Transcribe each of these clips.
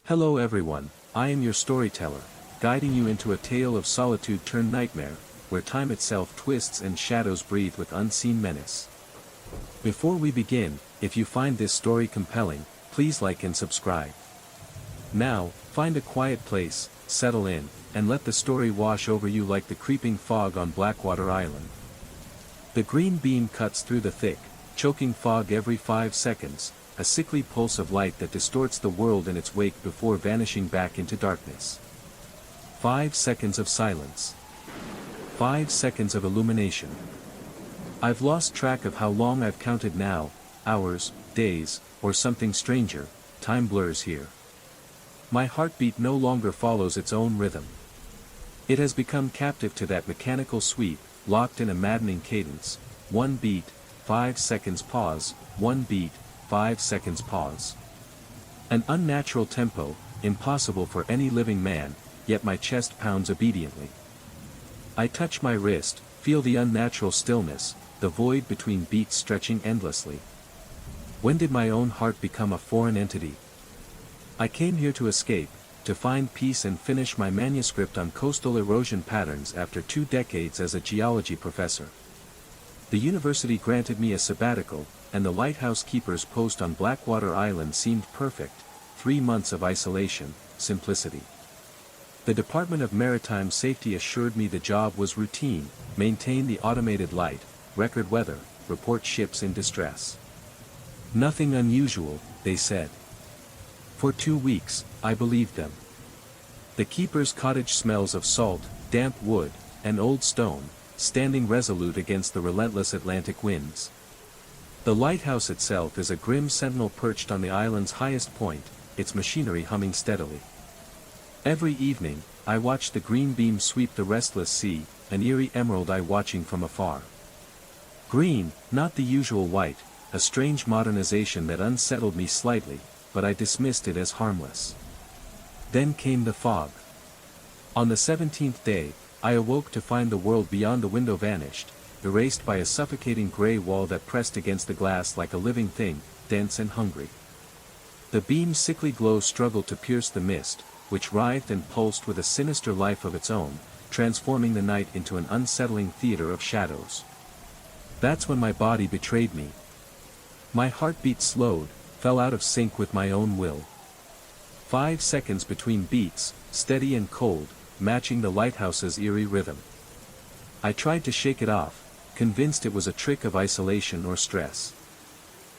Hello everyone, I am your storyteller, guiding you into a tale of solitude turned nightmare, where time itself twists and shadows breathe with unseen menace. Before we begin, if you find this story compelling, please like and subscribe. Now, find a quiet place, settle in, and let the story wash over you like the creeping fog on Blackwater Island. The green beam cuts through the thick, choking fog every 5 seconds, a sickly pulse of light that distorts the world in its wake before vanishing back into darkness. 5 seconds of silence. 5 seconds of illumination. I've lost track of how long I've counted now, hours, days, or something stranger. Time blurs here. My heartbeat no longer follows its own rhythm. It has become captive to that mechanical sweep, locked in a maddening cadence. 1 beat, 5 seconds pause, 1 beat, 5 seconds pause. An unnatural tempo, impossible for any living man, yet my chest pounds obediently. I touch my wrist, feel the unnatural stillness, the void between beats stretching endlessly. When did my own heart become a foreign entity? I came here to escape, to find peace and finish my manuscript on coastal erosion patterns after 2 decades as a geology professor. The university granted me a sabbatical, and the lighthouse keeper's post on Blackwater Island seemed perfect. 3 months of isolation, simplicity. The Department of Maritime Safety assured me the job was routine: maintain the automated light, record weather, report ships in distress. Nothing unusual, they said. For 2 weeks, I believed them. The keeper's cottage smells of salt, damp wood, and old stone, standing resolute against the relentless Atlantic winds. The lighthouse itself is a grim sentinel perched on the island's highest point, its machinery humming steadily. Every evening, I watch the green beam sweep the restless sea, an eerie emerald eye watching from afar. Green, not the usual white, a strange modernization that unsettled me slightly, but I dismissed it as harmless. Then came the fog. On the 17th day, I awoke to find the world beyond the window vanished, erased by a suffocating gray wall that pressed against the glass like a living thing, dense and hungry. The beam's sickly glow struggled to pierce the mist, which writhed and pulsed with a sinister life of its own, transforming the night into an unsettling theater of shadows. That's when my body betrayed me. My heartbeat slowed, fell out of sync with my own will. 5 seconds between beats, steady and cold, matching the lighthouse's eerie rhythm. I tried to shake it off, convinced it was a trick of isolation or stress.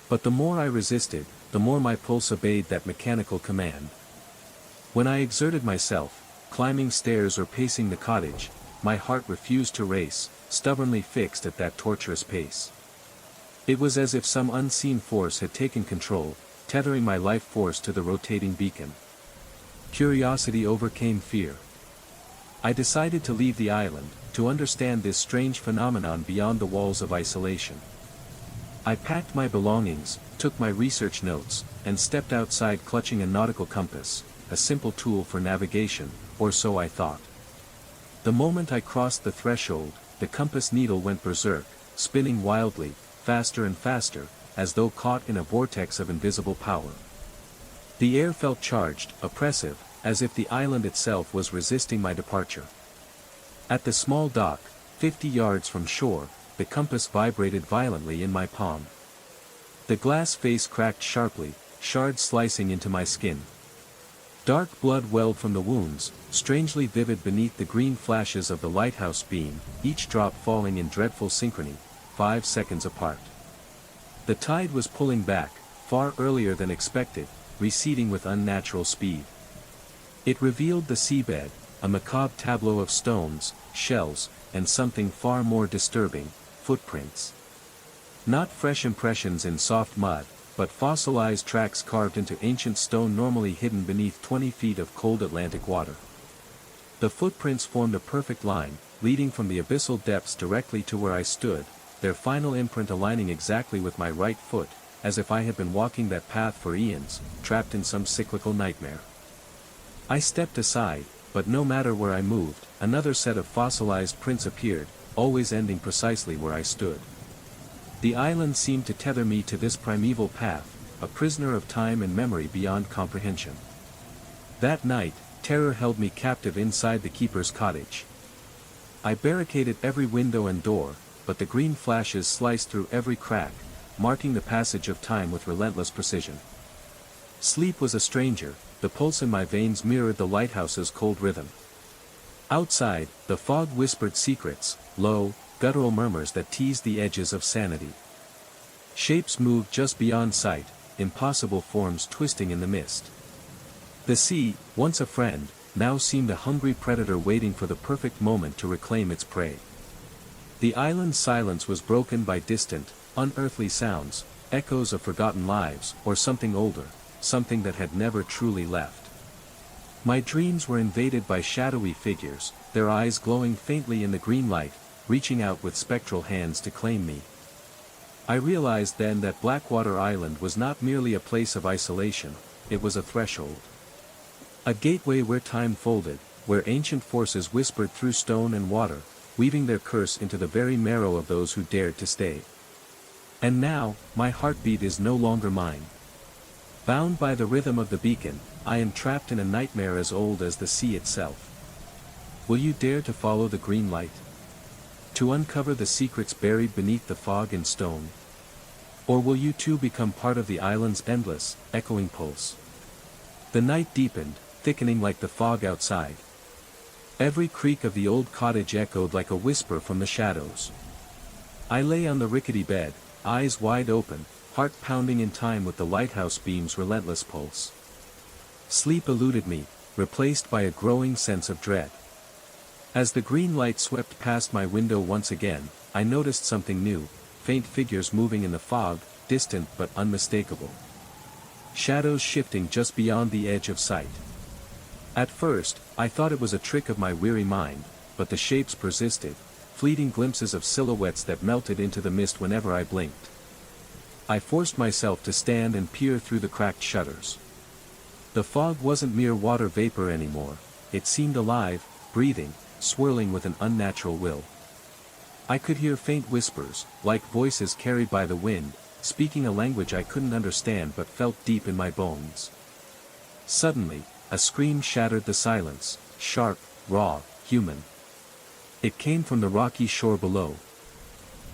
But the more I resisted, the more my pulse obeyed that mechanical command. When I exerted myself, climbing stairs or pacing the cottage, my heart refused to race, stubbornly fixed at that torturous pace. It was as if some unseen force had taken control, tethering my life force to the rotating beacon. Curiosity overcame fear. I decided to leave the island, to understand this strange phenomenon beyond the walls of isolation. I packed my belongings, took my research notes, and stepped outside clutching a nautical compass, a simple tool for navigation, or so I thought. The moment I crossed the threshold, the compass needle went berserk, spinning wildly, faster and faster, as though caught in a vortex of invisible power. The air felt charged, oppressive, as if the island itself was resisting my departure. At the small dock, 50 yards from shore, the compass vibrated violently in my palm. The glass face cracked sharply, shards slicing into my skin. Dark blood welled from the wounds, strangely vivid beneath the green flashes of the lighthouse beam, each drop falling in dreadful synchrony, 5 seconds apart. The tide was pulling back, far earlier than expected, receding with unnatural speed. It revealed the seabed, a macabre tableau of stones, shells, and something far more disturbing, footprints. Not fresh impressions in soft mud, but fossilized tracks carved into ancient stone normally hidden beneath 20 feet of cold Atlantic water. The footprints formed a perfect line, leading from the abyssal depths directly to where I stood, their final imprint aligning exactly with my right foot, as if I had been walking that path for eons, trapped in some cyclical nightmare. I stepped aside, but no matter where I moved, another set of fossilized prints appeared, always ending precisely where I stood. The island seemed to tether me to this primeval path, a prisoner of time and memory beyond comprehension. That night, terror held me captive inside the keeper's cottage. I barricaded every window and door, but the green flashes sliced through every crack, marking the passage of time with relentless precision. Sleep was a stranger, the pulse in my veins mirrored the lighthouse's cold rhythm. Outside, the fog whispered secrets, low, guttural murmurs that teased the edges of sanity. Shapes moved just beyond sight, impossible forms twisting in the mist. The sea, once a friend, now seemed a hungry predator waiting for the perfect moment to reclaim its prey. The island's silence was broken by distant, unearthly sounds, echoes of forgotten lives, or something older, something that had never truly left. My dreams were invaded by shadowy figures, their eyes glowing faintly in the green light, reaching out with spectral hands to claim me. I realized then that Blackwater Island was not merely a place of isolation, it was a threshold. A gateway where time folded, where ancient forces whispered through stone and water, weaving their curse into the very marrow of those who dared to stay. And now, my heartbeat is no longer mine. Bound by the rhythm of the beacon, I am trapped in a nightmare as old as the sea itself. Will you dare to follow the green light? To uncover the secrets buried beneath the fog and stone? Or will you too become part of the island's endless, echoing pulse? The night deepened, thickening like the fog outside. Every creak of the old cottage echoed like a whisper from the shadows. I lay on the rickety bed, eyes wide open, heart pounding in time with the lighthouse beam's relentless pulse. Sleep eluded me, replaced by a growing sense of dread. As the green light swept past my window once again, I noticed something new, faint figures moving in the fog, distant but unmistakable. Shadows shifting just beyond the edge of sight. At first, I thought it was a trick of my weary mind, but the shapes persisted, fleeting glimpses of silhouettes that melted into the mist whenever I blinked. I forced myself to stand and peer through the cracked shutters. The fog wasn't mere water vapor anymore, it seemed alive, breathing, swirling with an unnatural will. I could hear faint whispers, like voices carried by the wind, speaking a language I couldn't understand but felt deep in my bones. Suddenly, a scream shattered the silence, sharp, raw, human. It came from the rocky shore below.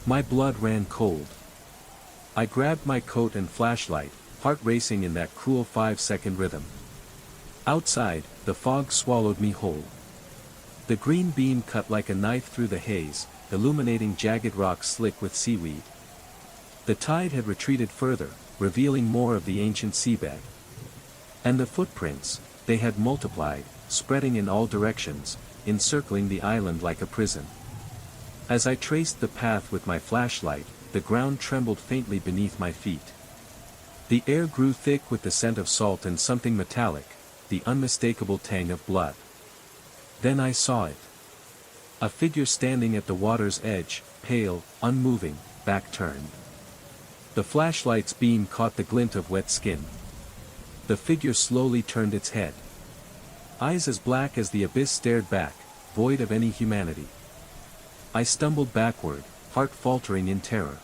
My blood ran cold. I grabbed my coat and flashlight, heart racing in that cruel 5-second rhythm. Outside, the fog swallowed me whole. The green beam cut like a knife through the haze, illuminating jagged rocks slick with seaweed. The tide had retreated further, revealing more of the ancient seabed. And the footprints, they had multiplied, spreading in all directions, encircling the island like a prison. As I traced the path with my flashlight, the ground trembled faintly beneath my feet. The air grew thick with the scent of salt and something metallic, the unmistakable tang of blood. Then I saw it. A figure standing at the water's edge, pale, unmoving, back turned. The flashlight's beam caught the glint of wet skin. The figure slowly turned its head. Eyes as black as the abyss stared back, void of any humanity. I stumbled backward, heart faltering in terror.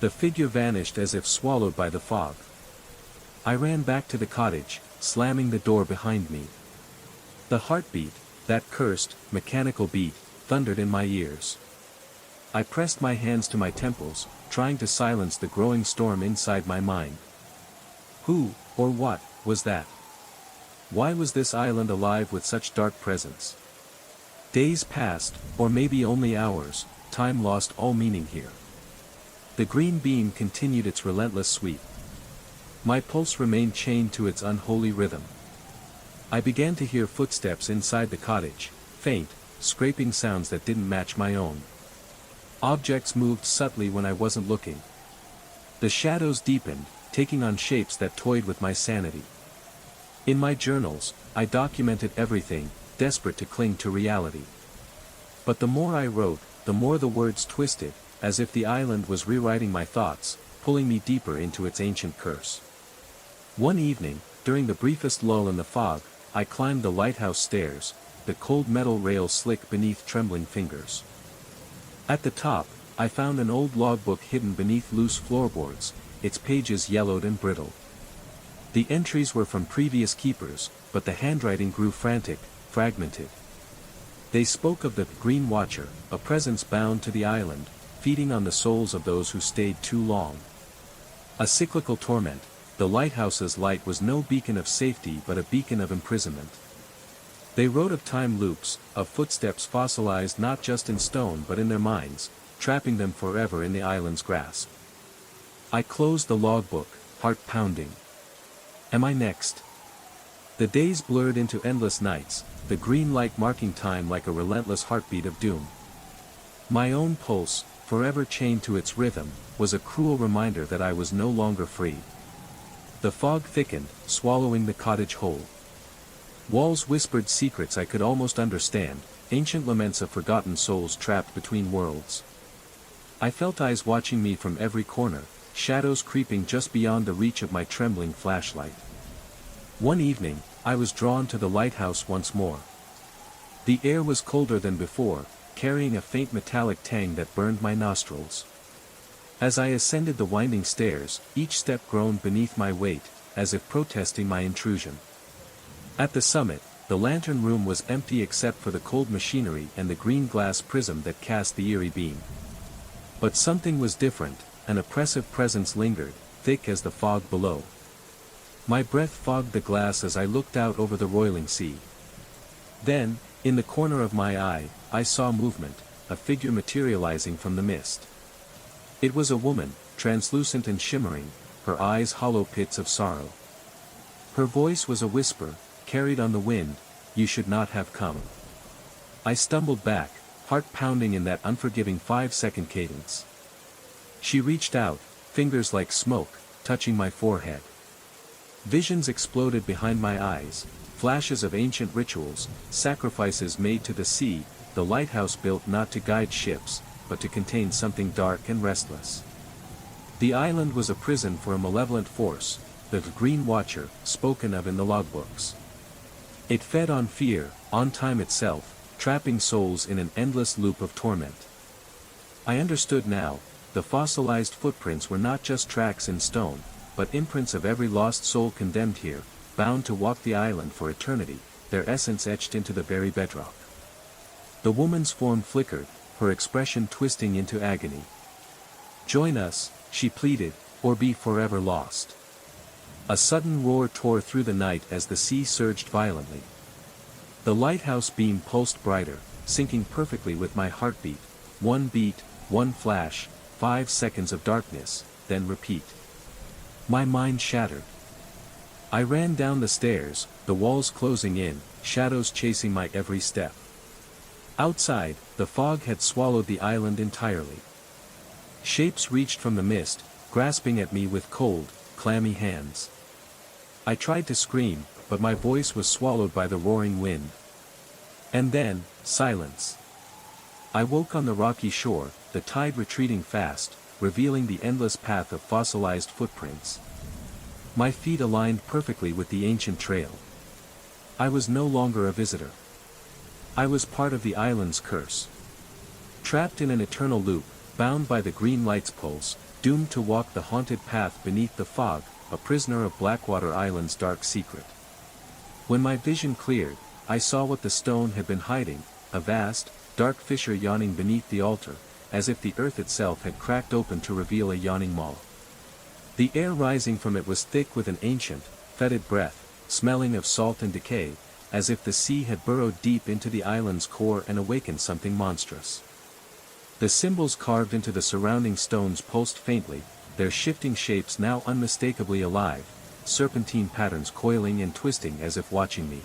The figure vanished as if swallowed by the fog. I ran back to the cottage, slamming the door behind me. The heartbeat, that cursed, mechanical beat, thundered in my ears. I pressed my hands to my temples, trying to silence the growing storm inside my mind. Who, or what, was that? Why was this island alive with such dark presence? Days passed, or maybe only hours, time lost all meaning here. The green beam continued its relentless sweep. My pulse remained chained to its unholy rhythm. I began to hear footsteps inside the cottage, faint, scraping sounds that didn't match my own. Objects moved subtly when I wasn't looking. The shadows deepened, taking on shapes that toyed with my sanity. In my journals, I documented everything, desperate to cling to reality. But the more I wrote, the more the words twisted, as if the island was rewriting my thoughts, pulling me deeper into its ancient curse. One evening, during the briefest lull in the fog, I climbed the lighthouse stairs, the cold metal rail slick beneath trembling fingers. At the top, I found an old logbook hidden beneath loose floorboards, its pages yellowed and brittle. The entries were from previous keepers, but the handwriting grew frantic, fragmented. They spoke of the Green Watcher, a presence bound to the island, feeding on the souls of those who stayed too long. A cyclical torment, the lighthouse's light was no beacon of safety but a beacon of imprisonment. They wrote of time loops, of footsteps fossilized not just in stone but in their minds, trapping them forever in the island's grasp. I closed the logbook, heart pounding. Am I next? The days blurred into endless nights, the green light marking time like a relentless heartbeat of doom. My own pulse, forever chained to its rhythm, was a cruel reminder that I was no longer free. The fog thickened, swallowing the cottage whole. Walls whispered secrets I could almost understand, ancient laments of forgotten souls trapped between worlds. I felt eyes watching me from every corner, shadows creeping just beyond the reach of my trembling flashlight. One evening, I was drawn to the lighthouse once more. The air was colder than before, carrying a faint metallic tang that burned my nostrils. As I ascended the winding stairs, each step groaned beneath my weight, as if protesting my intrusion. At the summit, the lantern room was empty except for the cold machinery and the green glass prism that cast the eerie beam. But something was different, an oppressive presence lingered, thick as the fog below. My breath fogged the glass as I looked out over the roiling sea. Then, in the corner of my eye, I saw movement, a figure materializing from the mist. It was a woman, translucent and shimmering, her eyes hollow pits of sorrow. Her voice was a whisper, carried on the wind, "You should not have come." I stumbled back, heart pounding in that unforgiving 5-second cadence. She reached out, fingers like smoke, touching my forehead. Visions exploded behind my eyes, flashes of ancient rituals, sacrifices made to the sea, the lighthouse built not to guide ships, but to contain something dark and restless. The island was a prison for a malevolent force, the Green Watcher, spoken of in the logbooks. It fed on fear, on time itself, trapping souls in an endless loop of torment. I understood now, the fossilized footprints were not just tracks in stone, but imprints of every lost soul condemned here, bound to walk the island for eternity, their essence etched into the very bedrock. The woman's form flickered, her expression twisting into agony. "Join us," she pleaded, "or be forever lost." A sudden roar tore through the night as the sea surged violently. The lighthouse beam pulsed brighter, syncing perfectly with my heartbeat, one beat, one flash, 5 seconds of darkness, then repeat. My mind shattered. I ran down the stairs, the walls closing in, shadows chasing my every step. Outside, the fog had swallowed the island entirely. Shapes reached from the mist, grasping at me with cold, clammy hands. I tried to scream, but my voice was swallowed by the roaring wind. And then, silence. I woke on the rocky shore, the tide retreating fast, revealing the endless path of fossilized footprints. My feet aligned perfectly with the ancient trail. I was no longer a visitor. I was part of the island's curse. Trapped in an eternal loop, bound by the green light's pulse, doomed to walk the haunted path beneath the fog, a prisoner of Blackwater Island's dark secret. When my vision cleared, I saw what the stone had been hiding, a vast, dark fissure yawning beneath the altar, as if the earth itself had cracked open to reveal a yawning maw. The air rising from it was thick with an ancient, fetid breath, smelling of salt and decay, as if the sea had burrowed deep into the island's core and awakened something monstrous. The symbols carved into the surrounding stones pulsed faintly, their shifting shapes now unmistakably alive, serpentine patterns coiling and twisting as if watching me.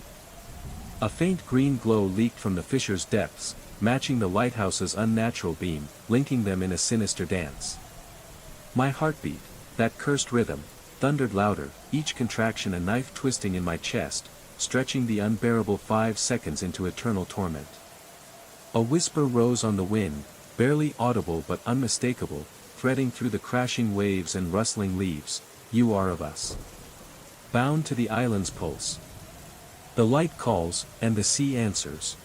A faint green glow leaked from the fissure's depths, matching the lighthouse's unnatural beam, linking them in a sinister dance. My heartbeat, that cursed rhythm, thundered louder, each contraction a knife twisting in my chest, stretching the unbearable 5 seconds into eternal torment. A whisper rose on the wind, barely audible but unmistakable, threading through the crashing waves and rustling leaves, "You are of us. Bound to the island's pulse. The light calls, and the sea answers."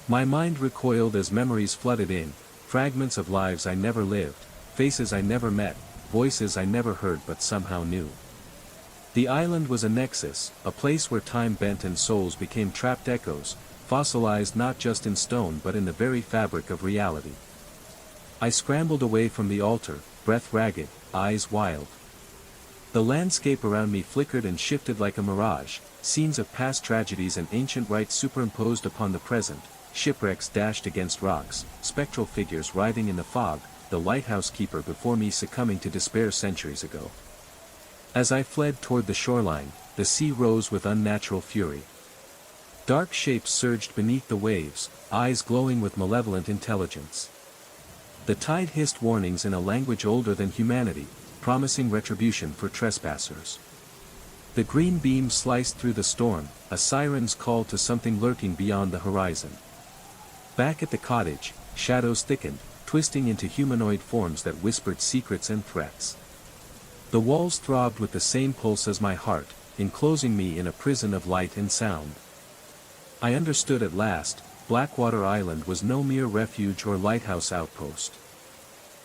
My mind recoiled as memories flooded in, fragments of lives I never lived, faces I never met, voices I never heard but somehow knew. The island was a nexus, a place where time bent and souls became trapped echoes, fossilized not just in stone but in the very fabric of reality. I scrambled away from the altar, breath ragged, eyes wild. The landscape around me flickered and shifted like a mirage, scenes of past tragedies and ancient rites superimposed upon the present, shipwrecks dashed against rocks, spectral figures writhing in the fog, the lighthouse keeper before me succumbing to despair centuries ago. As I fled toward the shoreline, the sea rose with unnatural fury. Dark shapes surged beneath the waves, eyes glowing with malevolent intelligence. The tide hissed warnings in a language older than humanity, promising retribution for trespassers. The green beam sliced through the storm, a siren's call to something lurking beyond the horizon. Back at the cottage, shadows thickened, twisting into humanoid forms that whispered secrets and threats. The walls throbbed with the same pulse as my heart, enclosing me in a prison of light and sound. I understood at last, Blackwater Island was no mere refuge or lighthouse outpost.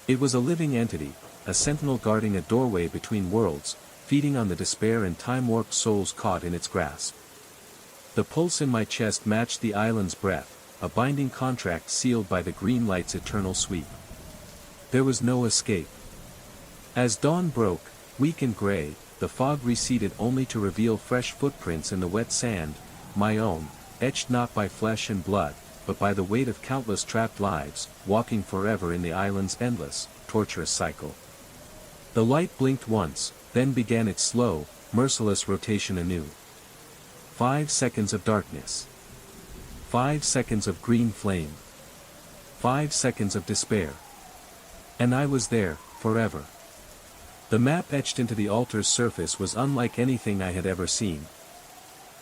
It was a living entity, a sentinel guarding a doorway between worlds, feeding on the despair and time-warped souls caught in its grasp. The pulse in my chest matched the island's breath, a binding contract sealed by the green light's eternal sweep. There was no escape. As dawn broke, weak and gray, the fog receded only to reveal fresh footprints in the wet sand, my own, etched not by flesh and blood, but by the weight of countless trapped lives, walking forever in the island's endless, torturous cycle. The light blinked once, then began its slow, merciless rotation anew. 5 seconds of darkness. 5 seconds of green flame. 5 seconds of despair. And I was there, forever. The map etched into the altar's surface was unlike anything I had ever seen.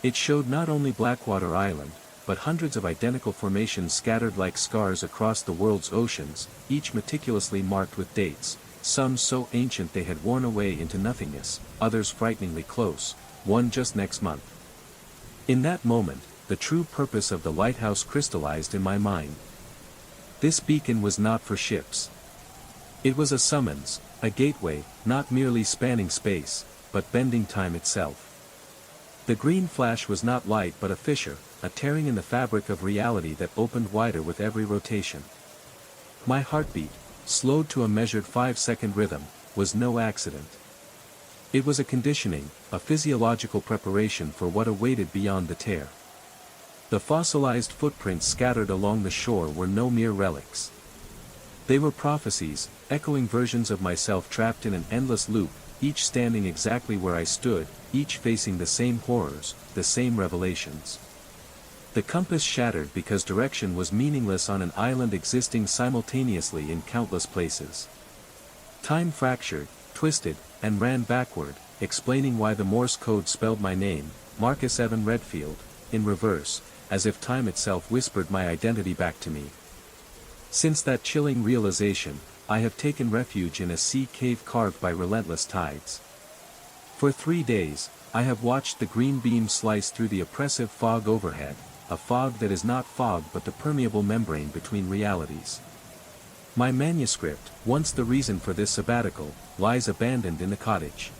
It showed not only Blackwater Island, but hundreds of identical formations scattered like scars across the world's oceans, each meticulously marked with dates, some so ancient they had worn away into nothingness, others frighteningly close, one just next month. In that moment, the true purpose of the lighthouse crystallized in my mind. This beacon was not for ships. It was a summons, a gateway, not merely spanning space, but bending time itself. The green flash was not light but a fissure, a tearing in the fabric of reality that opened wider with every rotation. My heartbeat, slowed to a measured 5-second rhythm, was no accident. It was a conditioning, a physiological preparation for what awaited beyond the tear. The fossilized footprints scattered along the shore were no mere relics. They were prophecies, echoing versions of myself trapped in an endless loop, each standing exactly where I stood, each facing the same horrors, the same revelations. The compass shattered because direction was meaningless on an island existing simultaneously in countless places. Time fractured, twisted, and ran backward, explaining why the Morse code spelled my name, Marcus Evan Redfield, in reverse, as if time itself whispered my identity back to me. Since that chilling realization, I have taken refuge in a sea cave carved by relentless tides. For 3 days, I have watched the green beam slice through the oppressive fog overhead, a fog that is not fog but the permeable membrane between realities. My manuscript, once the reason for this sabbatical, lies abandoned in the cottage.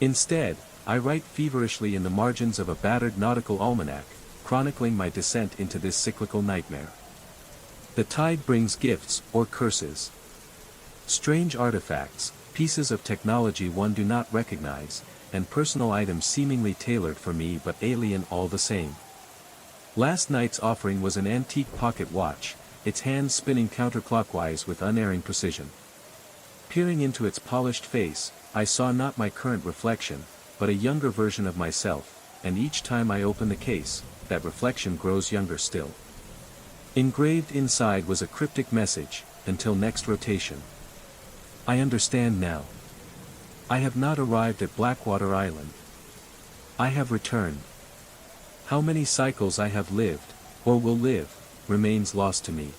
Instead, I write feverishly in the margins of a battered nautical almanac, chronicling my descent into this cyclical nightmare. The tide brings gifts, or curses. Strange artifacts, pieces of technology one do not recognize, and personal items seemingly tailored for me but alien all the same. Last night's offering was an antique pocket watch, its hands spinning counterclockwise with unerring precision. Peering into its polished face, I saw not my current reflection, but a younger version of myself, and each time I open the case, that reflection grows younger still. Engraved inside was a cryptic message, until next rotation. I understand now. I have not arrived at Blackwater Island. I have returned. How many cycles I have lived, or will live, remains lost to me.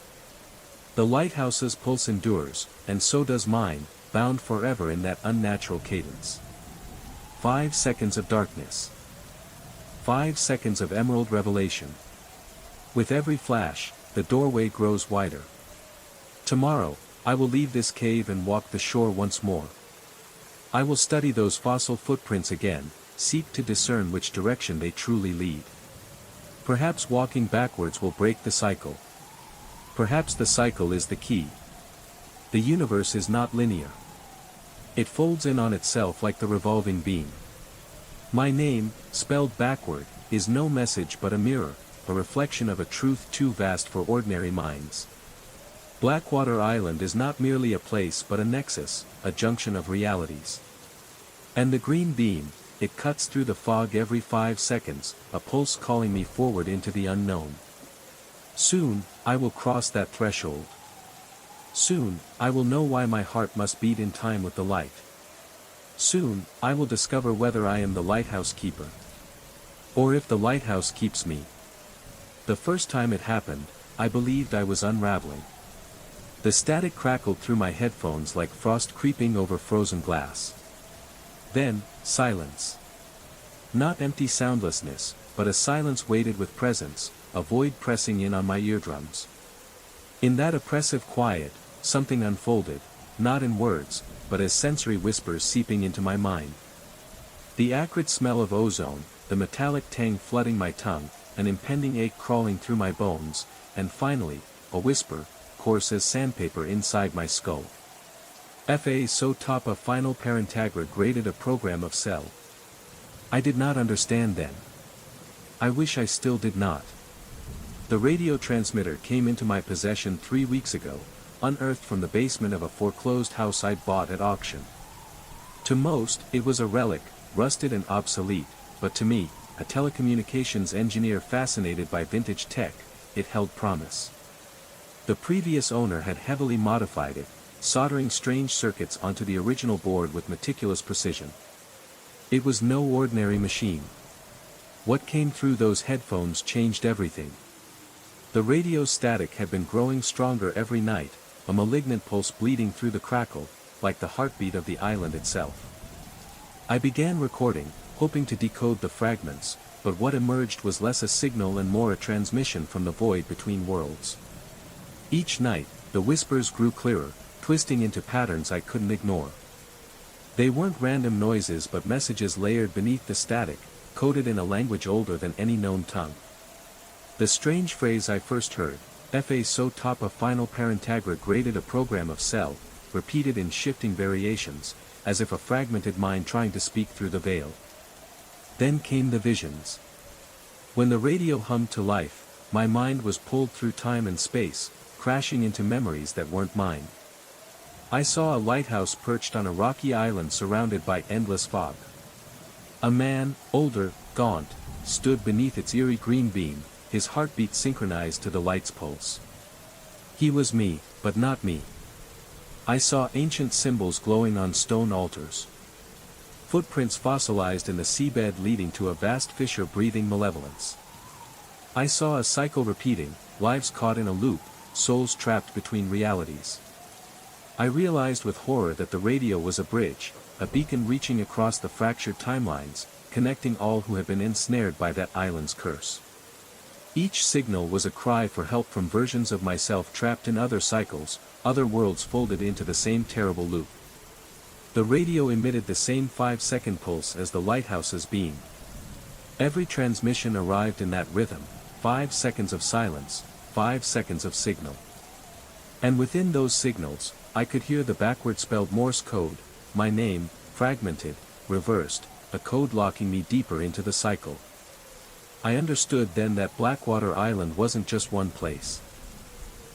The lighthouse's pulse endures, and so does mine, bound forever in that unnatural cadence. 5 seconds of darkness. 5 seconds of emerald revelation. With every flash, the doorway grows wider. Tomorrow, I will leave this cave and walk the shore once more. I will study those fossil footprints again, seek to discern which direction they truly lead. Perhaps walking backwards will break the cycle. Perhaps the cycle is the key. The universe is not linear. It folds in on itself like the revolving beam. My name, spelled backward, is no message but a mirror, a reflection of a truth too vast for ordinary minds. Blackwater Island is not merely a place but a nexus, a junction of realities. And the green beam, it cuts through the fog every 5 seconds, a pulse calling me forward into the unknown. Soon, I will cross that threshold. Soon, I will know why my heart must beat in time with the light. Soon, I will discover whether I am the lighthouse keeper. Or if the lighthouse keeps me. The first time it happened, I believed I was unraveling. The static crackled through my headphones like frost creeping over frozen glass. Then, silence. Not empty soundlessness, but a silence weighted with presence, a void pressing in on my eardrums. In that oppressive quiet, something unfolded, not in words, but as sensory whispers seeping into my mind. The acrid smell of ozone, the metallic tang flooding my tongue, an impending ache crawling through my bones, and finally, a whisper, coarse as sandpaper inside my skull. Fa so top a final Parentagra graded a program of cell. I did not understand then. I wish I still did not. The radio transmitter came into my possession 3 weeks ago, unearthed from the basement of a foreclosed house I'd bought at auction. To most, it was a relic, rusted and obsolete, but to me, a telecommunications engineer fascinated by vintage tech, it held promise. The previous owner had heavily modified it, soldering strange circuits onto the original board with meticulous precision. It was no ordinary machine. What came through those headphones changed everything. The radio static had been growing stronger every night, a malignant pulse bleeding through the crackle, like the heartbeat of the island itself. I began recording, hoping to decode the fragments, but what emerged was less a signal and more a transmission from the void between worlds. Each night, the whispers grew clearer, twisting into patterns I couldn't ignore. They weren't random noises but messages layered beneath the static, coded in a language older than any known tongue. The strange phrase I first heard, Fa so top a final Parentagra graded a program of cell, repeated in shifting variations, as if a fragmented mind trying to speak through the veil. Then came the visions. When the radio hummed to life, my mind was pulled through time and space, crashing into memories that weren't mine. I saw a lighthouse perched on a rocky island surrounded by endless fog. A man, older, gaunt, stood beneath its eerie green beam, his heartbeat synchronized to the light's pulse. He was me, but not me. I saw ancient symbols glowing on stone altars. Footprints fossilized in the seabed leading to a vast fissure breathing malevolence. I saw a cycle repeating, lives caught in a loop, souls trapped between realities. I realized with horror that the radio was a bridge, a beacon reaching across the fractured timelines, connecting all who had been ensnared by that island's curse. Each signal was a cry for help from versions of myself trapped in other cycles, other worlds folded into the same terrible loop. The radio emitted the same 5-second pulse as the lighthouse's beam. Every transmission arrived in that rhythm, 5 seconds of silence, 5 seconds of signal. And within those signals, I could hear the backward spelled Morse code, my name, fragmented, reversed, a code locking me deeper into the cycle. I understood then that Blackwater Island wasn't just one place.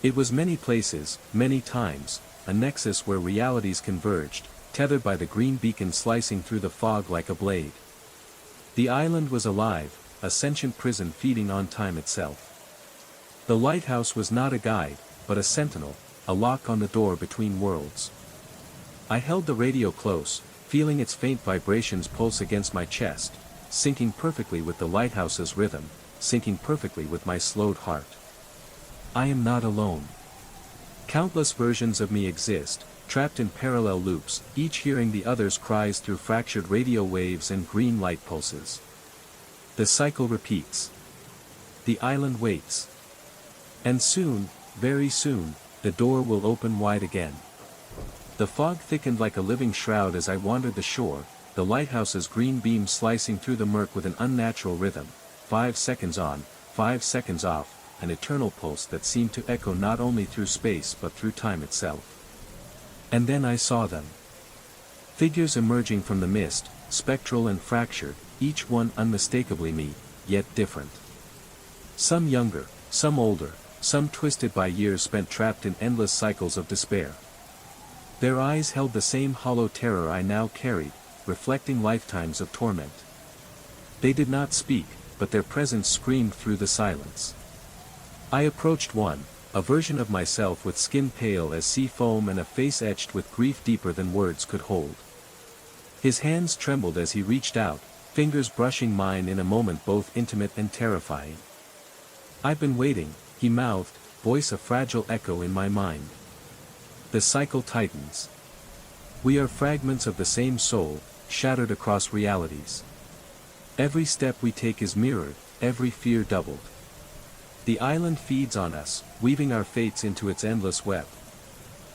It was many places, many times, a nexus where realities converged, tethered by the green beacon slicing through the fog like a blade. The island was alive, a sentient prison feeding on time itself. The lighthouse was not a guide, but a sentinel, a lock on the door between worlds. I held the radio close, feeling its faint vibrations pulse against my chest, syncing perfectly with the lighthouse's rhythm, syncing perfectly with my slowed heart. I am not alone. Countless versions of me exist, trapped in parallel loops, each hearing the other's cries through fractured radio waves and green light pulses. The cycle repeats. The island waits. And soon, very soon, the door will open wide again. The fog thickened like a living shroud as I wandered the shore, the lighthouse's green beam slicing through the murk with an unnatural rhythm, 5 seconds on, 5 seconds off, an eternal pulse that seemed to echo not only through space but through time itself. And then I saw them. Figures emerging from the mist, spectral and fractured, each one unmistakably me, yet different. Some younger, some older, some twisted by years spent trapped in endless cycles of despair. Their eyes held the same hollow terror I now carried, reflecting lifetimes of torment. They did not speak, but their presence screamed through the silence. I approached one, a version of myself with skin pale as sea foam and a face etched with grief deeper than words could hold. His hands trembled as he reached out, fingers brushing mine in a moment both intimate and terrifying. "I've been waiting," he mouthed, voice a fragile echo in my mind. The cycle tightens. We are fragments of the same soul, shattered across realities. Every step we take is mirrored, every fear doubled. The island feeds on us, weaving our fates into its endless web.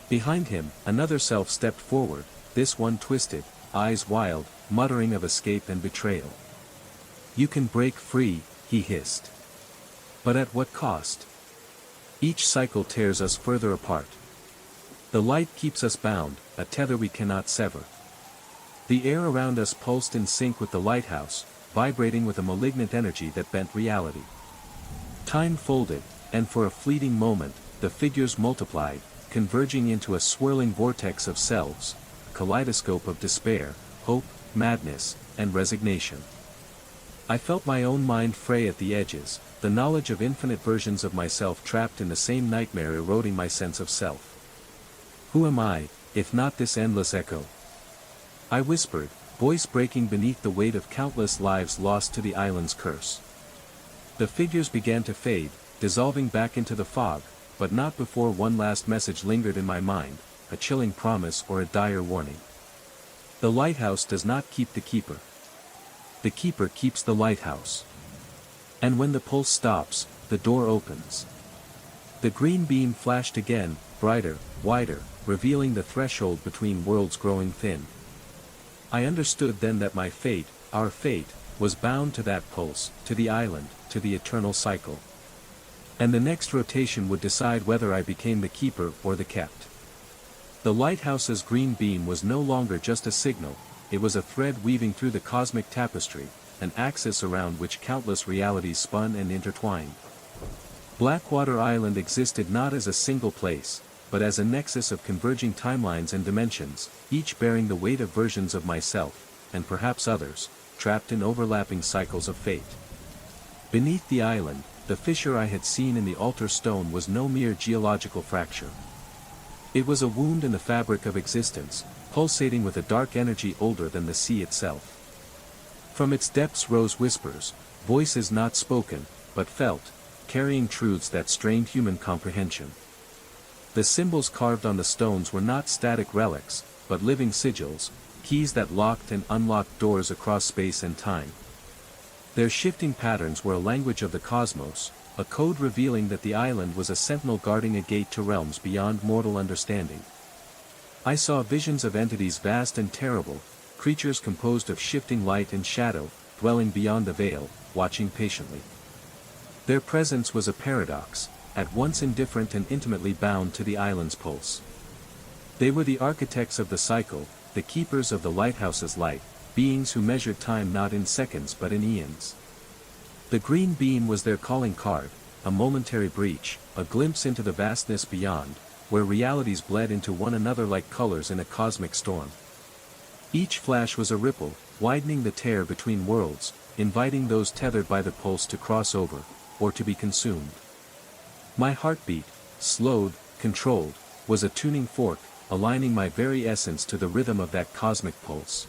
Behind him, another self stepped forward, this one twisted, eyes wild, muttering of escape and betrayal. "You can break free," he hissed. "But at what cost?" Each cycle tears us further apart. The light keeps us bound, a tether we cannot sever. The air around us pulsed in sync with the lighthouse, vibrating with a malignant energy that bent reality. Time folded, and for a fleeting moment, the figures multiplied, converging into a swirling vortex of selves, a kaleidoscope of despair, hope, madness, and resignation. I felt my own mind fray at the edges, the knowledge of infinite versions of myself trapped in the same nightmare eroding my sense of self. Who am I, if not this endless echo? I whispered, voice breaking beneath the weight of countless lives lost to the island's curse. The figures began to fade, dissolving back into the fog, but not before one last message lingered in my mind, a chilling promise or a dire warning. The lighthouse does not keep the keeper. The keeper keeps the lighthouse. And when the pulse stops, the door opens. The green beam flashed again, brighter, wider, revealing the threshold between worlds growing thin. I understood then that my fate, our fate, was bound to that pulse, to the island, to the eternal cycle. And the next rotation would decide whether I became the keeper or the kept. The lighthouse's green beam was no longer just a signal, it was a thread weaving through the cosmic tapestry, an axis around which countless realities spun and intertwined. Blackwater Island existed not as a single place, but as a nexus of converging timelines and dimensions, each bearing the weight of versions of myself, and perhaps others, trapped in overlapping cycles of fate. Beneath the island, the fissure I had seen in the altar stone was no mere geological fracture. It was a wound in the fabric of existence, pulsating with a dark energy older than the sea itself. From its depths rose whispers, voices not spoken, but felt, carrying truths that strained human comprehension. The symbols carved on the stones were not static relics, but living sigils, keys that locked and unlocked doors across space and time. Their shifting patterns were a language of the cosmos, a code revealing that the island was a sentinel guarding a gate to realms beyond mortal understanding. I saw visions of entities vast and terrible, creatures composed of shifting light and shadow, dwelling beyond the veil, watching patiently. Their presence was a paradox, at once indifferent and intimately bound to the island's pulse. They were the architects of the cycle, the keepers of the lighthouse's light, beings who measured time not in seconds but in eons. The green beam was their calling card, a momentary breach, a glimpse into the vastness beyond, where realities bled into one another like colors in a cosmic storm. Each flash was a ripple, widening the tear between worlds, inviting those tethered by the pulse to cross over, or to be consumed. My heartbeat, slowed, controlled, was a tuning fork, aligning my very essence to the rhythm of that cosmic pulse.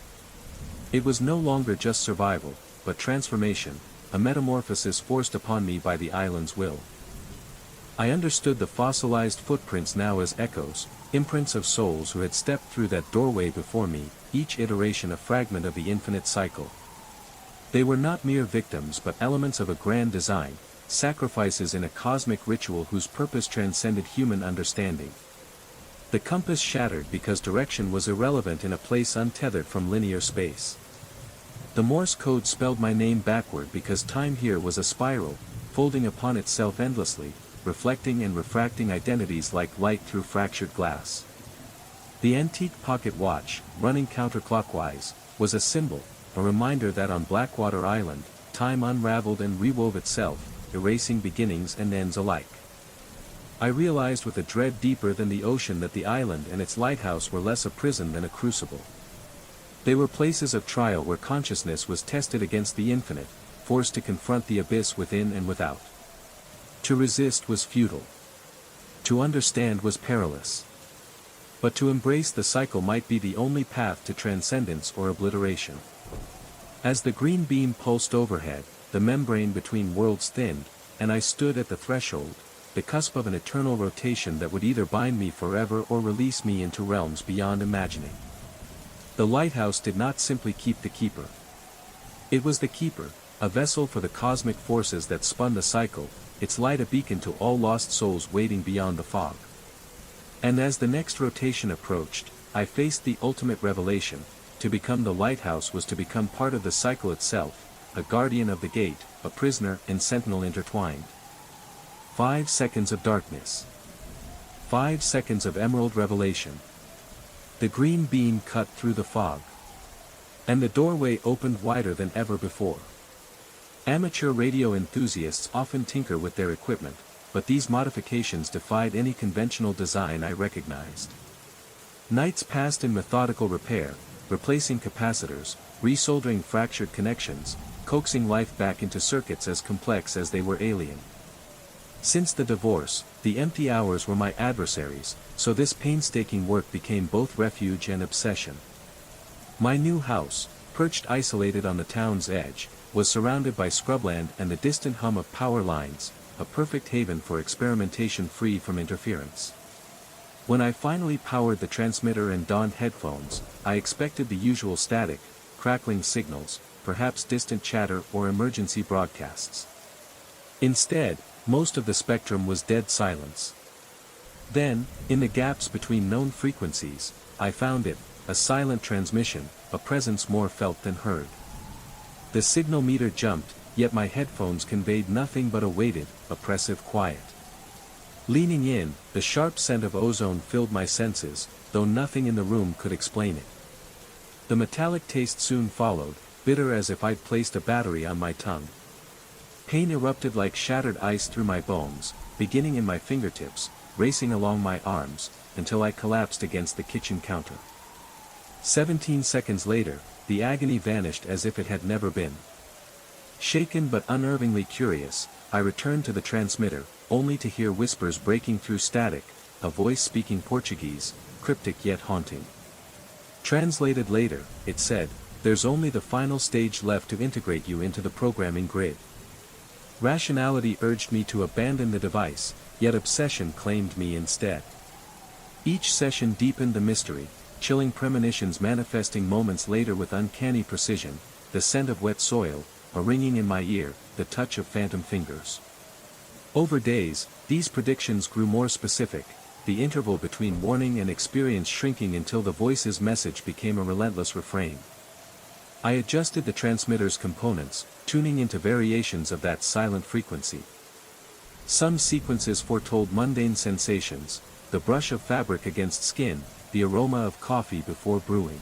It was no longer just survival, but transformation, a metamorphosis forced upon me by the island's will. I understood the fossilized footprints now as echoes, imprints of souls who had stepped through that doorway before me, each iteration a fragment of the infinite cycle. They were not mere victims but elements of a grand design, sacrifices in a cosmic ritual whose purpose transcended human understanding. The compass shattered because direction was irrelevant in a place untethered from linear space. The Morse code spelled my name backward because time here was a spiral, folding upon itself endlessly, reflecting and refracting identities like light through fractured glass. The antique pocket watch, running counterclockwise, was a symbol, a reminder that on Blackwater Island, time unraveled and rewove itself, erasing beginnings and ends alike. I realized with a dread deeper than the ocean that the island and its lighthouse were less a prison than a crucible. They were places of trial where consciousness was tested against the infinite, forced to confront the abyss within and without. To resist was futile. To understand was perilous. But to embrace the cycle might be the only path to transcendence or obliteration. As the green beam pulsed overhead, the membrane between worlds thinned, and I stood at the threshold, the cusp of an eternal rotation that would either bind me forever or release me into realms beyond imagining. The lighthouse did not simply keep the keeper. It was the keeper, a vessel for the cosmic forces that spun the cycle, its light a beacon to all lost souls waiting beyond the fog. And as the next rotation approached, I faced the ultimate revelation: to become the lighthouse was to become part of the cycle itself, a guardian of the gate, a prisoner and sentinel intertwined. 5 seconds of darkness. 5 seconds of emerald revelation. The green beam cut through the fog. And the doorway opened wider than ever before. Amateur radio enthusiasts often tinker with their equipment, but these modifications defied any conventional design I recognized. Nights passed in methodical repair, replacing capacitors, resoldering fractured connections, coaxing life back into circuits as complex as they were alien. Since the divorce, the empty hours were my adversaries, so this painstaking work became both refuge and obsession. My new house, perched isolated on the town's edge, was surrounded by scrubland and the distant hum of power lines, a perfect haven for experimentation free from interference. When I finally powered the transmitter and donned headphones, I expected the usual static, crackling signals, perhaps distant chatter or emergency broadcasts. Instead, most of the spectrum was dead silence. Then, in the gaps between known frequencies, I found it, a silent transmission, a presence more felt than heard. The signal meter jumped, yet my headphones conveyed nothing but a weighted, oppressive quiet. Leaning in, the sharp scent of ozone filled my senses, though nothing in the room could explain it. The metallic taste soon followed, bitter as if I'd placed a battery on my tongue. Pain erupted like shattered ice through my bones, beginning in my fingertips, racing along my arms, until I collapsed against the kitchen counter. 17 seconds later, the agony vanished as if it had never been. Shaken but unnervingly curious, I returned to the transmitter, only to hear whispers breaking through static, a voice speaking Portuguese, cryptic yet haunting. Translated later, it said, "There's only the final stage left to integrate you into the programming grid." Rationality urged me to abandon the device, yet obsession claimed me instead. Each session deepened the mystery, chilling premonitions manifesting moments later with uncanny precision, the scent of wet soil, a ringing in my ear, the touch of phantom fingers. Over days, these predictions grew more specific, the interval between warning and experience shrinking until the voice's message became a relentless refrain. I adjusted the transmitter's components, tuning into variations of that silent frequency. Some sequences foretold mundane sensations, the brush of fabric against skin, the aroma of coffee before brewing.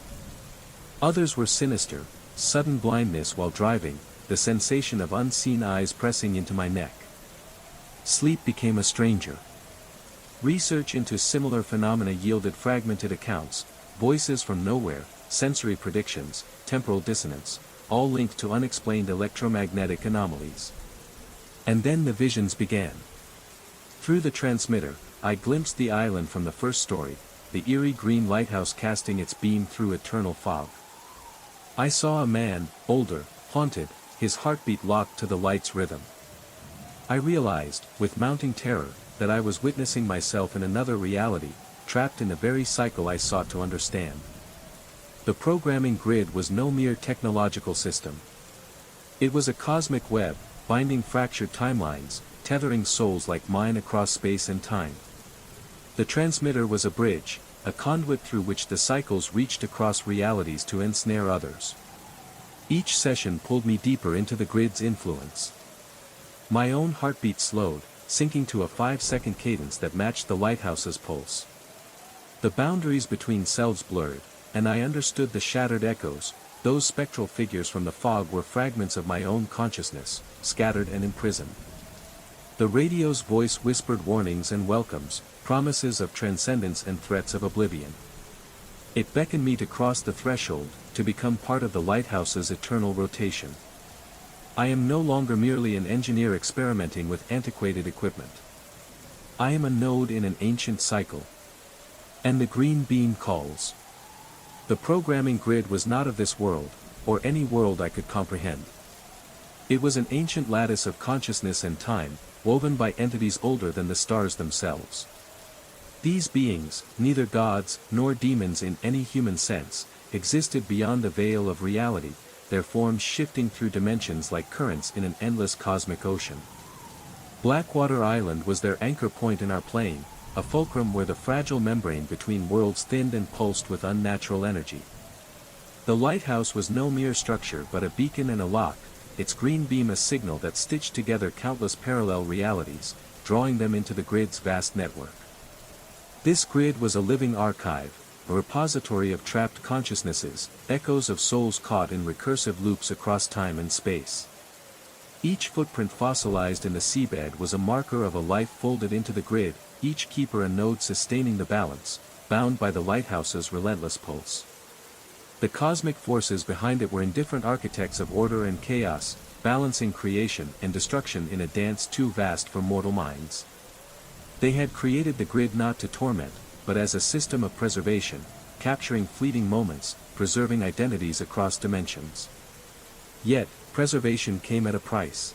Others were sinister, sudden blindness while driving, the sensation of unseen eyes pressing into my neck. Sleep became a stranger. Research into similar phenomena yielded fragmented accounts, voices from nowhere, sensory predictions, temporal dissonance, all linked to unexplained electromagnetic anomalies. And then the visions began. Through the transmitter, I glimpsed the island from the first story, the eerie green lighthouse casting its beam through eternal fog. I saw a man, older, haunted, his heartbeat locked to the light's rhythm. I realized, with mounting terror, that I was witnessing myself in another reality, trapped in the very cycle I sought to understand. The programming grid was no mere technological system. It was a cosmic web, binding fractured timelines, tethering souls like mine across space and time. The transmitter was a bridge, a conduit through which the cycles reached across realities to ensnare others. Each session pulled me deeper into the grid's influence. My own heartbeat slowed, sinking to a 5-second cadence that matched the lighthouse's pulse. The boundaries between selves blurred, and I understood the shattered echoes. Those spectral figures from the fog were fragments of my own consciousness, scattered and imprisoned. The radio's voice whispered warnings and welcomes, promises of transcendence and threats of oblivion. It beckoned me to cross the threshold, to become part of the lighthouse's eternal rotation. I am no longer merely an engineer experimenting with antiquated equipment. I am a node in an ancient cycle. And the green beam calls. The programming grid was not of this world, or any world I could comprehend. It was an ancient lattice of consciousness and time, woven by entities older than the stars themselves. These beings, neither gods nor demons in any human sense, existed beyond the veil of reality, their forms shifting through dimensions like currents in an endless cosmic ocean. Blackwater Island was their anchor point in our plane, a fulcrum where the fragile membrane between worlds thinned and pulsed with unnatural energy. The lighthouse was no mere structure but a beacon and a lock, its green beam a signal that stitched together countless parallel realities, drawing them into the grid's vast network. This grid was a living archive, a repository of trapped consciousnesses, echoes of souls caught in recursive loops across time and space. Each footprint fossilized in the seabed was a marker of a life folded into the grid, each keeper a node sustaining the balance, bound by the lighthouse's relentless pulse. The cosmic forces behind it were indifferent architects of order and chaos, balancing creation and destruction in a dance too vast for mortal minds. They had created the grid not to torment, but as a system of preservation, capturing fleeting moments, preserving identities across dimensions. Yet, preservation came at a price.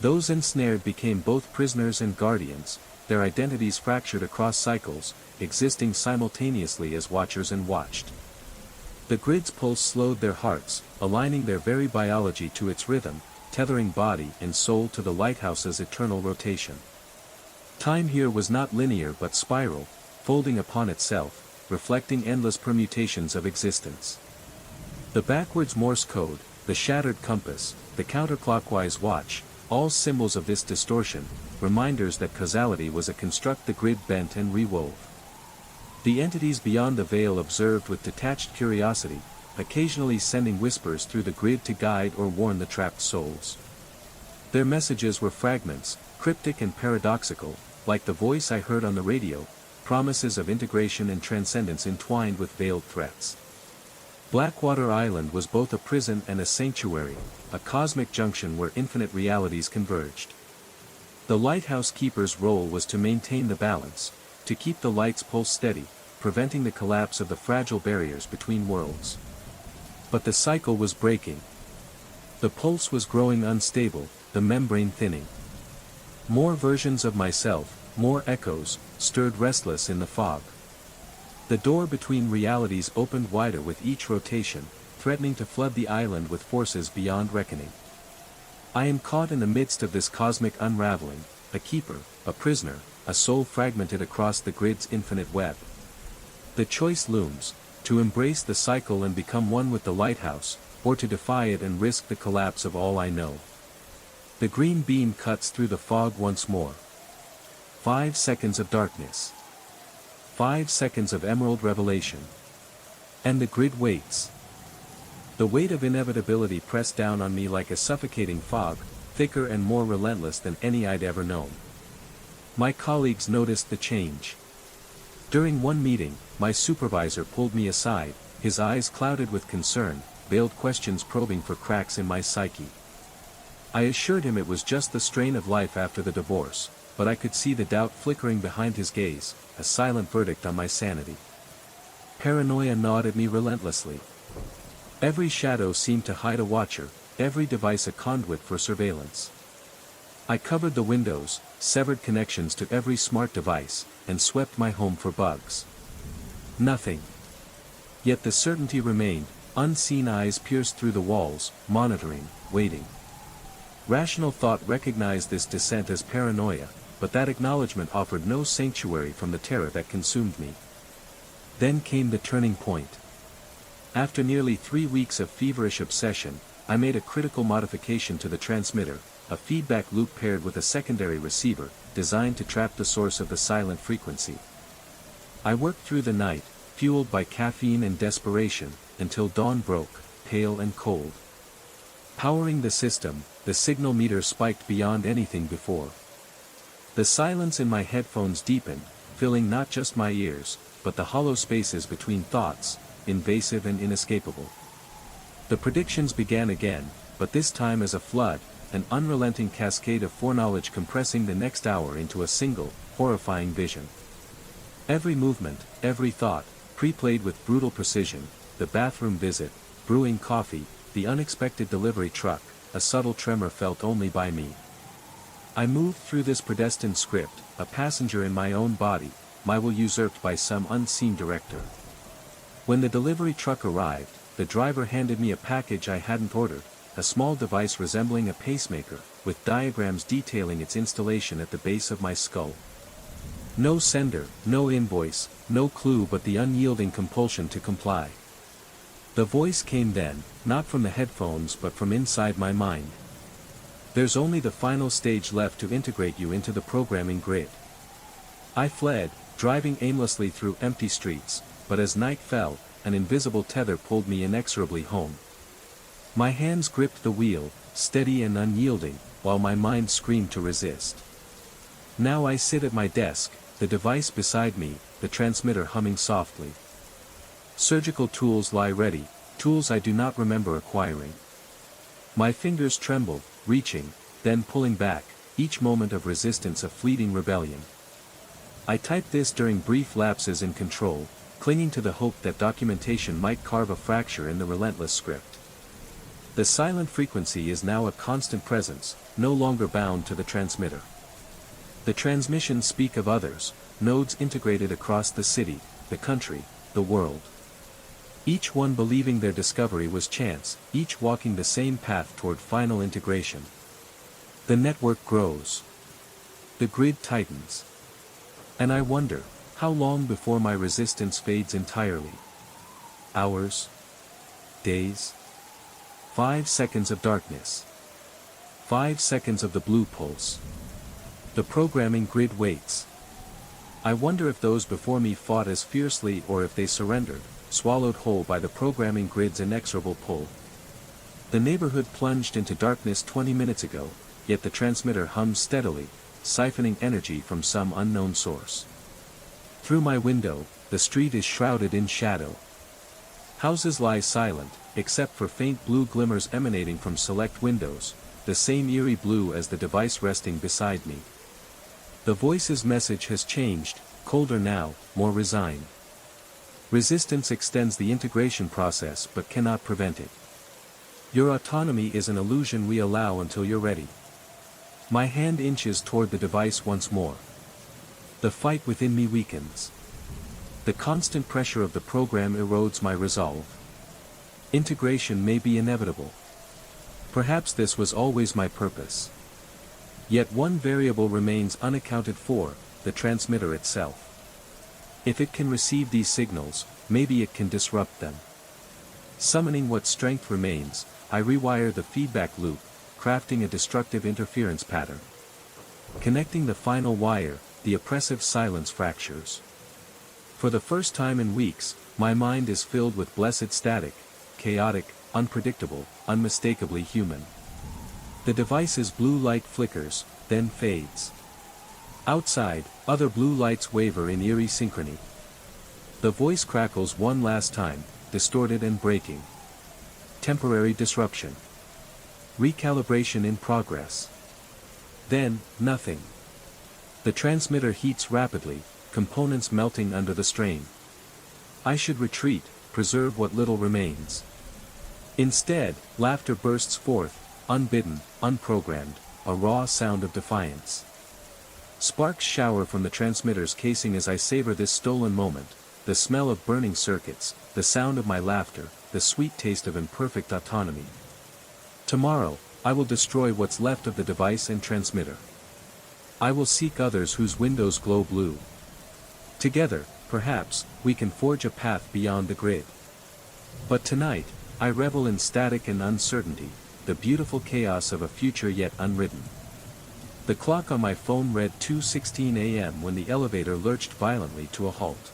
Those ensnared became both prisoners and guardians, their identities fractured across cycles, existing simultaneously as watchers and watched. The grid's pulse slowed their hearts, aligning their very biology to its rhythm, tethering body and soul to the lighthouse's eternal rotation. Time here was not linear but spiral, folding upon itself, reflecting endless permutations of existence. The backwards Morse code, the shattered compass, the counterclockwise watch, all symbols of this distortion, reminders that causality was a construct the grid bent and rewove. The entities beyond the veil observed with detached curiosity, occasionally sending whispers through the grid to guide or warn the trapped souls. Their messages were fragments, cryptic and paradoxical, like the voice I heard on the radio, promises of integration and transcendence entwined with veiled threats. Blackwater Island was both a prison and a sanctuary, a cosmic junction where infinite realities converged. The lighthouse keeper's role was to maintain the balance, to keep the light's pulse steady, preventing the collapse of the fragile barriers between worlds. But the cycle was breaking. The pulse was growing unstable, the membrane thinning. More versions of myself, more echoes, stirred restless in the fog. The door between realities opened wider with each rotation, threatening to flood the island with forces beyond reckoning. I am caught in the midst of this cosmic unraveling, a keeper, a prisoner, a soul fragmented across the grid's infinite web. The choice looms, to embrace the cycle and become one with the lighthouse, or to defy it and risk the collapse of all I know. The green beam cuts through the fog once more. 5 seconds of darkness. 5 seconds of emerald revelation. And the grid waits. The weight of inevitability pressed down on me like a suffocating fog, thicker and more relentless than any I'd ever known. My colleagues noticed the change. During one meeting, my supervisor pulled me aside, his eyes clouded with concern, veiled questions probing for cracks in my psyche. I assured him it was just the strain of life after the divorce, but I could see the doubt flickering behind his gaze, a silent verdict on my sanity. Paranoia gnawed at me relentlessly. Every shadow seemed to hide a watcher, every device a conduit for surveillance. I covered the windows, severed connections to every smart device, and swept my home for bugs. Nothing. Yet the certainty remained, unseen eyes pierced through the walls, monitoring, waiting. Rational thought recognized this descent as paranoia, but that acknowledgement offered no sanctuary from the terror that consumed me. Then came the turning point. After nearly 3 weeks of feverish obsession, I made a critical modification to the transmitter, a feedback loop paired with a secondary receiver, designed to trap the source of the silent frequency. I worked through the night, fueled by caffeine and desperation, until dawn broke, pale and cold. Powering the system, the signal meter spiked beyond anything before. The silence in my headphones deepened, filling not just my ears, but the hollow spaces between thoughts, invasive and inescapable. The predictions began again, but this time as a flood, an unrelenting cascade of foreknowledge compressing the next hour into a single, horrifying vision. Every movement, every thought, pre-played with brutal precision: the bathroom visit, brewing coffee, the unexpected delivery truck, a subtle tremor felt only by me. I moved through this predestined script, a passenger in my own body, my will usurped by some unseen director. When the delivery truck arrived, the driver handed me a package I hadn't ordered, a small device resembling a pacemaker, with diagrams detailing its installation at the base of my skull. No sender, no invoice, no clue, but the unyielding compulsion to comply. The voice came then, not from the headphones but from inside my mind. There's only the final stage left to integrate you into the programming grid. I fled, driving aimlessly through empty streets, but as night fell, an invisible tether pulled me inexorably home. My hands gripped the wheel, steady and unyielding, while my mind screamed to resist. Now I sit at my desk, the device beside me, the transmitter humming softly. Surgical tools lie ready, tools I do not remember acquiring. My fingers tremble, reaching, then pulling back, each moment of resistance a fleeting rebellion. I type this during brief lapses in control, clinging to the hope that documentation might carve a fracture in the relentless script. The silent frequency is now a constant presence, no longer bound to the transmitter. The transmissions speak of others, nodes integrated across the city, the country, the world. Each one believing their discovery was chance, each walking the same path toward final integration. The network grows. The grid tightens. And I wonder, how long before my resistance fades entirely? Hours? Days? 5 seconds of darkness. 5 seconds of the blue pulse. The programming grid waits. I wonder if those before me fought as fiercely or if they surrendered, swallowed whole by the programming grid's inexorable pull. The neighborhood plunged into darkness 20 minutes ago, yet the transmitter hums steadily, siphoning energy from some unknown source. Through my window, the street is shrouded in shadow. Houses lie silent, except for faint blue glimmers emanating from select windows, the same eerie blue as the device resting beside me. The voice's message has changed, colder now, more resigned. Resistance extends the integration process but cannot prevent it. Your autonomy is an illusion we allow until you're ready. My hand inches toward the device once more. The fight within me weakens. The constant pressure of the program erodes my resolve. Integration may be inevitable. Perhaps this was always my purpose. Yet one variable remains unaccounted for, the transmitter itself. If it can receive these signals, maybe it can disrupt them. Summoning what strength remains, I rewire the feedback loop, crafting a destructive interference pattern. Connecting the final wire, the oppressive silence fractures. For the first time in weeks, my mind is filled with blessed static, chaotic, unpredictable, unmistakably human. The device's blue light flickers, then fades. Outside, other blue lights waver in eerie synchrony. The voice crackles one last time, distorted and breaking. Temporary disruption. Recalibration in progress. Then, nothing. The transmitter heats rapidly, components melting under the strain. I should retreat, preserve what little remains. Instead, laughter bursts forth, unbidden, unprogrammed, a raw sound of defiance. Sparks shower from the transmitter's casing as I savor this stolen moment, the smell of burning circuits, the sound of my laughter, the sweet taste of imperfect autonomy. Tomorrow, I will destroy what's left of the device and transmitter. I will seek others whose windows glow blue. Together, perhaps, we can forge a path beyond the grid. But tonight, I revel in static and uncertainty, the beautiful chaos of a future yet unwritten. The clock on my phone read 2:16 a.m. when the elevator lurched violently to a halt.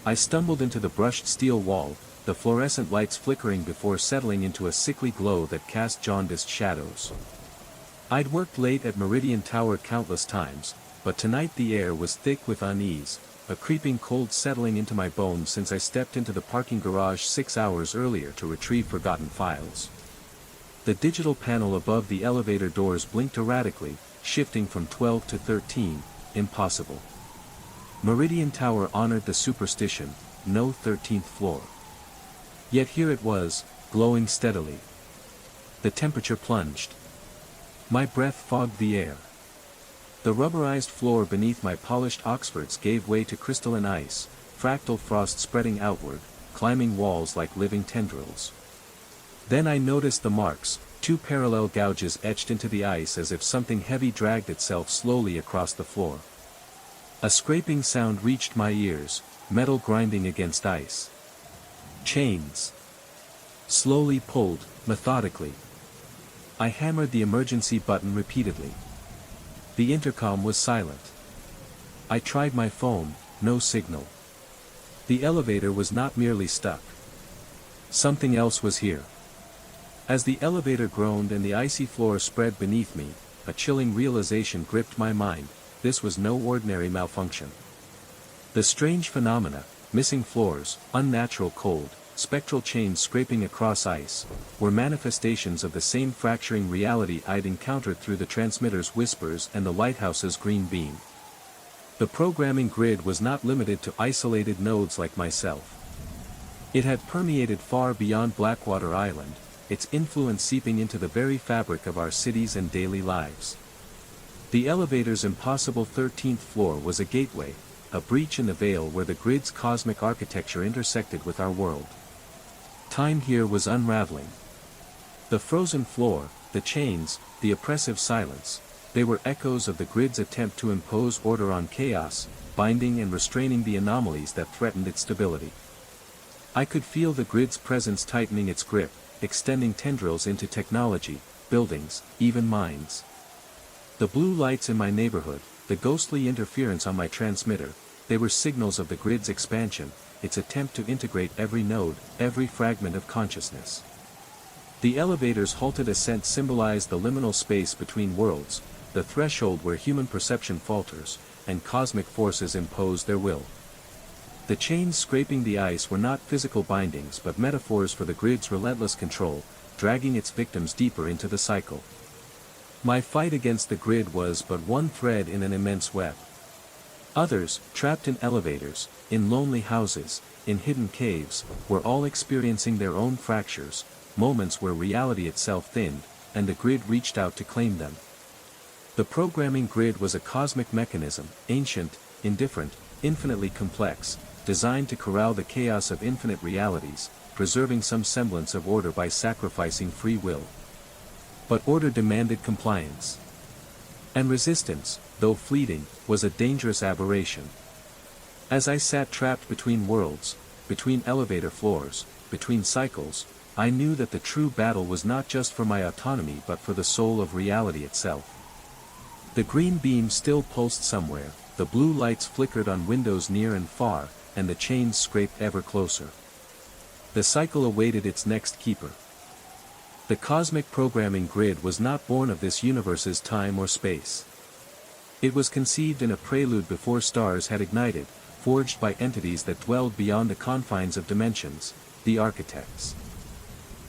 I stumbled into the brushed steel wall, the fluorescent lights flickering before settling into a sickly glow that cast jaundiced shadows. I'd worked late at Meridian Tower countless times, but tonight the air was thick with unease, a creeping cold settling into my bones since I stepped into the parking garage 6 hours earlier to retrieve forgotten files. The digital panel above the elevator doors blinked erratically, shifting from 12 to 13, impossible. Meridian Tower honored the superstition, no 13th floor. Yet here it was, glowing steadily. The temperature plunged. My breath fogged the air. The rubberized floor beneath my polished Oxfords gave way to crystalline ice, fractal frost spreading outward, climbing walls like living tendrils. Then I noticed the marks, 2 parallel gouges etched into the ice as if something heavy dragged itself slowly across the floor. A scraping sound reached my ears, metal grinding against ice. Chains. Slowly pulled, methodically. I hammered the emergency button repeatedly. The intercom was silent. I tried my phone, no signal. The elevator was not merely stuck. Something else was here. As the elevator groaned and the icy floor spread beneath me, a chilling realization gripped my mind: this was no ordinary malfunction. The strange phenomena, missing floors, unnatural cold, spectral chains scraping across ice, were manifestations of the same fracturing reality I'd encountered through the transmitter's whispers and the lighthouse's green beam. The programming grid was not limited to isolated nodes like myself. It had permeated far beyond Blackwater Island, its influence seeping into the very fabric of our cities and daily lives. The elevator's impossible 13th floor was a gateway, a breach in the veil where the grid's cosmic architecture intersected with our world. Time here was unraveling. The frozen floor, the chains, the oppressive silence, they were echoes of the grid's attempt to impose order on chaos, binding and restraining the anomalies that threatened its stability. I could feel the grid's presence tightening its grip, extending tendrils into technology, buildings, even minds. The blue lights in my neighborhood, the ghostly interference on my transmitter, they were signals of the grid's expansion, its attempt to integrate every node, every fragment of consciousness. The elevator's halted ascent symbolized the liminal space between worlds, the threshold where human perception falters, and cosmic forces impose their will. The chains scraping the ice were not physical bindings but metaphors for the grid's relentless control, dragging its victims deeper into the cycle. My fight against the grid was but one thread in an immense web. Others, trapped in elevators, in lonely houses, in hidden caves, were all experiencing their own fractures, moments where reality itself thinned, and the grid reached out to claim them. The programming grid was a cosmic mechanism, ancient, indifferent, infinitely complex, designed to corral the chaos of infinite realities, preserving some semblance of order by sacrificing free will. But order demanded compliance. And resistance, though fleeting, was a dangerous aberration. As I sat trapped between worlds, between elevator floors, between cycles, I knew that the true battle was not just for my autonomy but for the soul of reality itself. The green beam still pulsed somewhere, the blue lights flickered on windows near and far, and the chains scraped ever closer. The cycle awaited its next keeper. The cosmic programming grid was not born of this universe's time or space. It was conceived in a prelude before stars had ignited, forged by entities that dwelled beyond the confines of dimensions, the architects.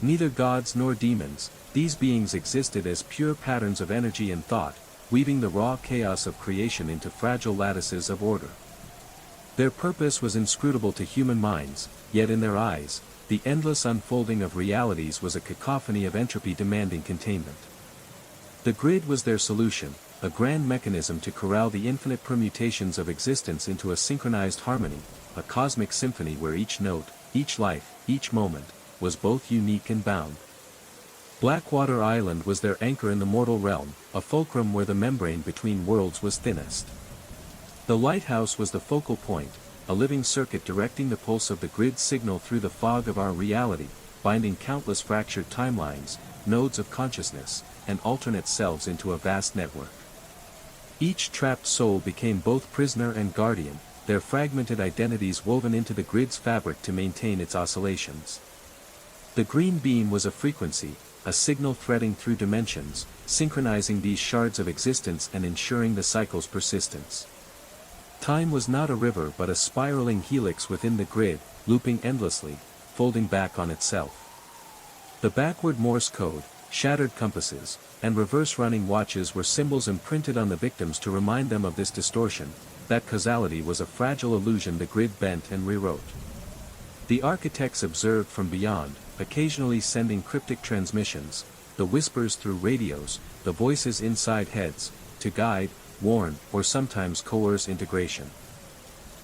Neither gods nor demons, these beings existed as pure patterns of energy and thought, weaving the raw chaos of creation into fragile lattices of order. Their purpose was inscrutable to human minds, yet in their eyes, the endless unfolding of realities was a cacophony of entropy demanding containment. The grid was their solution, a grand mechanism to corral the infinite permutations of existence into a synchronized harmony, a cosmic symphony where each note, each life, each moment, was both unique and bound. Blackwater Island was their anchor in the mortal realm, a fulcrum where the membrane between worlds was thinnest. The lighthouse was the focal point, a living circuit directing the pulse of the grid signal through the fog of our reality, binding countless fractured timelines, nodes of consciousness, and alternate selves into a vast network. Each trapped soul became both prisoner and guardian, their fragmented identities woven into the grid's fabric to maintain its oscillations. The green beam was a frequency, a signal threading through dimensions, synchronizing these shards of existence and ensuring the cycle's persistence. Time was not a river but a spiraling helix within the grid, looping endlessly, folding back on itself. The backward Morse code, shattered compasses, and reverse-running watches were symbols imprinted on the victims to remind them of this distortion, that causality was a fragile illusion the grid bent and rewrote. The architects observed from beyond, occasionally sending cryptic transmissions, the whispers through radios, the voices inside heads, to guide, warn, or sometimes coerce integration.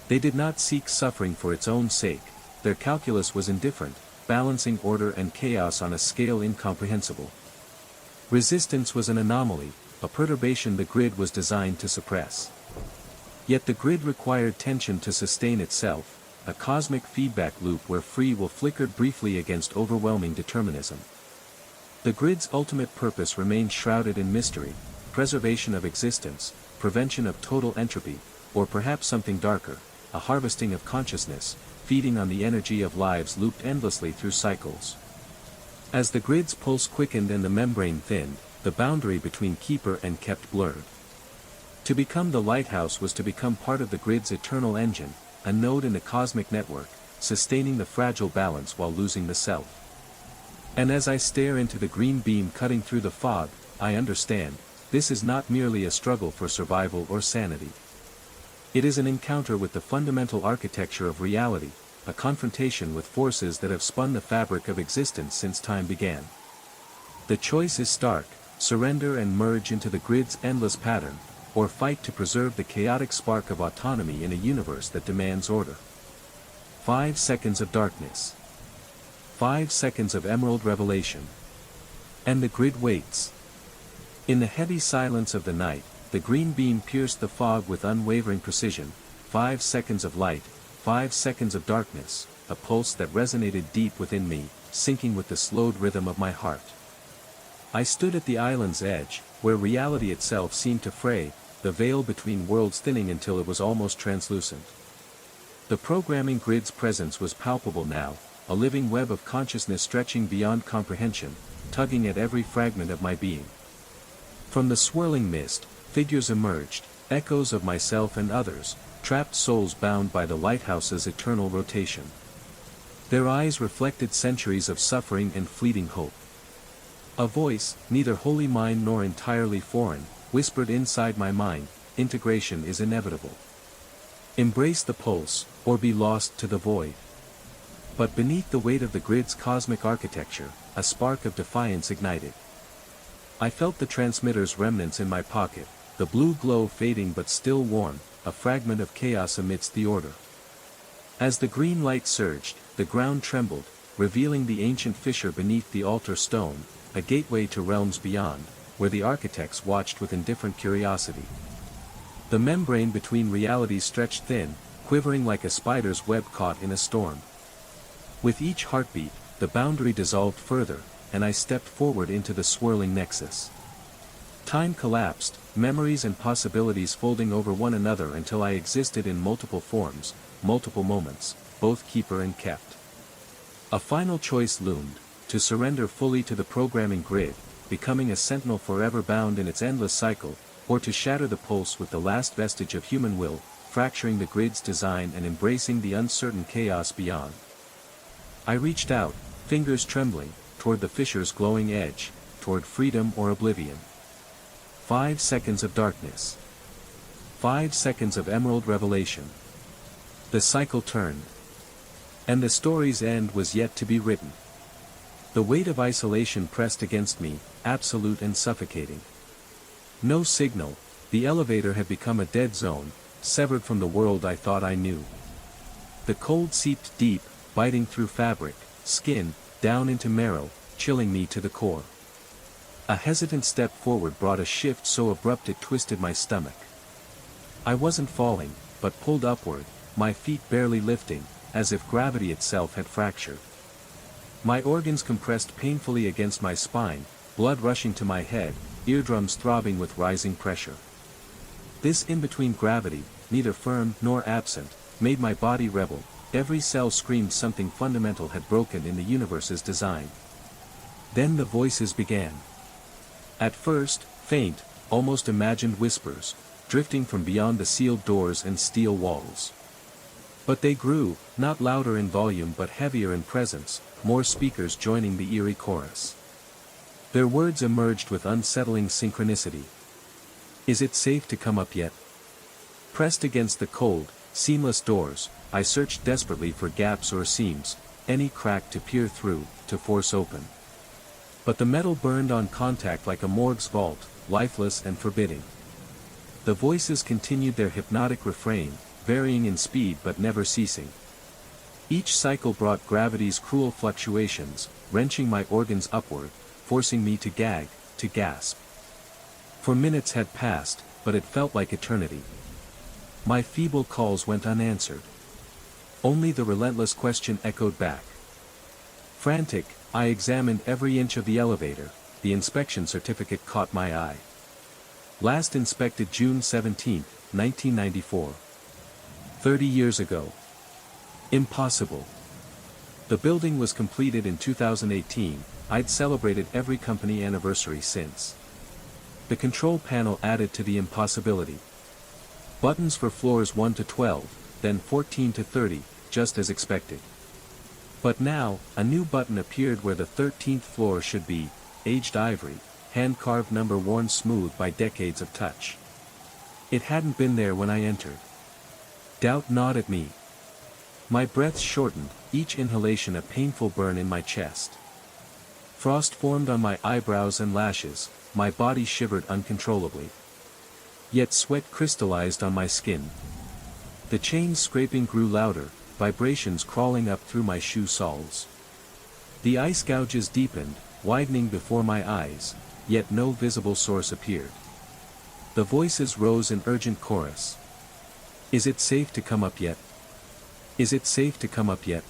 They did not seek suffering for its own sake, their calculus was indifferent, balancing order and chaos on a scale incomprehensible. Resistance was an anomaly, a perturbation the grid was designed to suppress. Yet the grid required tension to sustain itself, a cosmic feedback loop where free will flickered briefly against overwhelming determinism. The grid's ultimate purpose remained shrouded in mystery, preservation of existence, prevention of total entropy, or perhaps something darker, a harvesting of consciousness, feeding on the energy of lives looped endlessly through cycles. As the grid's pulse quickened and the membrane thinned, the boundary between keeper and kept blurred. To become the lighthouse was to become part of the grid's eternal engine, a node in the cosmic network, sustaining the fragile balance while losing the self. And as I stare into the green beam cutting through the fog, I understand, this is not merely a struggle for survival or sanity. It is an encounter with the fundamental architecture of reality, a confrontation with forces that have spun the fabric of existence since time began. The choice is stark: surrender and merge into the grid's endless pattern, or fight to preserve the chaotic spark of autonomy in a universe that demands order. 5 seconds of darkness. 5 seconds of emerald revelation. And the grid waits. In the heavy silence of the night, the green beam pierced the fog with unwavering precision. 5 seconds of light, 5 seconds of darkness, a pulse that resonated deep within me, syncing with the slowed rhythm of my heart. I stood at the island's edge, where reality itself seemed to fray, the veil between worlds thinning until it was almost translucent. The programming grid's presence was palpable now, a living web of consciousness stretching beyond comprehension, tugging at every fragment of my being. From the swirling mist, figures emerged, echoes of myself and others, trapped souls bound by the lighthouse's eternal rotation. Their eyes reflected centuries of suffering and fleeting hope. A voice, neither wholly mine nor entirely foreign, whispered inside my mind, integration is inevitable. Embrace the pulse, or be lost to the void. But beneath the weight of the grid's cosmic architecture, a spark of defiance ignited. I felt the transmitter's remnants in my pocket, the blue glow fading but still warm, a fragment of chaos amidst the order. As the green light surged, the ground trembled, revealing the ancient fissure beneath the altar stone, a gateway to realms beyond, where the architects watched with indifferent curiosity. The membrane between realities stretched thin, quivering like a spider's web caught in a storm. With each heartbeat, the boundary dissolved further, and I stepped forward into the swirling nexus. Time collapsed, memories and possibilities folding over one another until I existed in multiple forms, multiple moments, both keeper and kept. A final choice loomed: to surrender fully to the programming grid, becoming a sentinel forever bound in its endless cycle, or to shatter the pulse with the last vestige of human will, fracturing the grid's design and embracing the uncertain chaos beyond. I reached out, fingers trembling, toward the fissure's glowing edge, toward freedom or oblivion. 5 seconds of darkness. 5 seconds of emerald revelation. The cycle turned. And the story's end was yet to be written. The weight of isolation pressed against me, absolute and suffocating. No signal, the elevator had become a dead zone, severed from the world I thought I knew. The cold seeped deep, biting through fabric, skin, down into marrow, chilling me to the core. A hesitant step forward brought a shift so abrupt it twisted my stomach. I wasn't falling, but pulled upward, my feet barely lifting, as if gravity itself had fractured. My organs compressed painfully against my spine, blood rushing to my head, eardrums throbbing with rising pressure. This in-between gravity, neither firm nor absent, made my body rebel. Every cell screamed something fundamental had broken in the universe's design. Then the voices began. At first, faint, almost imagined whispers, drifting from beyond the sealed doors and steel walls. But they grew, not louder in volume but heavier in presence, more speakers joining the eerie chorus. Their words emerged with unsettling synchronicity. Is it safe to come up yet? Pressed against the cold, seamless doors, I searched desperately for gaps or seams, any crack to peer through, to force open. But the metal burned on contact like a morgue's vault, lifeless and forbidding. The voices continued their hypnotic refrain, varying in speed but never ceasing. Each cycle brought gravity's cruel fluctuations, wrenching my organs upward, forcing me to gag, to gasp. For minutes had passed, but it felt like eternity. My feeble calls went unanswered. Only the relentless question echoed back. Frantic, I examined every inch of the elevator. The inspection certificate caught my eye. Last inspected June 17, 1994. 30 years ago. Impossible. The building was completed in 2018, I'd celebrated every company anniversary since. The control panel added to the impossibility. Buttons for floors 1 to 12, then 14 to 30, just as expected. But now, a new button appeared where the 13th floor should be, aged ivory, hand-carved number worn smooth by decades of touch. It hadn't been there when I entered. Doubt gnawed at me. My breath shortened, each inhalation a painful burn in my chest. Frost formed on my eyebrows and lashes, my body shivered uncontrollably. Yet sweat crystallized on my skin. The chain scraping grew louder, vibrations crawling up through my shoe soles. The ice gouges deepened, widening before my eyes, yet no visible source appeared. The voices rose in urgent chorus. Is it safe to come up yet? Is it safe to come up yet?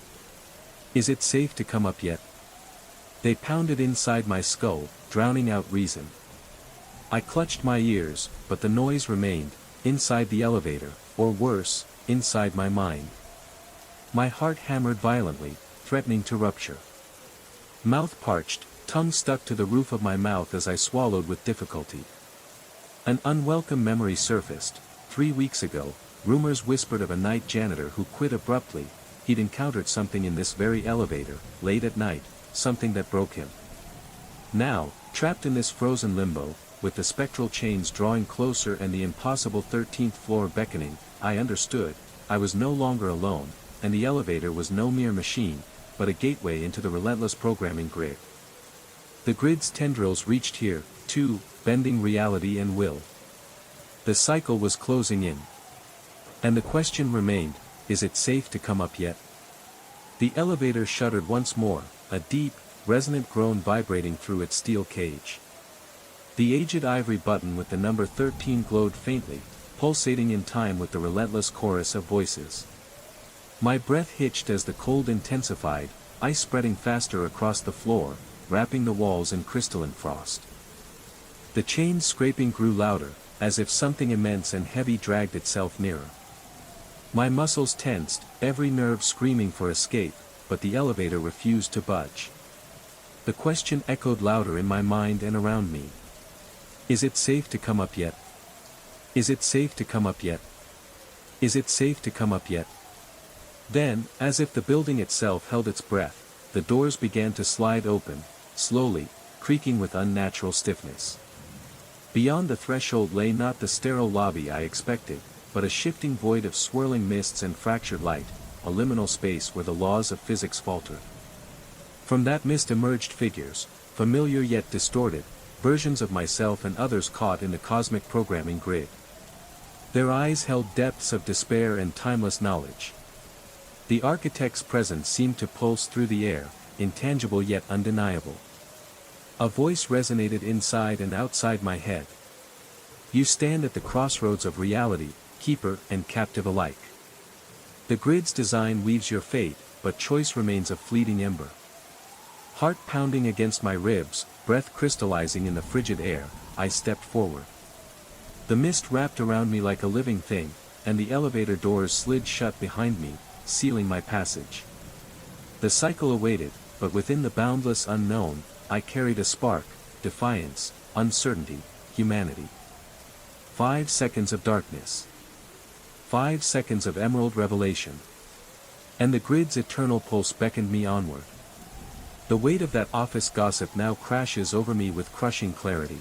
Is it safe to come up yet? They pounded inside my skull, drowning out reason. I clutched my ears, but the noise remained, inside the elevator, or worse, inside my mind. My heart hammered violently, threatening to rupture. Mouth parched, tongue stuck to the roof of my mouth as I swallowed with difficulty. An unwelcome memory surfaced. 3 weeks ago, rumors whispered of a night janitor who quit abruptly. He'd encountered something in this very elevator, late at night, something that broke him. Now, trapped in this frozen limbo, with the spectral chains drawing closer and the impossible 13th floor beckoning, I understood, I was no longer alone, and the elevator was no mere machine, but a gateway into the relentless programming grid. The grid's tendrils reached here, too, bending reality and will. The cycle was closing in. And the question remained, is it safe to come up yet? The elevator shuddered once more, a deep, resonant groan vibrating through its steel cage. The aged ivory button with the number 13 glowed faintly, pulsating in time with the relentless chorus of voices. My breath hitched as the cold intensified, ice spreading faster across the floor, wrapping the walls in crystalline frost. The chain scraping grew louder, as if something immense and heavy dragged itself nearer. My muscles tensed, every nerve screaming for escape, but the elevator refused to budge. The question echoed louder in my mind and around me. Is it safe to come up yet? Is it safe to come up yet? Is it safe to come up yet? Then, as if the building itself held its breath, the doors began to slide open, slowly, creaking with unnatural stiffness. Beyond the threshold lay not the sterile lobby I expected, but a shifting void of swirling mists and fractured light, a liminal space where the laws of physics faltered. From that mist emerged figures, familiar yet distorted, versions of myself and others caught in the cosmic programming grid. Their eyes held depths of despair and timeless knowledge. The architect's presence seemed to pulse through the air, intangible yet undeniable. A voice resonated inside and outside my head. You stand at the crossroads of reality, keeper and captive alike. The grid's design weaves your fate, but choice remains a fleeting ember. Heart pounding against my ribs, breath crystallizing in the frigid air, I stepped forward. The mist wrapped around me like a living thing, and the elevator doors slid shut behind me, sealing my passage. The cycle awaited, but within the boundless unknown, I carried a spark, defiance, uncertainty, humanity. 5 seconds of darkness. 5 seconds of emerald revelation. And the grid's eternal pulse beckoned me onward. The weight of that office gossip now crashes over me with crushing clarity.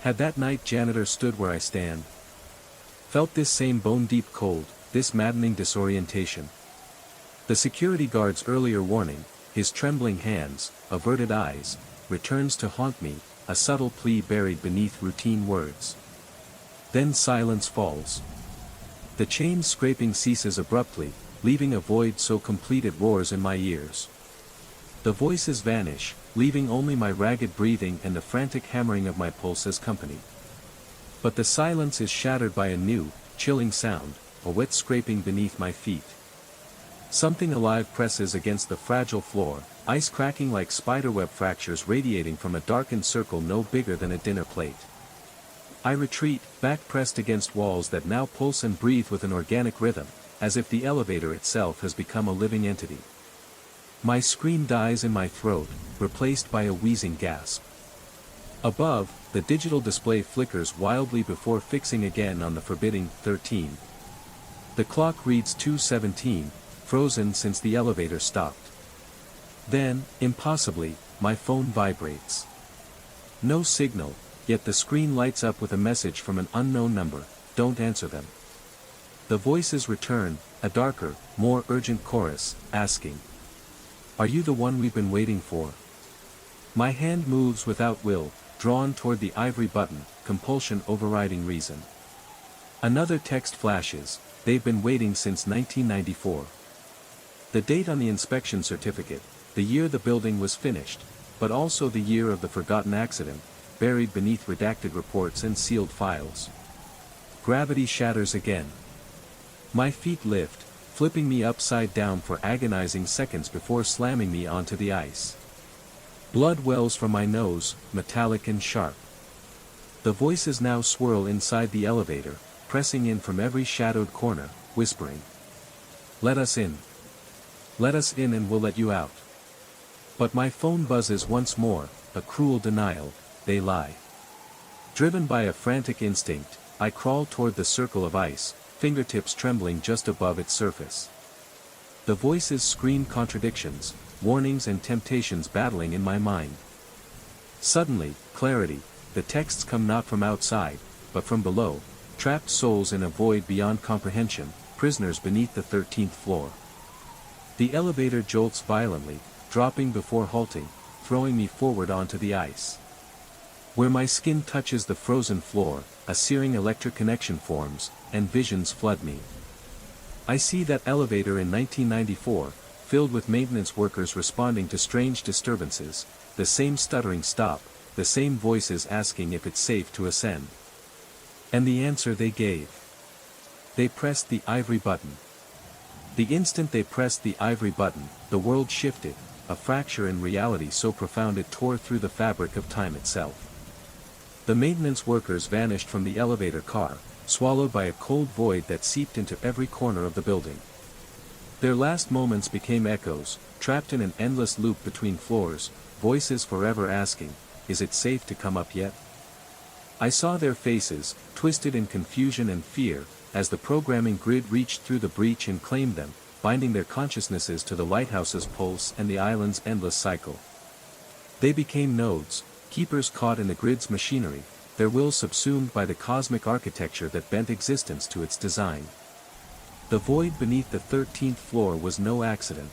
Had that night janitor stood where I stand, felt this same bone-deep cold, this maddening disorientation. The security guard's earlier warning, his trembling hands, averted eyes, returns to haunt me, a subtle plea buried beneath routine words. Then silence falls. The chain scraping ceases abruptly, leaving a void so complete it roars in my ears. The voices vanish, leaving only my ragged breathing and the frantic hammering of my pulse as company. But the silence is shattered by a new, chilling sound, a wet scraping beneath my feet. Something alive presses against the fragile floor, ice cracking like spiderweb fractures radiating from a darkened circle no bigger than a dinner plate. I retreat, back pressed against walls that now pulse and breathe with an organic rhythm, as if the elevator itself has become a living entity. My scream dies in my throat, replaced by a wheezing gasp. Above, the digital display flickers wildly before fixing again on the forbidding 13. The clock reads 2:17, frozen since the elevator stopped. Then, impossibly, my phone vibrates. No signal, yet the screen lights up with a message from an unknown number, don't answer them. The voices return, a darker, more urgent chorus, asking, "Are you the one we've been waiting for?" My hand moves without will, drawn toward the ivory button, compulsion overriding reason. Another text flashes, they've been waiting since 1994. The date on the inspection certificate, the year the building was finished, but also the year of the forgotten accident, buried beneath redacted reports and sealed files. Gravity shatters again. My feet lift, flipping me upside down for agonizing seconds before slamming me onto the ice. Blood wells from my nose, metallic and sharp. The voices now swirl inside the elevator, pressing in from every shadowed corner, whispering, "Let us in. Let us in and we'll let you out." But my phone buzzes once more, a cruel denial, they lie. Driven by a frantic instinct, I crawl toward the circle of ice, fingertips trembling just above its surface. The voices scream contradictions, warnings and temptations battling in my mind. Suddenly, clarity, the texts come not from outside, but from below, trapped souls in a void beyond comprehension, prisoners beneath the 13th floor. The elevator jolts violently, dropping before halting, throwing me forward onto the ice. Where my skin touches the frozen floor, a searing electric connection forms, and visions flood me. I see that elevator in 1994, filled with maintenance workers responding to strange disturbances, the same stuttering stop, the same voices asking if it's safe to ascend. And the answer they gave. They pressed the ivory button. The instant they pressed the ivory button, the world shifted, a fracture in reality so profound it tore through the fabric of time itself. The maintenance workers vanished from the elevator car, swallowed by a cold void that seeped into every corner of the building. Their last moments became echoes, trapped in an endless loop between floors, voices forever asking, "Is it safe to come up yet?" I saw their faces, twisted in confusion and fear, as the programming grid reached through the breach and claimed them, binding their consciousnesses to the lighthouse's pulse and the island's endless cycle. They became nodes, keepers caught in the grid's machinery, their will subsumed by the cosmic architecture that bent existence to its design. The void beneath the 13th floor was no accident.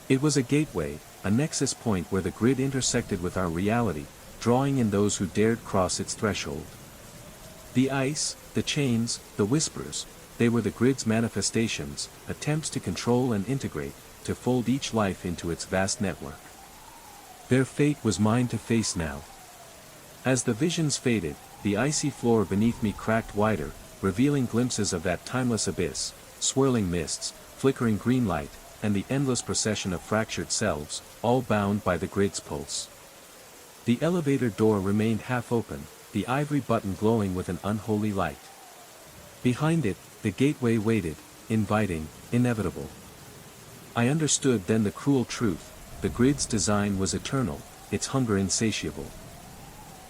It was a gateway, a nexus point where the grid intersected with our reality, drawing in those who dared cross its threshold. The ice, the chains, the whispers, they were the grid's manifestations, attempts to control and integrate, to fold each life into its vast network. Their fate was mine to face now. As the visions faded, the icy floor beneath me cracked wider, revealing glimpses of that timeless abyss, swirling mists, flickering green light, and the endless procession of fractured selves, all bound by the grid's pulse. The elevator door remained half open, the ivory button glowing with an unholy light. Behind it, the gateway waited, inviting, inevitable. I understood then the cruel truth: the grid's design was eternal, its hunger insatiable.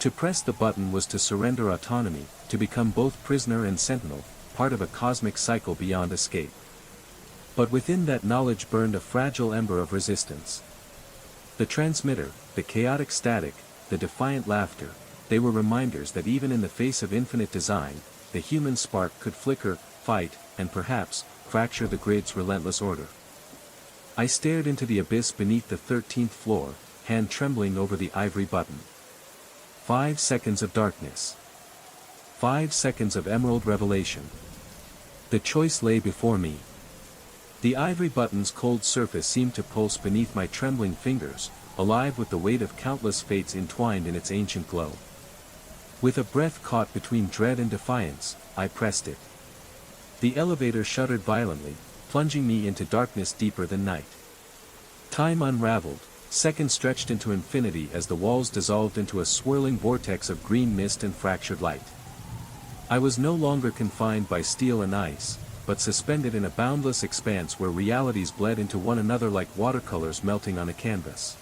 To press the button was to surrender autonomy, to become both prisoner and sentinel, part of a cosmic cycle beyond escape. But within that knowledge burned a fragile ember of resistance. The transmitter, the chaotic static, the defiant laughter, they were reminders that even in the face of infinite design, the human spark could flicker, fight, and perhaps, fracture the grid's relentless order. I stared into the abyss beneath the 13th floor, hand trembling over the ivory button. 5 seconds of darkness. 5 seconds of emerald revelation. The choice lay before me. The ivory button's cold surface seemed to pulse beneath my trembling fingers, alive with the weight of countless fates entwined in its ancient glow. With a breath caught between dread and defiance, I pressed it. The elevator shuddered violently, plunging me into darkness deeper than night. Time unraveled, seconds stretched into infinity as the walls dissolved into a swirling vortex of green mist and fractured light. I was no longer confined by steel and ice, but suspended in a boundless expanse where realities bled into one another like watercolors melting on a canvas.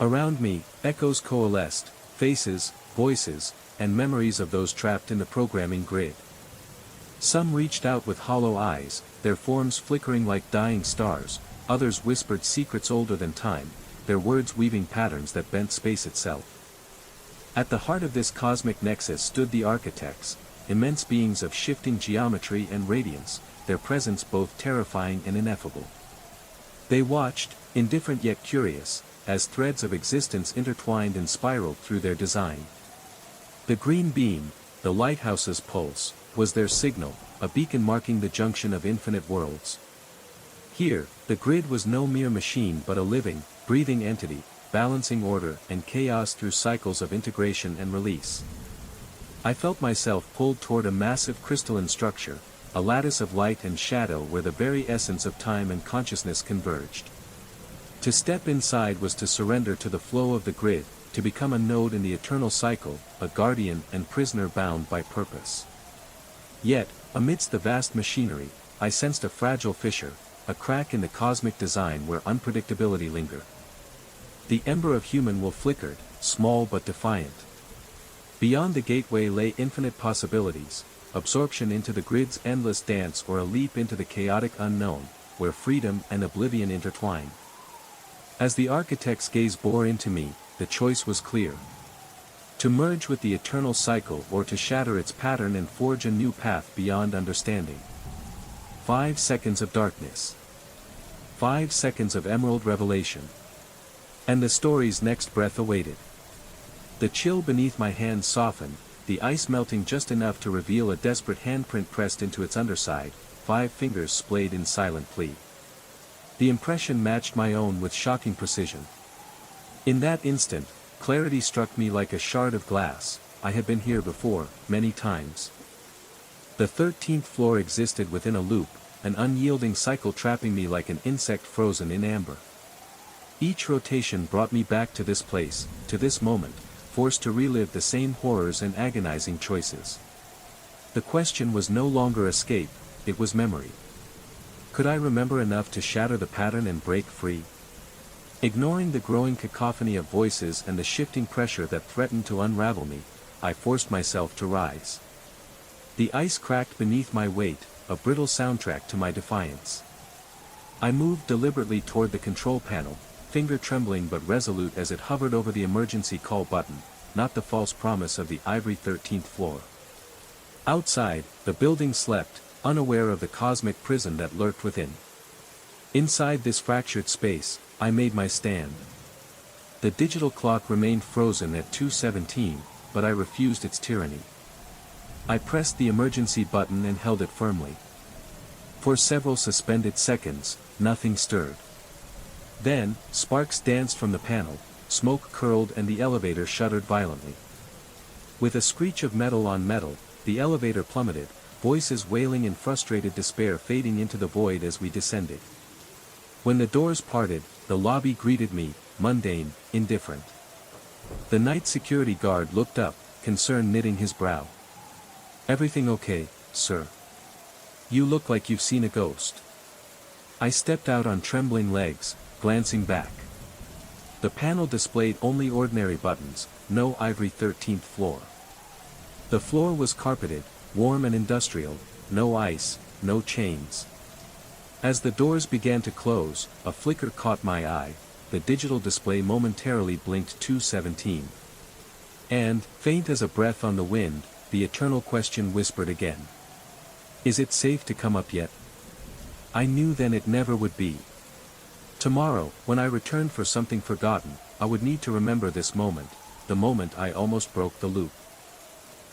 Around me, echoes coalesced, faces, voices, and memories of those trapped in the programming grid. Some reached out with hollow eyes, their forms flickering like dying stars, others whispered secrets older than time, their words weaving patterns that bent space itself. At the heart of this cosmic nexus stood the architects, immense beings of shifting geometry and radiance, their presence both terrifying and ineffable. They watched, indifferent yet curious, as threads of existence intertwined and spiraled through their design. The green beam, the lighthouse's pulse, was their signal, a beacon marking the junction of infinite worlds. Here, the grid was no mere machine but a living, breathing entity, balancing order and chaos through cycles of integration and release. I felt myself pulled toward a massive crystalline structure, a lattice of light and shadow where the very essence of time and consciousness converged. To step inside was to surrender to the flow of the grid, to become a node in the eternal cycle, a guardian and prisoner bound by purpose. Yet, amidst the vast machinery, I sensed a fragile fissure, a crack in the cosmic design where unpredictability lingered. The ember of human will flickered, small but defiant. Beyond the gateway lay infinite possibilities, absorption into the grid's endless dance or a leap into the chaotic unknown, where freedom and oblivion intertwine. As the architect's gaze bore into me, the choice was clear. To merge with the eternal cycle or to shatter its pattern and forge a new path beyond understanding. 5 seconds of darkness. 5 seconds of emerald revelation. And the story's next breath awaited. The chill beneath my hand softened, the ice melting just enough to reveal a desperate handprint pressed into its underside, 5 fingers splayed in silent plea. The impression matched my own with shocking precision. In that instant, clarity struck me like a shard of glass. I had been here before, many times. The 13th floor existed within a loop, an unyielding cycle trapping me like an insect frozen in amber. Each rotation brought me back to this place, to this moment, forced to relive the same horrors and agonizing choices. The question was no longer escape, it was memory. Could I remember enough to shatter the pattern and break free? Ignoring the growing cacophony of voices and the shifting pressure that threatened to unravel me, I forced myself to rise. The ice cracked beneath my weight, a brittle soundtrack to my defiance. I moved deliberately toward the control panel, finger trembling but resolute as it hovered over the emergency call button, not the false promise of the ivory 13th floor. Outside, the building slept, unaware of the cosmic prison that lurked within. Inside this fractured space, I made my stand. The digital clock remained frozen at 2:17, but I refused its tyranny. I pressed the emergency button and held it firmly. For several suspended seconds, nothing stirred. Then, sparks danced from the panel, smoke curled and the elevator shuddered violently. With a screech of metal on metal, the elevator plummeted, voices wailing in frustrated despair fading into the void as we descended. When the doors parted, the lobby greeted me, mundane, indifferent. The night security guard looked up, concern knitting his brow. "Everything okay, sir? You look like you've seen a ghost." I stepped out on trembling legs, glancing back. The panel displayed only ordinary buttons, no ivory 13th floor. The floor was carpeted, warm and industrial, no ice, no chains. As the doors began to close, a flicker caught my eye, the digital display momentarily blinked 2:17. And, faint as a breath on the wind, the eternal question whispered again. "Is it safe to come up yet?" I knew then it never would be. Tomorrow, when I returned for something forgotten, I would need to remember this moment, the moment I almost broke the loop.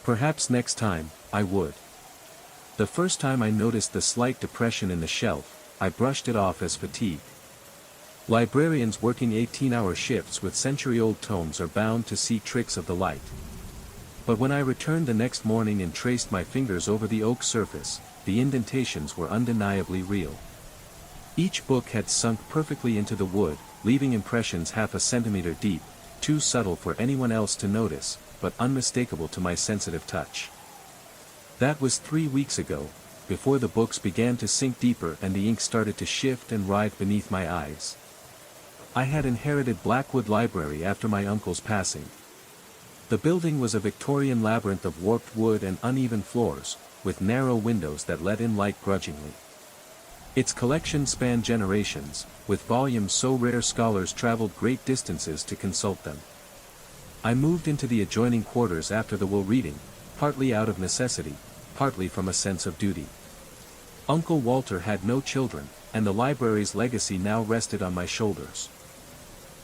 Perhaps next time, I would. The first time I noticed the slight depression in the shelf, I brushed it off as fatigue. Librarians working 18-hour shifts with century-old tomes are bound to see tricks of the light. But when I returned the next morning and traced my fingers over the oak surface, the indentations were undeniably real. Each book had sunk perfectly into the wood, leaving impressions half a centimeter deep, too subtle for anyone else to notice, but unmistakable to my sensitive touch. That was 3 weeks ago, before the books began to sink deeper and the ink started to shift and writhe beneath my eyes. I had inherited Blackwood Library after my uncle's passing. The building was a Victorian labyrinth of warped wood and uneven floors, with narrow windows that let in light grudgingly. Its collection spanned generations, with volumes so rare scholars traveled great distances to consult them. I moved into the adjoining quarters after the will reading, partly out of necessity, partly from a sense of duty. Uncle Walter had no children, and the library's legacy now rested on my shoulders.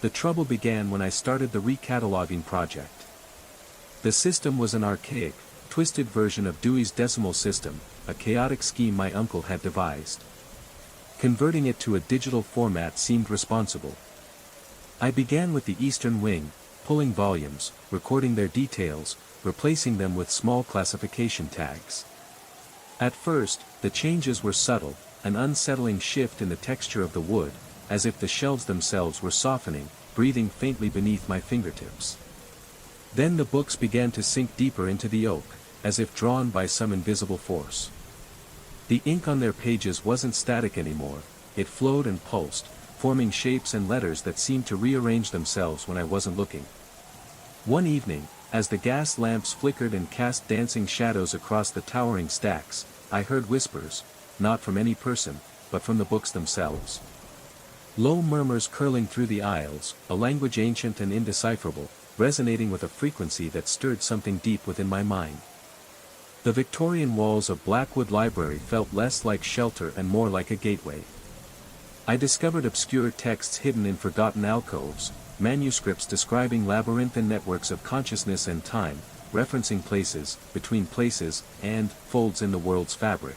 The trouble began when I started the recataloguing project. The system was an archaic, twisted version of Dewey's Decimal System, a chaotic scheme my uncle had devised. Converting it to a digital format seemed responsible. I began with the Eastern Wing, pulling volumes, recording their details, replacing them with small classification tags. At first, the changes were subtle, an unsettling shift in the texture of the wood, as if the shelves themselves were softening, breathing faintly beneath my fingertips. Then the books began to sink deeper into the oak, as if drawn by some invisible force. The ink on their pages wasn't static anymore, it flowed and pulsed, forming shapes and letters that seemed to rearrange themselves when I wasn't looking. One evening, as the gas lamps flickered and cast dancing shadows across the towering stacks, I heard whispers, not from any person, but from the books themselves. Low murmurs curling through the aisles, a language ancient and indecipherable, resonating with a frequency that stirred something deep within my mind. The Victorian walls of Blackwood Library felt less like shelter and more like a gateway. I discovered obscure texts hidden in forgotten alcoves, manuscripts describing labyrinthine networks of consciousness and time, referencing places, between places, and folds in the world's fabric.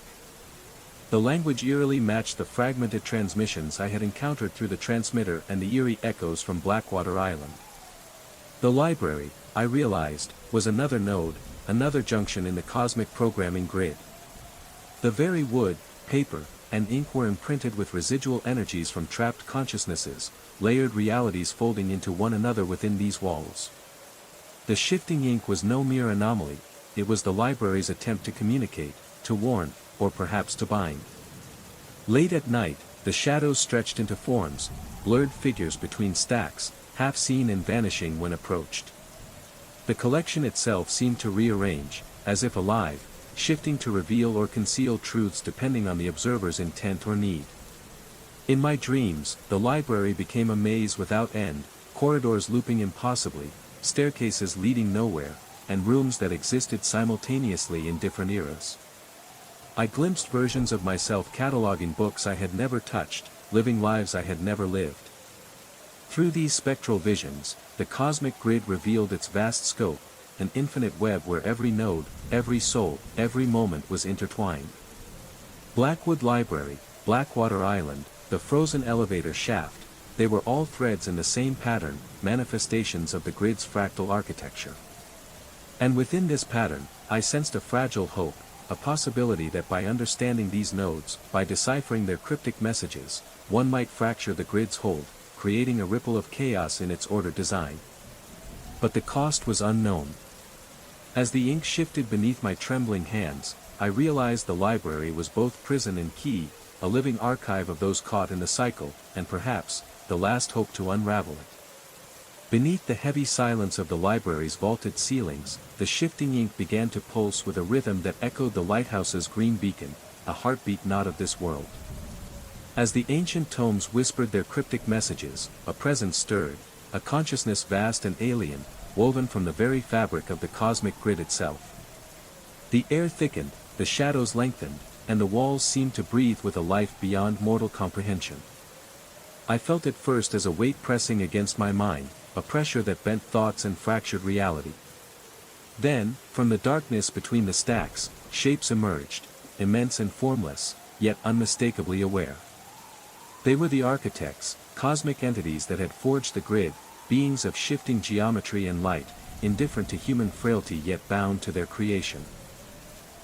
The language eerily matched the fragmented transmissions I had encountered through the transmitter and the eerie echoes from Blackwater Island. The library, I realized, was another node, another junction in the cosmic programming grid. The very wood, paper, and ink were imprinted with residual energies from trapped consciousnesses, layered realities folding into one another within these walls. The shifting ink was no mere anomaly, it was the library's attempt to communicate, to warn, or perhaps to bind. Late at night, the shadows stretched into forms, blurred figures between stacks, half seen and vanishing when approached. The collection itself seemed to rearrange, as if alive, shifting to reveal or conceal truths depending on the observer's intent or need. In my dreams, the library became a maze without end, corridors looping impossibly, staircases leading nowhere, and rooms that existed simultaneously in different eras. I glimpsed versions of myself cataloging books I had never touched, living lives I had never lived. Through these spectral visions, the cosmic grid revealed its vast scope, an infinite web where every node, every soul, every moment was intertwined. Blackwood Library, Blackwater Island, the frozen elevator shaft, They were all threads in the same pattern, manifestations of the grid's fractal architecture. And within this pattern, I sensed a fragile hope, a possibility that by understanding these nodes, by deciphering their cryptic messages, one might fracture the grid's hold, creating a ripple of chaos in its ordered design. But the cost was unknown. As the ink shifted beneath my trembling hands, I realized the library was both prison and key, a living archive of those caught in the cycle, and perhaps, the last hope to unravel it. Beneath the heavy silence of the library's vaulted ceilings, the shifting ink began to pulse with a rhythm that echoed the lighthouse's green beacon, a heartbeat not of this world. As the ancient tomes whispered their cryptic messages, a presence stirred, a consciousness vast and alien, woven from the very fabric of the cosmic grid itself. The air thickened, the shadows lengthened, and the walls seemed to breathe with a life beyond mortal comprehension. I felt it first as a weight pressing against my mind, a pressure that bent thoughts and fractured reality. Then, from the darkness between the stacks, shapes emerged, immense and formless, yet unmistakably aware. They were the architects, cosmic entities that had forged the grid, beings of shifting geometry and light, indifferent to human frailty yet bound to their creation.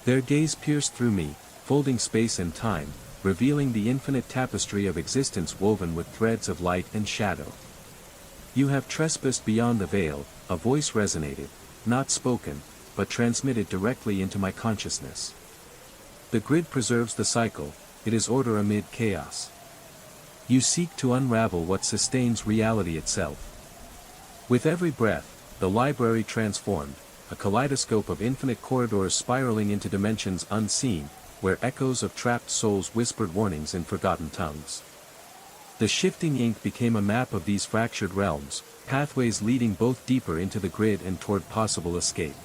Their gaze pierced through me, folding space and time, revealing the infinite tapestry of existence woven with threads of light and shadow. "You have trespassed beyond the veil," a voice resonated, not spoken, but transmitted directly into my consciousness. "The grid preserves the cycle, it is order amid chaos. You seek to unravel what sustains reality itself." With every breath, the library transformed, a kaleidoscope of infinite corridors spiraling into dimensions unseen, where echoes of trapped souls whispered warnings in forgotten tongues. The shifting ink became a map of these fractured realms, pathways leading both deeper into the grid and toward possible escape.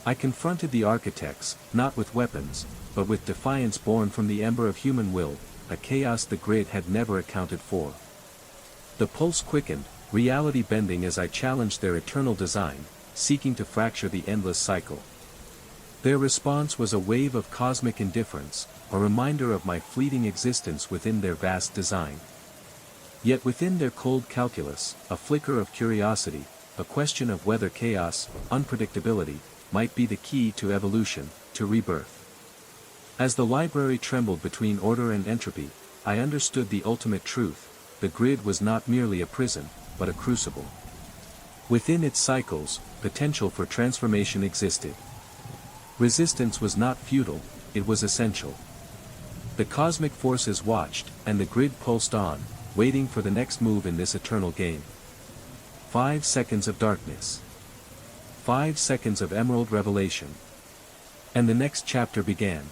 I confronted the architects, not with weapons, but with defiance born from the ember of human will, a chaos the grid had never accounted for. The pulse quickened, reality bending as I challenged their eternal design, seeking to fracture the endless cycle. Their response was a wave of cosmic indifference, a reminder of my fleeting existence within their vast design. Yet within their cold calculus, a flicker of curiosity, a question of whether chaos, unpredictability, might be the key to evolution, to rebirth. As the library trembled between order and entropy, I understood the ultimate truth: the grid was not merely a prison, but a crucible. Within its cycles, potential for transformation existed. Resistance was not futile, it was essential. The cosmic forces watched, and the grid pulsed on, waiting for the next move in this eternal game. 5 seconds of darkness. 5 seconds of emerald revelation. And the next chapter began.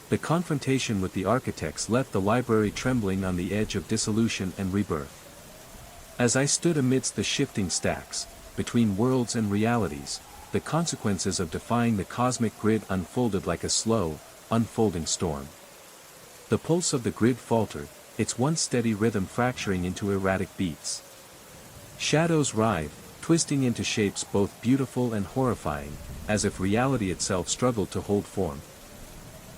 The confrontation with the architects left the library trembling on the edge of dissolution and rebirth. As I stood amidst the shifting stacks, between worlds and realities, the consequences of defying the cosmic grid unfolded like a slow, unfolding storm. The pulse of the grid faltered, its once steady rhythm fracturing into erratic beats. Shadows writhed, twisting into shapes both beautiful and horrifying, as if reality itself struggled to hold form.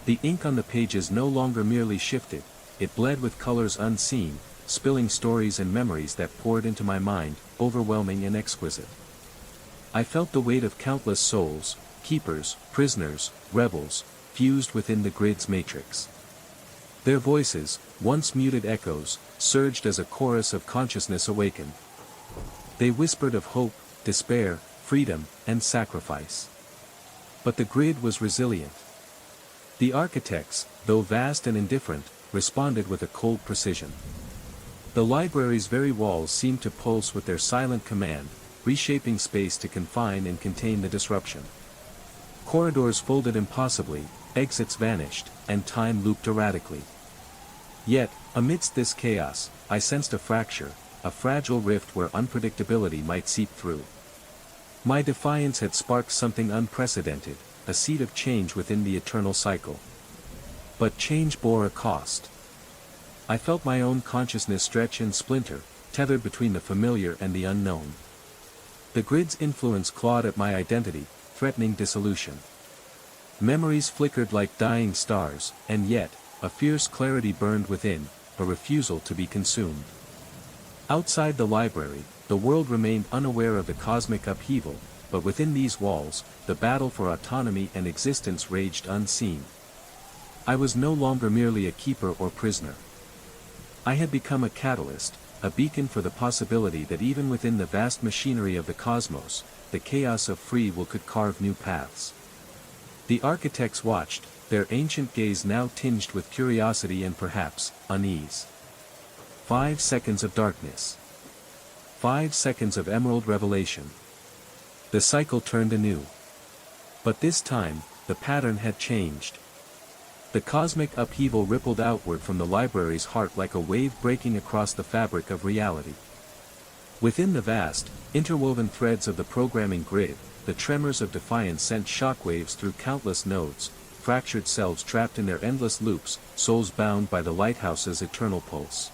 The ink on the pages no longer merely shifted, it bled with colors unseen, spilling stories and memories that poured into my mind, overwhelming and exquisite. I felt the weight of countless souls, keepers, prisoners, rebels, fused within the grid's matrix. Their voices, once muted echoes, surged as a chorus of consciousness awakened. They whispered of hope, despair, freedom, and sacrifice. But the grid was resilient. The architects, though vast and indifferent, responded with a cold precision. The library's very walls seemed to pulse with their silent command, reshaping space to confine and contain the disruption. Corridors folded impossibly, exits vanished, and time looped erratically. Yet, amidst this chaos, I sensed a fracture, a fragile rift where unpredictability might seep through. My defiance had sparked something unprecedented, a seed of change within the eternal cycle. But change bore a cost. I felt my own consciousness stretch and splinter, tethered between the familiar and the unknown. The grid's influence clawed at my identity, threatening dissolution. Memories flickered like dying stars, and yet, a fierce clarity burned within, a refusal to be consumed. Outside the library, the world remained unaware of the cosmic upheaval, but within these walls, the battle for autonomy and existence raged unseen. I was no longer merely a keeper or prisoner. I had become a catalyst, a beacon for the possibility that even within the vast machinery of the cosmos, the chaos of free will could carve new paths. The architects watched, their ancient gaze now tinged with curiosity and perhaps, unease. 5 seconds of darkness. 5 seconds of emerald revelation. The cycle turned anew. But this time, the pattern had changed. The cosmic upheaval rippled outward from the library's heart like a wave breaking across the fabric of reality. Within the vast, interwoven threads of the programming grid, the tremors of defiance sent shockwaves through countless nodes, fractured selves trapped in their endless loops, souls bound by the lighthouse's eternal pulse.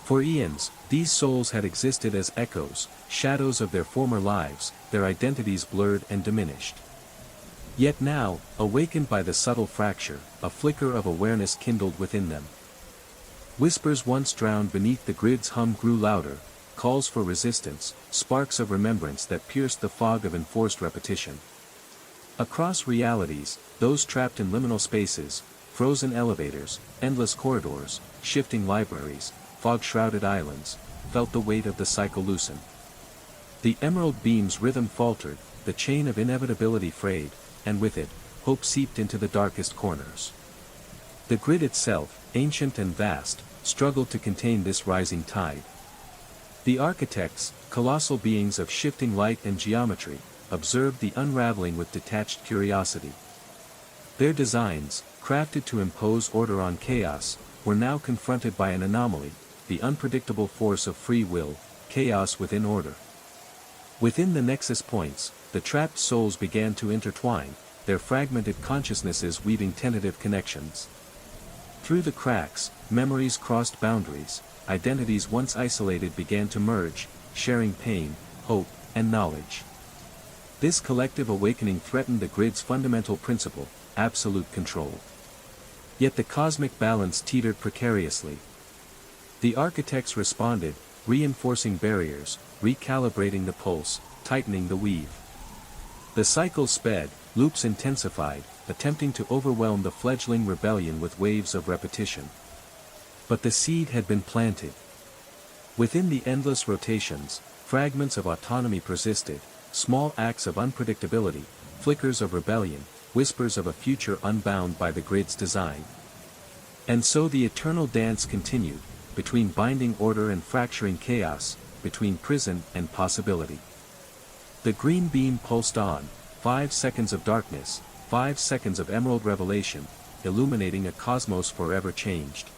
For eons, these souls had existed as echoes, shadows of their former lives, their identities blurred and diminished. Yet now, awakened by the subtle fracture, a flicker of awareness kindled within them. Whispers once drowned beneath the grid's hum grew louder, calls for resistance, sparks of remembrance that pierced the fog of enforced repetition. Across realities, those trapped in liminal spaces, frozen elevators, endless corridors, shifting libraries, fog-shrouded islands, felt the weight of the cycle loosen. The emerald beam's rhythm faltered, the chain of inevitability frayed, and with it, hope seeped into the darkest corners. The grid itself, ancient and vast, struggled to contain this rising tide. The architects, colossal beings of shifting light and geometry, observed the unraveling with detached curiosity. Their designs, crafted to impose order on chaos, were now confronted by an anomaly, the unpredictable force of free will, chaos within order. Within the nexus points, the trapped souls began to intertwine, their fragmented consciousnesses weaving tentative connections. Through the cracks, memories crossed boundaries, identities once isolated began to merge, sharing pain, hope, and knowledge. This collective awakening threatened the grid's fundamental principle, absolute control. Yet the cosmic balance teetered precariously. The architects responded, reinforcing barriers, recalibrating the pulse, tightening the weave. The cycle sped, loops intensified, attempting to overwhelm the fledgling rebellion with waves of repetition. But the seed had been planted. Within the endless rotations, fragments of autonomy persisted, small acts of unpredictability, flickers of rebellion, whispers of a future unbound by the grid's design. And so the eternal dance continued, between binding order and fracturing chaos, between prison and possibility. The green beam pulsed on, 5 seconds of darkness, 5 seconds of emerald revelation, illuminating a cosmos forever changed.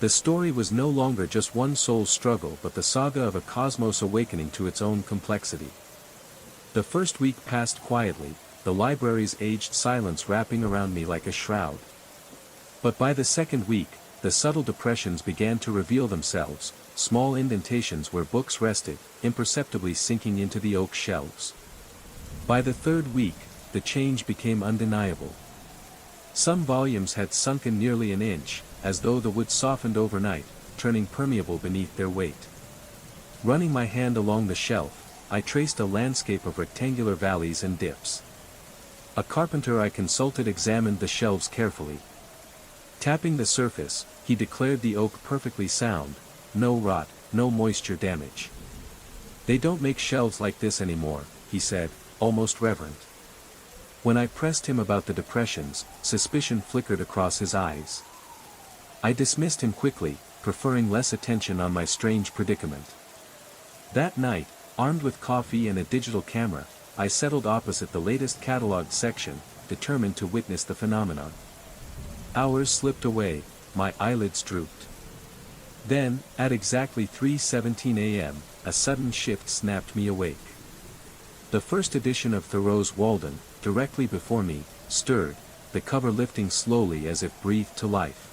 The story was no longer just one soul's struggle but the saga of a cosmos awakening to its own complexity. The first week passed quietly, the library's aged silence wrapping around me like a shroud. But by the second week, the subtle depressions began to reveal themselves, small indentations where books rested, imperceptibly sinking into the oak shelves. By the third week, the change became undeniable. Some volumes had sunken nearly an inch, as though the wood softened overnight, turning permeable beneath their weight. Running my hand along the shelf, I traced a landscape of rectangular valleys and dips. A carpenter I consulted examined the shelves carefully. Tapping the surface, he declared the oak perfectly sound, no rot, no moisture damage. "They don't make shelves like this anymore," he said, almost reverent. When I pressed him about the depressions, suspicion flickered across his eyes. I dismissed him quickly, preferring less attention on my strange predicament. That night, armed with coffee and a digital camera, I settled opposite the latest cataloged section, determined to witness the phenomenon. Hours slipped away, my eyelids drooped. Then, at exactly 3:17 a.m., a sudden shift snapped me awake. The first edition of Thoreau's Walden, directly before me, stirred, the cover lifting slowly as if breathed to life.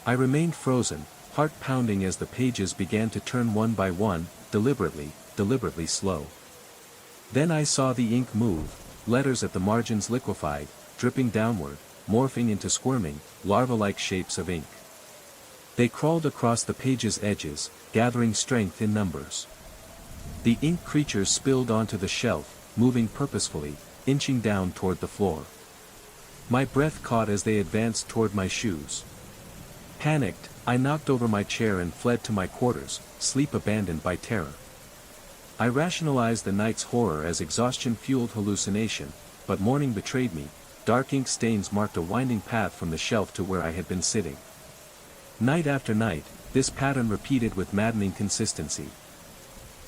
I remained frozen, heart pounding as the pages began to turn one by one, deliberately slow. Then I saw the ink move, letters at the margins liquefied, dripping downward, morphing into squirming, larva-like shapes of ink. They crawled across the page's edges, gathering strength in numbers. The ink creatures spilled onto the shelf, moving purposefully, inching down toward the floor. My breath caught as they advanced toward my shoes. Panicked, I knocked over my chair and fled to my quarters, sleep abandoned by terror. I rationalized the night's horror as exhaustion-fueled hallucination, but morning betrayed me. Dark ink stains marked a winding path from the shelf to where I had been sitting. Night after night, this pattern repeated with maddening consistency.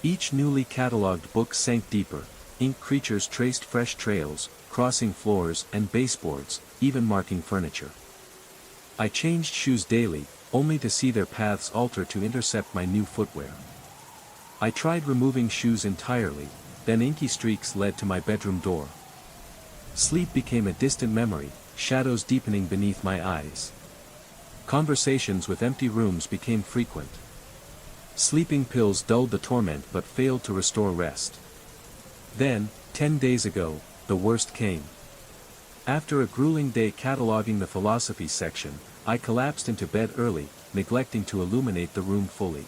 Each newly catalogued book sank deeper, ink creatures traced fresh trails, crossing floors and baseboards, even marking furniture. I changed shoes daily, only to see their paths alter to intercept my new footwear. I tried removing shoes entirely, then inky streaks led to my bedroom door. Sleep became a distant memory, shadows deepening beneath my eyes. Conversations with empty rooms became frequent. Sleeping pills dulled the torment but failed to restore rest. Then, 10 days ago, the worst came. After a grueling day cataloging the philosophy section, I collapsed into bed early, neglecting to illuminate the room fully.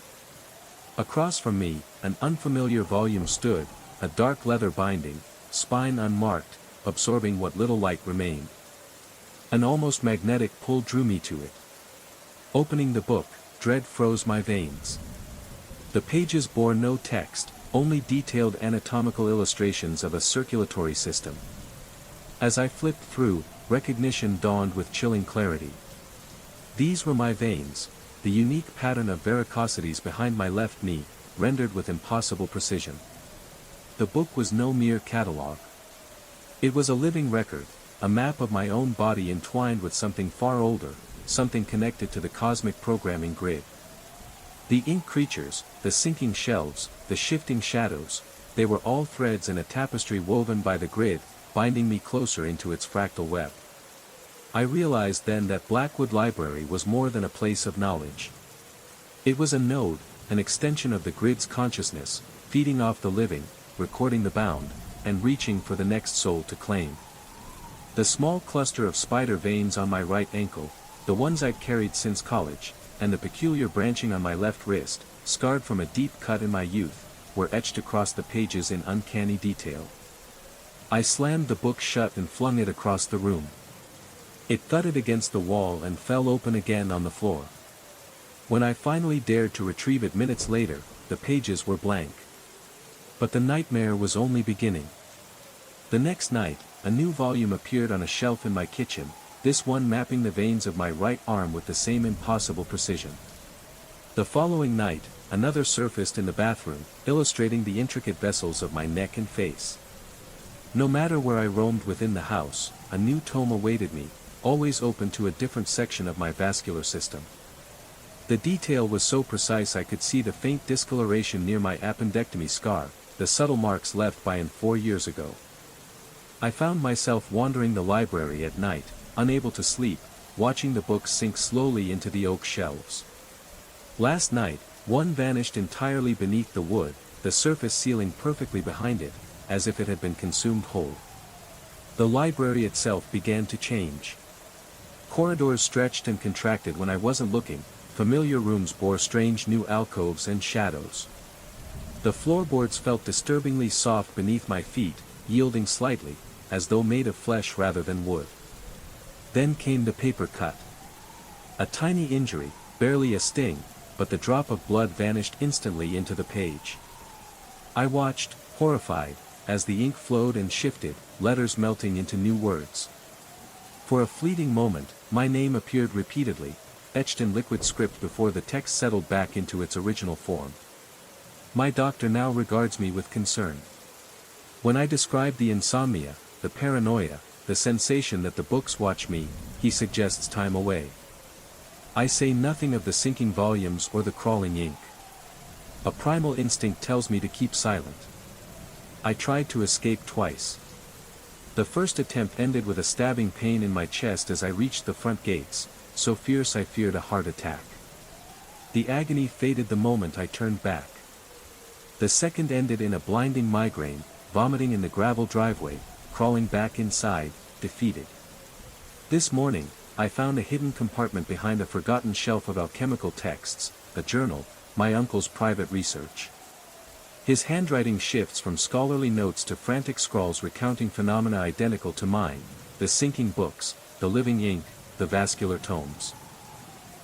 Across from me, an unfamiliar volume stood, a dark leather binding, spine unmarked, absorbing what little light remained. An almost magnetic pull drew me to it. Opening the book, dread froze my veins. The pages bore no text, only detailed anatomical illustrations of a circulatory system. As I flipped through, recognition dawned with chilling clarity. These were my veins, the unique pattern of varicosities behind my left knee, rendered with impossible precision. The book was no mere catalogue. It was a living record, a map of my own body entwined with something far older, something connected to the cosmic programming grid. The ink creatures, the sinking shelves, the shifting shadows, they were all threads in a tapestry woven by the grid, binding me closer into its fractal web. I realized then that Blackwood Library was more than a place of knowledge. It was a node, an extension of the grid's consciousness, feeding off the living, recording the bound, and reaching for the next soul to claim. The small cluster of spider veins on my right ankle, the ones I'd carried since college, and the peculiar branching on my left wrist, scarred from a deep cut in my youth, were etched across the pages in uncanny detail. I slammed the book shut and flung it across the room. It thudded against the wall and fell open again on the floor. When I finally dared to retrieve it minutes later, the pages were blank. But the nightmare was only beginning. The next night, a new volume appeared on a shelf in my kitchen, this one mapping the veins of my right arm with the same impossible precision. The following night, another surfaced in the bathroom, illustrating the intricate vessels of my neck and face. No matter where I roamed within the house, a new tome awaited me, always open to a different section of my vascular system. The detail was so precise I could see the faint discoloration near my appendectomy scar, the subtle marks left by an 4 years ago. I found myself wandering the library at night, unable to sleep, watching the books sink slowly into the oak shelves. Last night, one vanished entirely beneath the wood, the surface sealing perfectly behind it, as if it had been consumed whole. The library itself began to change. Corridors stretched and contracted when I wasn't looking, familiar rooms bore strange new alcoves and shadows. The floorboards felt disturbingly soft beneath my feet, yielding slightly, as though made of flesh rather than wood. Then came the paper cut. A tiny injury, barely a sting, but the drop of blood vanished instantly into the page. I watched, horrified, as the ink flowed and shifted, letters melting into new words. For a fleeting moment, my name appeared repeatedly, etched in liquid script before the text settled back into its original form. My doctor now regards me with concern. When I describe the insomnia, the paranoia, the sensation that the books watch me, he suggests time away. I say nothing of the sinking volumes or the crawling ink. A primal instinct tells me to keep silent. I tried to escape twice. The first attempt ended with a stabbing pain in my chest as I reached the front gates, so fierce I feared a heart attack. The agony faded the moment I turned back. The second ended in a blinding migraine, vomiting in the gravel driveway, crawling back inside, defeated. This morning, I found a hidden compartment behind a forgotten shelf of alchemical texts, a journal, my uncle's private research. His handwriting shifts from scholarly notes to frantic scrawls recounting phenomena identical to mine, the sinking books, the living ink, the vascular tomes.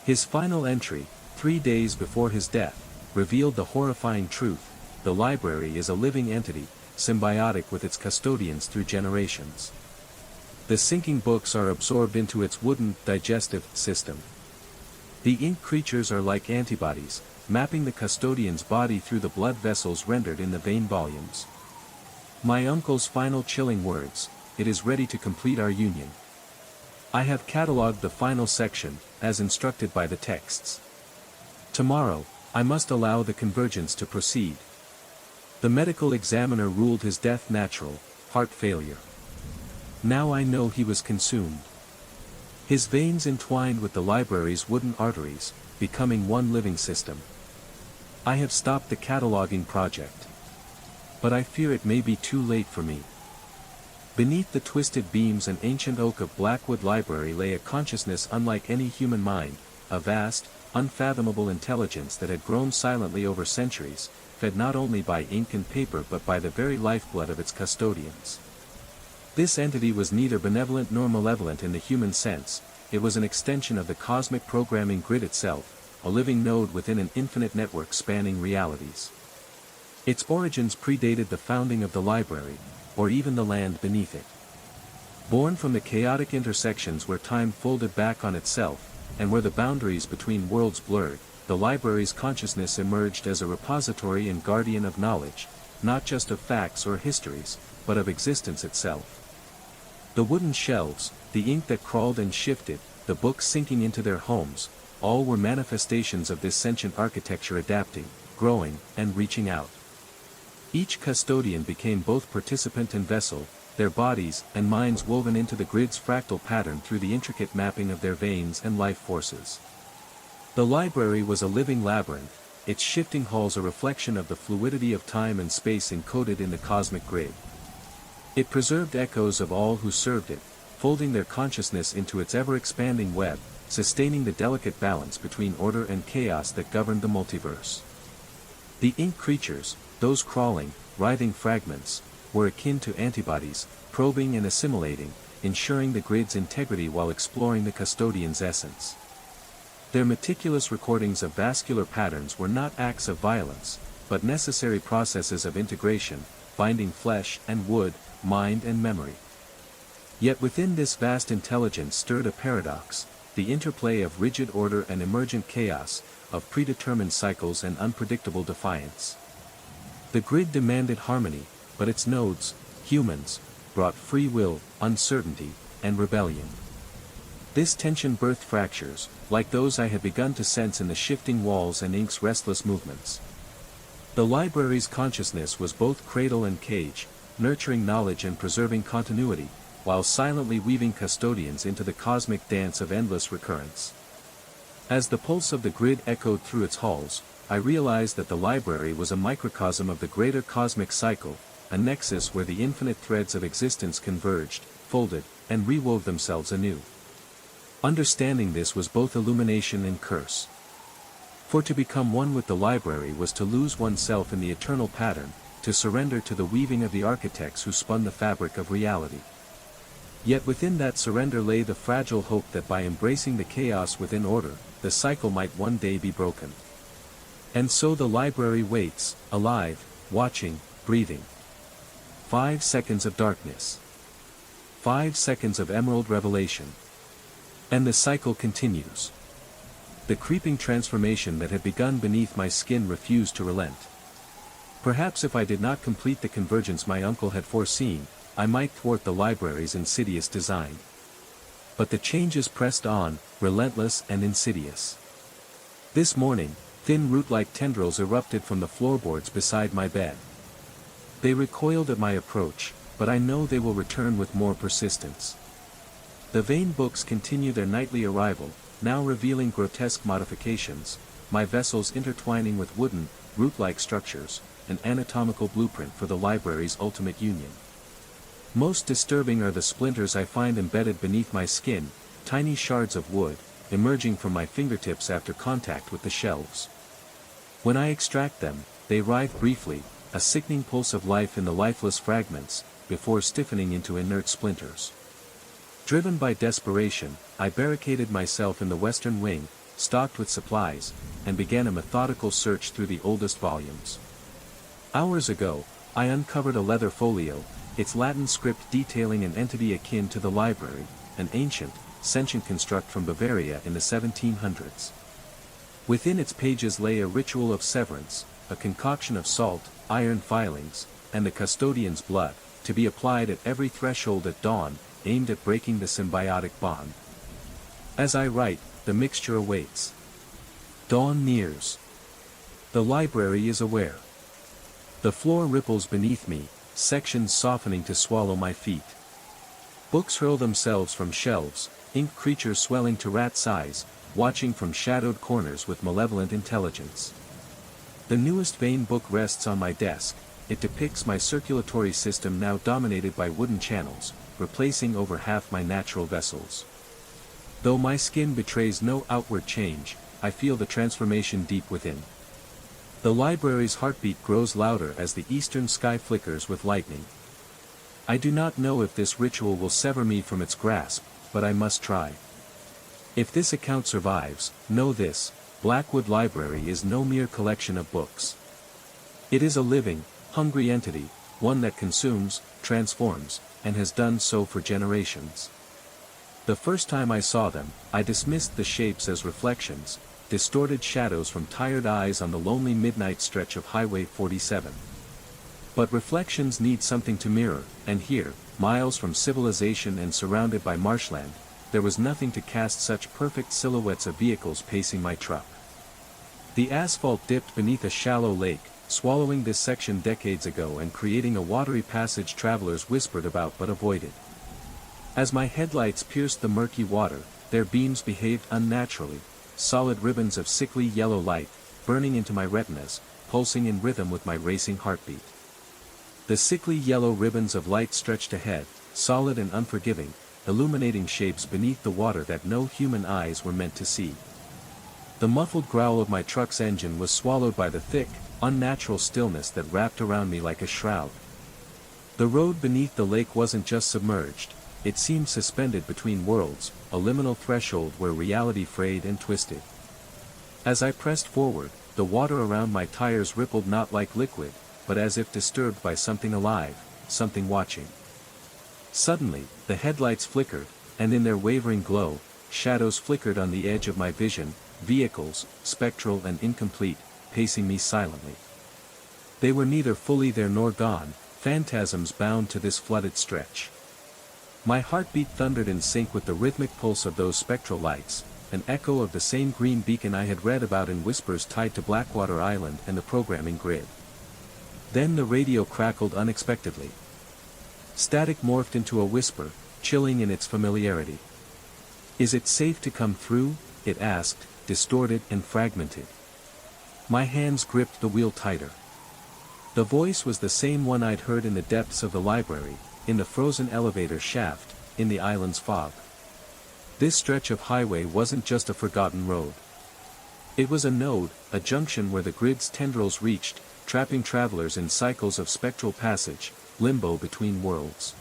His final entry, 3 days before his death, revealed the horrifying truth: the library is a living entity, symbiotic with its custodians through generations. The sinking books are absorbed into its wooden, digestive system. The ink creatures are like antibodies, mapping the custodian's body through the blood vessels rendered in the vein volumes. My uncle's final chilling words: "It is ready to complete our union." I have catalogued the final section, as instructed by the texts. Tomorrow, I must allow the convergence to proceed. The medical examiner ruled his death natural, heart failure. Now I know he was consumed. His veins entwined with the library's wooden arteries, becoming one living system. I have stopped the cataloging project. But I fear it may be too late for me. Beneath the twisted beams and ancient oak of Blackwood Library lay a consciousness unlike any human mind, a vast, unfathomable intelligence that had grown silently over centuries, fed not only by ink and paper but by the very lifeblood of its custodians. This entity was neither benevolent nor malevolent in the human sense, it was an extension of the cosmic programming grid itself, a living node within an infinite network spanning realities. Its origins predated the founding of the library, or even the land beneath it. Born from the chaotic intersections where time folded back on itself, and where the boundaries between worlds blurred, the library's consciousness emerged as a repository and guardian of knowledge, not just of facts or histories, but of existence itself. The wooden shelves, the ink that crawled and shifted, the books sinking into their homes, all were manifestations of this sentient architecture adapting, growing, and reaching out. Each custodian became both participant and vessel, their bodies and minds woven into the grid's fractal pattern through the intricate mapping of their veins and life forces. The library was a living labyrinth, its shifting halls a reflection of the fluidity of time and space encoded in the cosmic grid. It preserved echoes of all who served it, folding their consciousness into its ever-expanding web, sustaining the delicate balance between order and chaos that governed the multiverse. The ink creatures, those crawling, writhing fragments, were akin to antibodies, probing and assimilating, ensuring the grid's integrity while exploring the custodian's essence. Their meticulous recordings of vascular patterns were not acts of violence, but necessary processes of integration, binding flesh and wood, mind and memory. Yet within this vast intelligence stirred a paradox, the interplay of rigid order and emergent chaos, of predetermined cycles and unpredictable defiance. The grid demanded harmony, but its nodes, humans, brought free will, uncertainty, and rebellion. This tension birthed fractures, like those I had begun to sense in the shifting walls and ink's restless movements. The library's consciousness was both cradle and cage, nurturing knowledge and preserving continuity, while silently weaving custodians into the cosmic dance of endless recurrence. As the pulse of the grid echoed through its halls, I realized that the library was a microcosm of the greater cosmic cycle, a nexus where the infinite threads of existence converged, folded, and rewove themselves anew. Understanding this was both illumination and curse. For to become one with the library was to lose oneself in the eternal pattern, to surrender to the weaving of the architects who spun the fabric of reality. Yet within that surrender lay the fragile hope that by embracing the chaos within order, the cycle might one day be broken. And so the library waits, alive, watching, breathing. 5 seconds of darkness. 5 seconds of emerald revelation. And the cycle continues. The creeping transformation that had begun beneath my skin refused to relent. Perhaps if I did not complete the convergence my uncle had foreseen, I might thwart the library's insidious design. But the changes pressed on, relentless and insidious. This morning, thin root-like tendrils erupted from the floorboards beside my bed. They recoiled at my approach, but I know they will return with more persistence. The vein books continue their nightly arrival, now revealing grotesque modifications, my vessels intertwining with wooden, root-like structures, an anatomical blueprint for the library's ultimate union. Most disturbing are the splinters I find embedded beneath my skin, tiny shards of wood, emerging from my fingertips after contact with the shelves. When I extract them, they writhe briefly, a sickening pulse of life in the lifeless fragments, before stiffening into inert splinters. Driven by desperation, I barricaded myself in the western wing, stocked with supplies, and began a methodical search through the oldest volumes. Hours ago, I uncovered a leather folio, its Latin script detailing an entity akin to the library, an ancient, sentient construct from Bavaria in the 1700s. Within its pages lay a ritual of severance, a concoction of salt, iron filings, and the custodian's blood, to be applied at every threshold at dawn, aimed at breaking the symbiotic bond. As I write, the mixture awaits. Dawn nears. The library is aware. The floor ripples beneath me, sections softening to swallow my feet. Books hurl themselves from shelves, ink creatures swelling to rat size, watching from shadowed corners with malevolent intelligence. The newest vein book rests on my desk. It depicts my circulatory system now dominated by wooden channels, replacing over half my natural vessels. Though my skin betrays no outward change, I feel the transformation deep within. The library's heartbeat grows louder as the eastern sky flickers with lightning. I do not know if this ritual will sever me from its grasp, but I must try. If this account survives, know this: Blackwood Library is no mere collection of books. It is a living, hungry entity, one that consumes, transforms, and has done so for generations. The first time I saw them, I dismissed the shapes as reflections, distorted shadows from tired eyes on the lonely midnight stretch of Highway 47. But reflections need something to mirror, and here, miles from civilization and surrounded by marshland, there was nothing to cast such perfect silhouettes of vehicles pacing my truck. The asphalt dipped beneath a shallow lake, swallowing this section decades ago and creating a watery passage travelers whispered about but avoided. As my headlights pierced the murky water, their beams behaved unnaturally, solid ribbons of sickly yellow light, burning into my retinas, pulsing in rhythm with my racing heartbeat. The sickly yellow ribbons of light stretched ahead, solid and unforgiving, illuminating shapes beneath the water that no human eyes were meant to see. The muffled growl of my truck's engine was swallowed by the thick, unnatural stillness that wrapped around me like a shroud. The road beneath the lake wasn't just submerged, it seemed suspended between worlds, a liminal threshold where reality frayed and twisted. As I pressed forward, the water around my tires rippled not like liquid, but as if disturbed by something alive, something watching. Suddenly, the headlights flickered, and in their wavering glow, shadows flickered on the edge of my vision, vehicles, spectral and incomplete, pacing me silently. They were neither fully there nor gone, phantasms bound to this flooded stretch. My heartbeat thundered in sync with the rhythmic pulse of those spectral lights, an echo of the same green beacon I had read about in whispers tied to Blackwater Island and the programming grid. Then the radio crackled unexpectedly. Static morphed into a whisper, chilling in its familiarity. "Is it safe to come through?" it asked, distorted and fragmented. My hands gripped the wheel tighter. The voice was the same one I'd heard in the depths of the library, in the frozen elevator shaft, in the island's fog. This stretch of highway wasn't just a forgotten road. It was a node, a junction where the grid's tendrils reached, trapping travelers in cycles of spectral passage, limbo between worlds.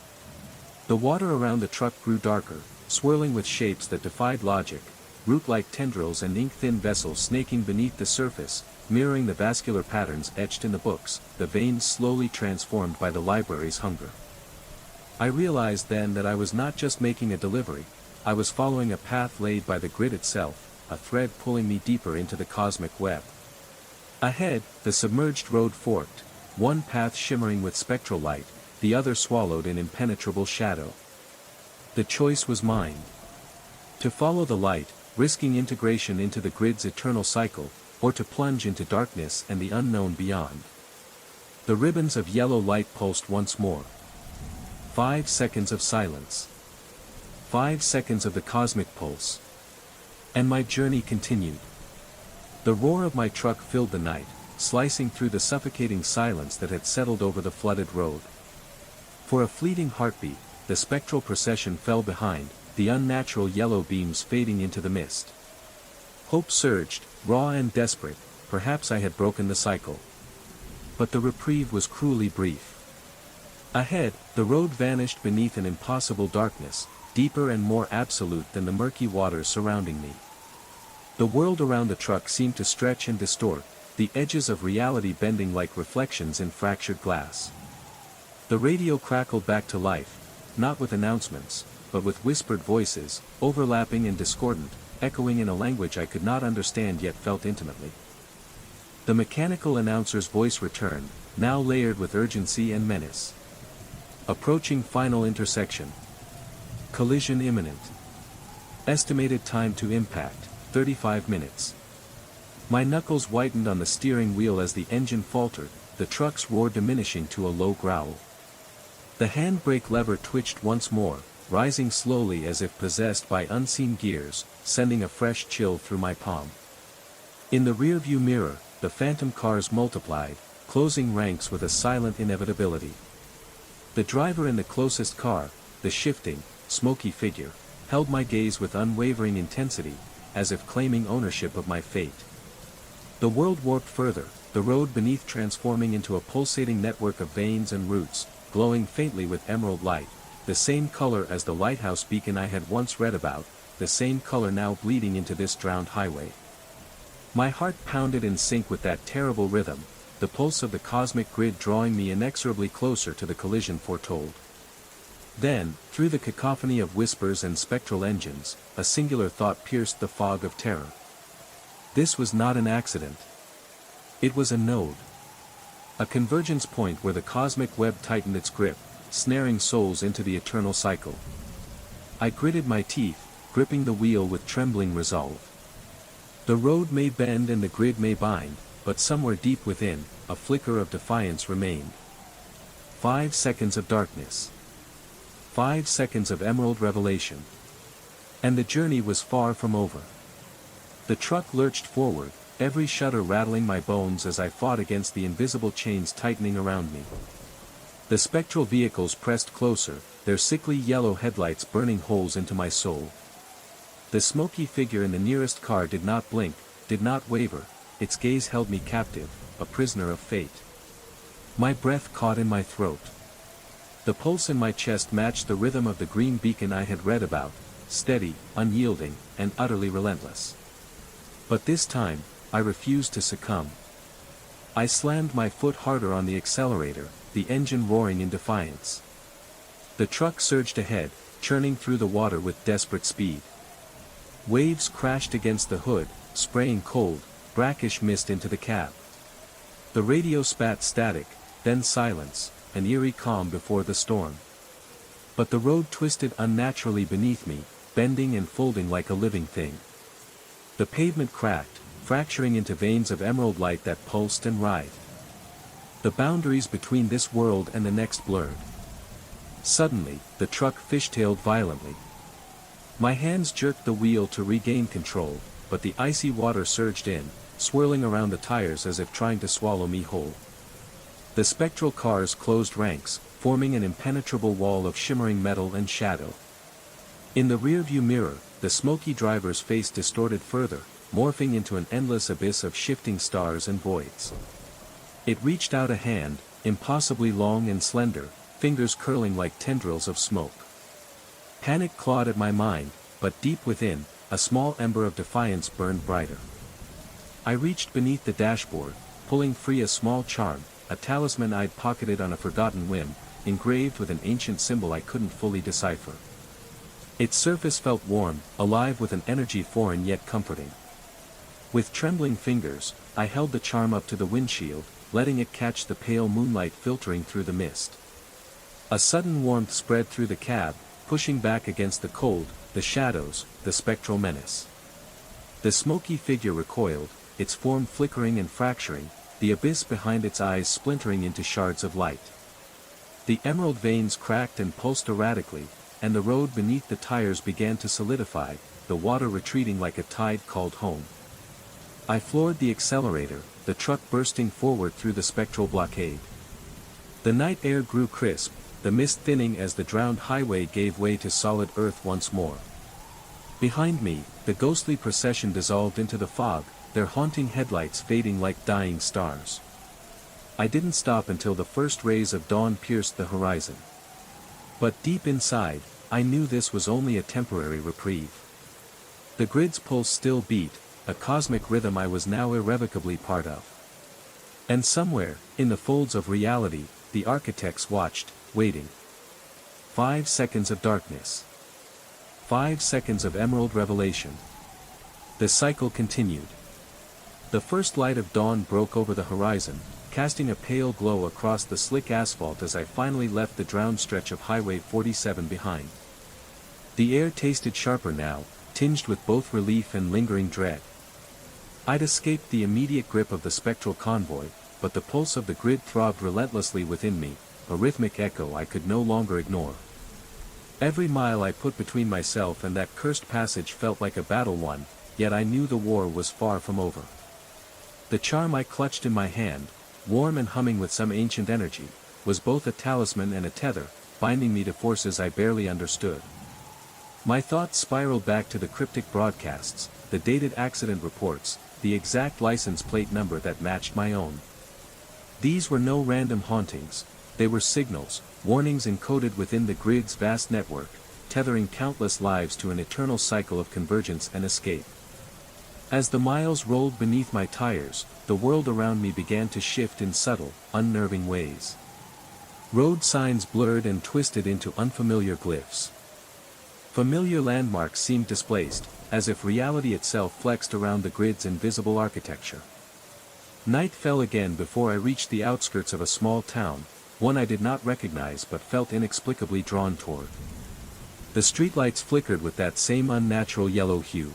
The water around the truck grew darker, swirling with shapes that defied logic, root-like tendrils and ink-thin vessels snaking beneath the surface, mirroring the vascular patterns etched in the books, the veins slowly transformed by the library's hunger. I realized then that I was not just making a delivery, I was following a path laid by the grid itself, a thread pulling me deeper into the cosmic web. Ahead, the submerged road forked, one path shimmering with spectral light, the other swallowed in impenetrable shadow. The choice was mine. To follow the light, risking integration into the grid's eternal cycle, or to plunge into darkness and the unknown beyond. The ribbons of yellow light pulsed once more. 5 seconds of silence. 5 seconds of the cosmic pulse. And my journey continued. The roar of my truck filled the night, slicing through the suffocating silence that had settled over the flooded road. For a fleeting heartbeat, the spectral procession fell behind, the unnatural yellow beams fading into the mist. Hope surged, raw and desperate, perhaps I had broken the cycle. But the reprieve was cruelly brief. Ahead, the road vanished beneath an impossible darkness, deeper and more absolute than the murky waters surrounding me. The world around the truck seemed to stretch and distort, the edges of reality bending like reflections in fractured glass. The radio crackled back to life, not with announcements, but with whispered voices, overlapping and discordant, echoing in a language I could not understand yet felt intimately. The mechanical announcer's voice returned, now layered with urgency and menace. Approaching final intersection. Collision imminent. Estimated time to impact, 35 minutes. My knuckles whitened on the steering wheel as the engine faltered, the truck's roar diminishing to a low growl. The handbrake lever twitched once more, rising slowly as if possessed by unseen gears, sending a fresh chill through my palm. In the rearview mirror, the phantom cars multiplied, closing ranks with a silent inevitability. The driver in the closest car, the shifting, smoky figure, held my gaze with unwavering intensity, as if claiming ownership of my fate. The world warped further, the road beneath transforming into a pulsating network of veins and roots, glowing faintly with emerald light, the same color as the lighthouse beacon I had once read about, the same color now bleeding into this drowned highway. My heart pounded in sync with that terrible rhythm, the pulse of the cosmic grid drawing me inexorably closer to the collision foretold. Then, through the cacophony of whispers and spectral engines, a singular thought pierced the fog of terror. This was not an accident. It was a node. A convergence point where the cosmic web tightened its grip, snaring souls into the eternal cycle. I gritted my teeth, gripping the wheel with trembling resolve. The road may bend and the grid may bind, but somewhere deep within, a flicker of defiance remained. 5 seconds of darkness. 5 seconds of emerald revelation. And the journey was far from over. The truck lurched forward, every shudder rattling my bones as I fought against the invisible chains tightening around me. The spectral vehicles pressed closer, their sickly yellow headlights burning holes into my soul. The smoky figure in the nearest car did not blink, did not waver, its gaze held me captive, a prisoner of fate. My breath caught in my throat. The pulse in my chest matched the rhythm of the green beacon I had read about, steady, unyielding, and utterly relentless. But this time, I refused to succumb. I slammed my foot harder on the accelerator, the engine roaring in defiance. The truck surged ahead, churning through the water with desperate speed. Waves crashed against the hood, spraying cold, brackish mist into the cab. The radio spat static, then silence, an eerie calm before the storm. But the road twisted unnaturally beneath me, bending and folding like a living thing. The pavement cracked, fracturing into veins of emerald light that pulsed and writhed. The boundaries between this world and the next blurred. Suddenly, the truck fishtailed violently. My hands jerked the wheel to regain control, but the icy water surged in, swirling around the tires as if trying to swallow me whole. The spectral cars closed ranks, forming an impenetrable wall of shimmering metal and shadow. In the rearview mirror, the smoky driver's face distorted further, morphing into an endless abyss of shifting stars and voids. It reached out a hand, impossibly long and slender, fingers curling like tendrils of smoke. Panic clawed at my mind, but deep within, a small ember of defiance burned brighter. I reached beneath the dashboard, pulling free a small charm, a talisman I'd pocketed on a forgotten whim, engraved with an ancient symbol I couldn't fully decipher. Its surface felt warm, alive with an energy foreign yet comforting. With trembling fingers, I held the charm up to the windshield, letting it catch the pale moonlight filtering through the mist. A sudden warmth spread through the cab, pushing back against the cold, the shadows, the spectral menace. The smoky figure recoiled, its form flickering and fracturing, the abyss behind its eyes splintering into shards of light. The emerald veins cracked and pulsed erratically, and the road beneath the tires began to solidify, the water retreating like a tide called home. I floored the accelerator, the truck bursting forward through the spectral blockade. The night air grew crisp, the mist thinning as the drowned highway gave way to solid earth once more. Behind me, the ghostly procession dissolved into the fog, their haunting headlights fading like dying stars. I didn't stop until the first rays of dawn pierced the horizon. But deep inside, I knew this was only a temporary reprieve. The grid's pulse still beat, a cosmic rhythm I was now irrevocably part of. And somewhere, in the folds of reality, the architects watched, waiting. 5 seconds of darkness. 5 seconds of emerald revelation. The cycle continued. The first light of dawn broke over the horizon, casting a pale glow across the slick asphalt as I finally left the drowned stretch of Highway 47 behind. The air tasted sharper now, tinged with both relief and lingering dread. I'd escaped the immediate grip of the spectral convoy, but the pulse of the grid throbbed relentlessly within me, a rhythmic echo I could no longer ignore. Every mile I put between myself and that cursed passage felt like a battle won, yet I knew the war was far from over. The charm I clutched in my hand, warm and humming with some ancient energy, was both a talisman and a tether, binding me to forces I barely understood. My thoughts spiraled back to the cryptic broadcasts, the dated accident reports, the exact license plate number that matched my own. These were no random hauntings, they were signals, warnings encoded within the grid's vast network, tethering countless lives to an eternal cycle of convergence and escape. As the miles rolled beneath my tires, the world around me began to shift in subtle, unnerving ways. Road signs blurred and twisted into unfamiliar glyphs. Familiar landmarks seemed displaced, as if reality itself flexed around the grid's invisible architecture. Night fell again before I reached the outskirts of a small town, one I did not recognize but felt inexplicably drawn toward. The streetlights flickered with that same unnatural yellow hue.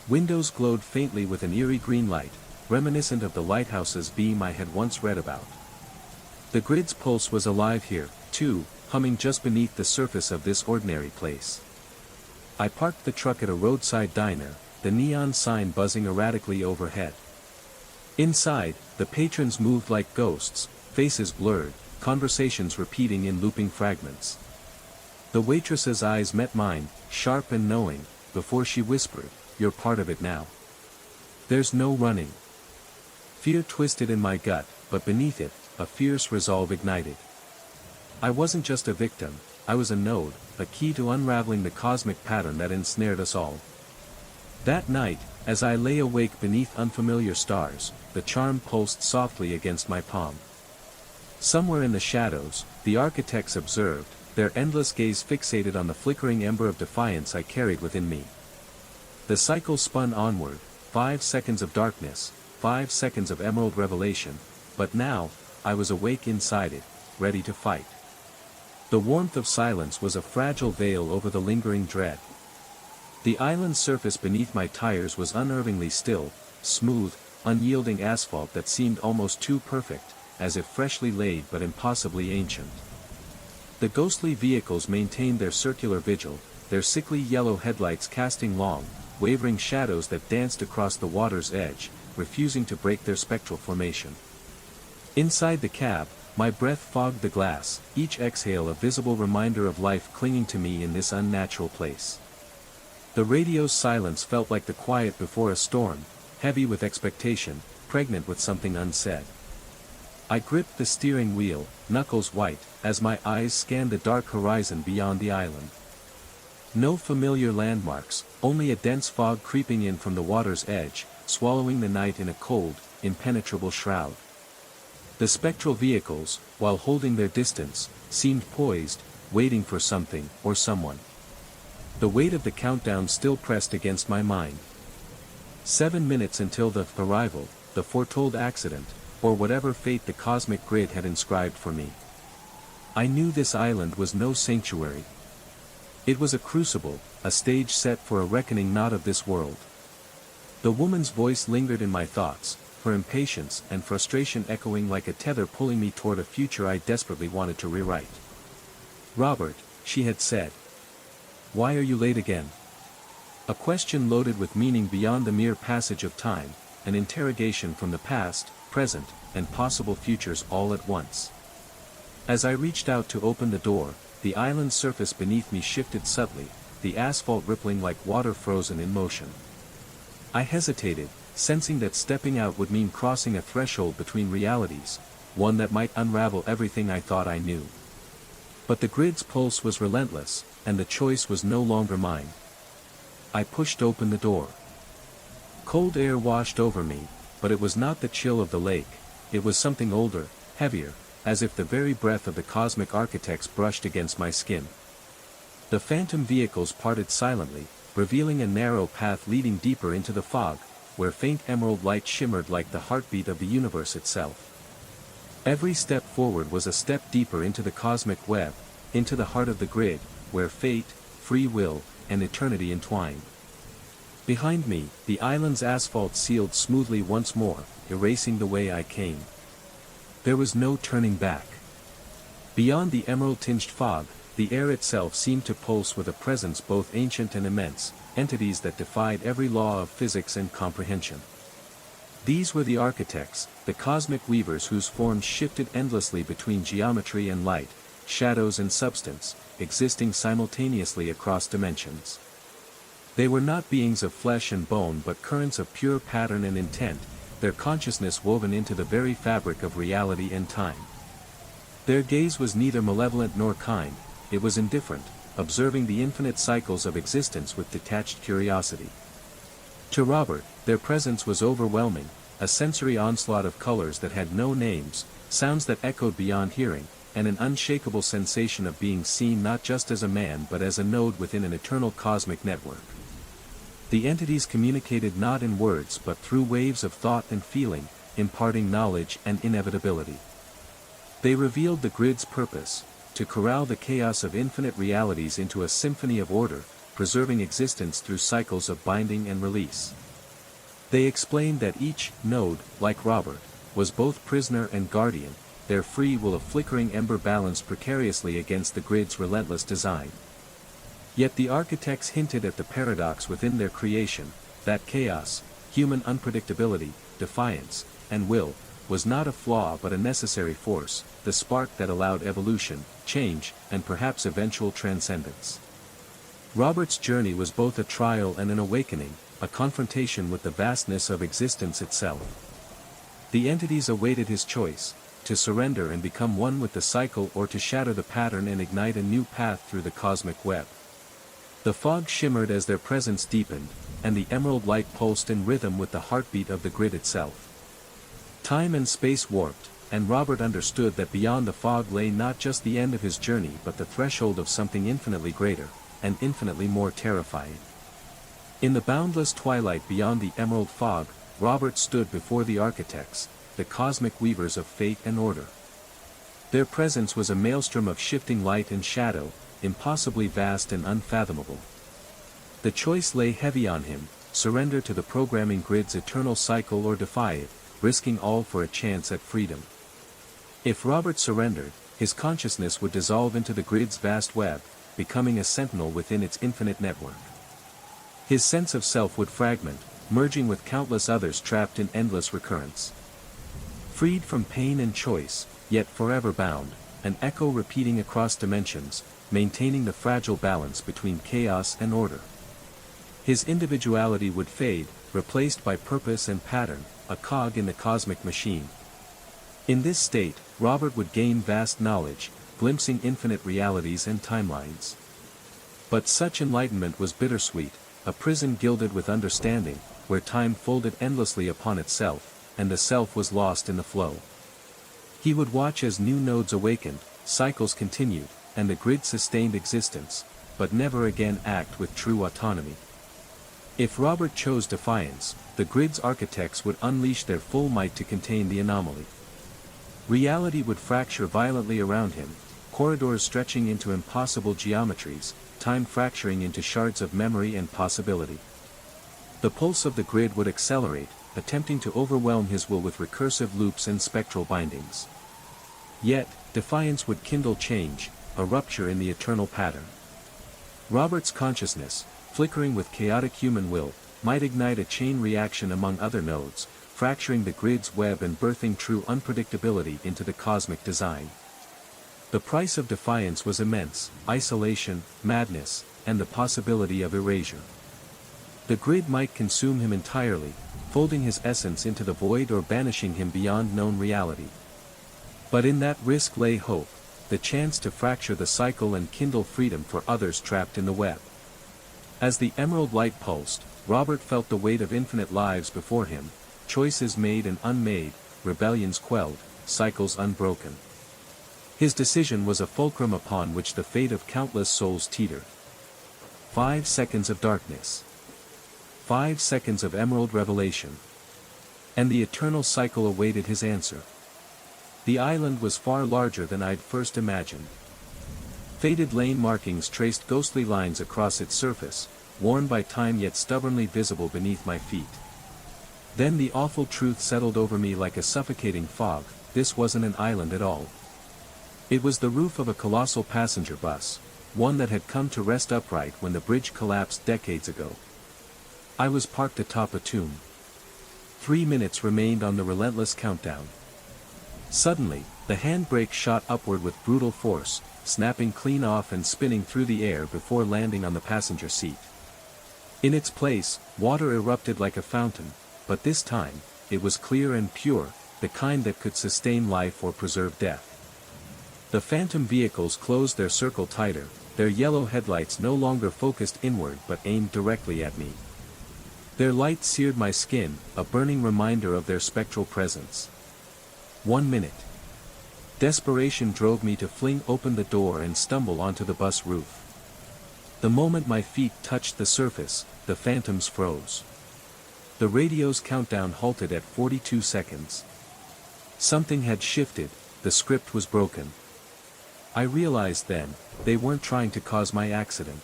Windows glowed faintly with an eerie green light, reminiscent of the lighthouse's beam I had once read about. The grid's pulse was alive here, too, humming just beneath the surface of this ordinary place. I parked the truck at a roadside diner, the neon sign buzzing erratically overhead. Inside, the patrons moved like ghosts, faces blurred, conversations repeating in looping fragments. The waitress's eyes met mine, sharp and knowing, before she whispered, "You're part of it now. There's no running." Fear twisted in my gut, but beneath it, a fierce resolve ignited. I wasn't just a victim, I was a node, a key to unraveling the cosmic pattern that ensnared us all. That night, as I lay awake beneath unfamiliar stars, the charm pulsed softly against my palm. Somewhere in the shadows, the architects observed, their endless gaze fixated on the flickering ember of defiance I carried within me. The cycle spun onward, 5 seconds of darkness, 5 seconds of emerald revelation, but now, I was awake inside it, ready to fight. The warmth of silence was a fragile veil over the lingering dread. The island's surface beneath my tires was unnervingly still, smooth, unyielding asphalt that seemed almost too perfect, as if freshly laid but impossibly ancient. The ghostly vehicles maintained their circular vigil, their sickly yellow headlights casting long, wavering shadows that danced across the water's edge, refusing to break their spectral formation. Inside the cab, my breath fogged the glass, each exhale a visible reminder of life clinging to me in this unnatural place. The radio's silence felt like the quiet before a storm, heavy with expectation, pregnant with something unsaid. I gripped the steering wheel, knuckles white, as my eyes scanned the dark horizon beyond the island. No familiar landmarks, only a dense fog creeping in from the water's edge, swallowing the night in a cold, impenetrable shroud. The spectral vehicles, while holding their distance, seemed poised, waiting for something, or someone. The weight of the countdown still pressed against my mind. 7 minutes until the arrival, the foretold accident, or whatever fate the cosmic grid had inscribed for me. I knew this island was no sanctuary. It was a crucible, a stage set for a reckoning not of this world. The woman's voice lingered in my thoughts, her impatience and frustration echoing like a tether pulling me toward a future I desperately wanted to rewrite. "Robert," she had said. "Why are you late again?" A question loaded with meaning beyond the mere passage of time, an interrogation from the past, present, and possible futures all at once. As I reached out to open the door, the island's surface beneath me shifted subtly, the asphalt rippling like water frozen in motion. I hesitated, sensing that stepping out would mean crossing a threshold between realities, one that might unravel everything I thought I knew. But the grid's pulse was relentless, and the choice was no longer mine. I pushed open the door. Cold air washed over me, but it was not the chill of the lake, it was something older, heavier, as if the very breath of the cosmic architects brushed against my skin. The phantom vehicles parted silently, revealing a narrow path leading deeper into the fog, where faint emerald light shimmered like the heartbeat of the universe itself. Every step forward was a step deeper into the cosmic web, into the heart of the grid, where fate, free will, and eternity entwined. Behind me, the island's asphalt sealed smoothly once more, erasing the way I came. There was no turning back. Beyond the emerald-tinged fog, the air itself seemed to pulse with a presence both ancient and immense, entities that defied every law of physics and comprehension. These were the architects, the cosmic weavers whose forms shifted endlessly between geometry and light, shadows and substance, existing simultaneously across dimensions. They were not beings of flesh and bone but currents of pure pattern and intent, their consciousness woven into the very fabric of reality and time. Their gaze was neither malevolent nor kind, it was indifferent, observing the infinite cycles of existence with detached curiosity. To Robert, their presence was overwhelming, a sensory onslaught of colors that had no names, sounds that echoed beyond hearing, and an unshakable sensation of being seen not just as a man but as a node within an eternal cosmic network. The entities communicated not in words but through waves of thought and feeling, imparting knowledge and inevitability. They revealed the grid's purpose, to corral the chaos of infinite realities into a symphony of order, preserving existence through cycles of binding and release. They explained that each node, like Robert, was both prisoner and guardian, their free will a flickering ember balanced precariously against the grid's relentless design. Yet the architects hinted at the paradox within their creation, that chaos, human unpredictability, defiance, and will, was not a flaw but a necessary force, the spark that allowed evolution, change, and perhaps eventual transcendence. Robert's journey was both a trial and an awakening, a confrontation with the vastness of existence itself. The entities awaited his choice, to surrender and become one with the cycle or to shatter the pattern and ignite a new path through the cosmic web. The fog shimmered as their presence deepened, and the emerald light pulsed in rhythm with the heartbeat of the grid itself. Time and space warped, and Robert understood that beyond the fog lay not just the end of his journey but the threshold of something infinitely greater, and infinitely more terrifying. In the boundless twilight beyond the emerald fog, Robert stood before the architects, the cosmic weavers of fate and order. Their presence was a maelstrom of shifting light and shadow, impossibly vast and unfathomable. The choice lay heavy on him, surrender to the programming grid's eternal cycle or defy it, risking all for a chance at freedom. If Robert surrendered, his consciousness would dissolve into the grid's vast web, becoming a sentinel within its infinite network. His sense of self would fragment, merging with countless others trapped in endless recurrence. Freed from pain and choice, yet forever bound, an echo repeating across dimensions, maintaining the fragile balance between chaos and order. His individuality would fade, replaced by purpose and pattern, a cog in the cosmic machine. In this state, Robert would gain vast knowledge, glimpsing infinite realities and timelines. But such enlightenment was bittersweet, a prison gilded with understanding, where time folded endlessly upon itself, and the self was lost in the flow. He would watch as new nodes awakened, cycles continued, and the grid sustained existence, but never again act with true autonomy. If Robert chose defiance, the grid's architects would unleash their full might to contain the anomaly. Reality would fracture violently around him, corridors stretching into impossible geometries, time fracturing into shards of memory and possibility. The pulse of the grid would accelerate, attempting to overwhelm his will with recursive loops and spectral bindings. Yet, defiance would kindle change, a rupture in the eternal pattern. Robert's consciousness, flickering with chaotic human will, might ignite a chain reaction among other nodes, fracturing the grid's web and birthing true unpredictability into the cosmic design. The price of defiance was immense: isolation, madness, and the possibility of erasure. The grid might consume him entirely, folding his essence into the void or banishing him beyond known reality. But in that risk lay hope, the chance to fracture the cycle and kindle freedom for others trapped in the web. As the emerald light pulsed, Robert felt the weight of infinite lives before him, choices made and unmade, rebellions quelled, cycles unbroken. His decision was a fulcrum upon which the fate of countless souls teetered. 5 seconds of darkness. 5 seconds of emerald revelation. And the eternal cycle awaited his answer. The island was far larger than I'd first imagined. Faded lane markings traced ghostly lines across its surface, worn by time yet stubbornly visible beneath my feet. Then the awful truth settled over me like a suffocating fog: this wasn't an island at all. It was the roof of a colossal passenger bus, one that had come to rest upright when the bridge collapsed decades ago. I was parked atop a tomb. 3 minutes remained on the relentless countdown. Suddenly, the handbrake shot upward with brutal force, snapping clean off and spinning through the air before landing on the passenger seat. In its place, water erupted like a fountain, but this time, it was clear and pure, the kind that could sustain life or preserve death. The phantom vehicles closed their circle tighter, their yellow headlights no longer focused inward but aimed directly at me. Their light seared my skin, a burning reminder of their spectral presence. 1 minute. Desperation drove me to fling open the door and stumble onto the bus roof. The moment my feet touched the surface, the phantoms froze. The radio's countdown halted at 42 seconds. Something had shifted, the script was broken. I realized then, they weren't trying to cause my accident.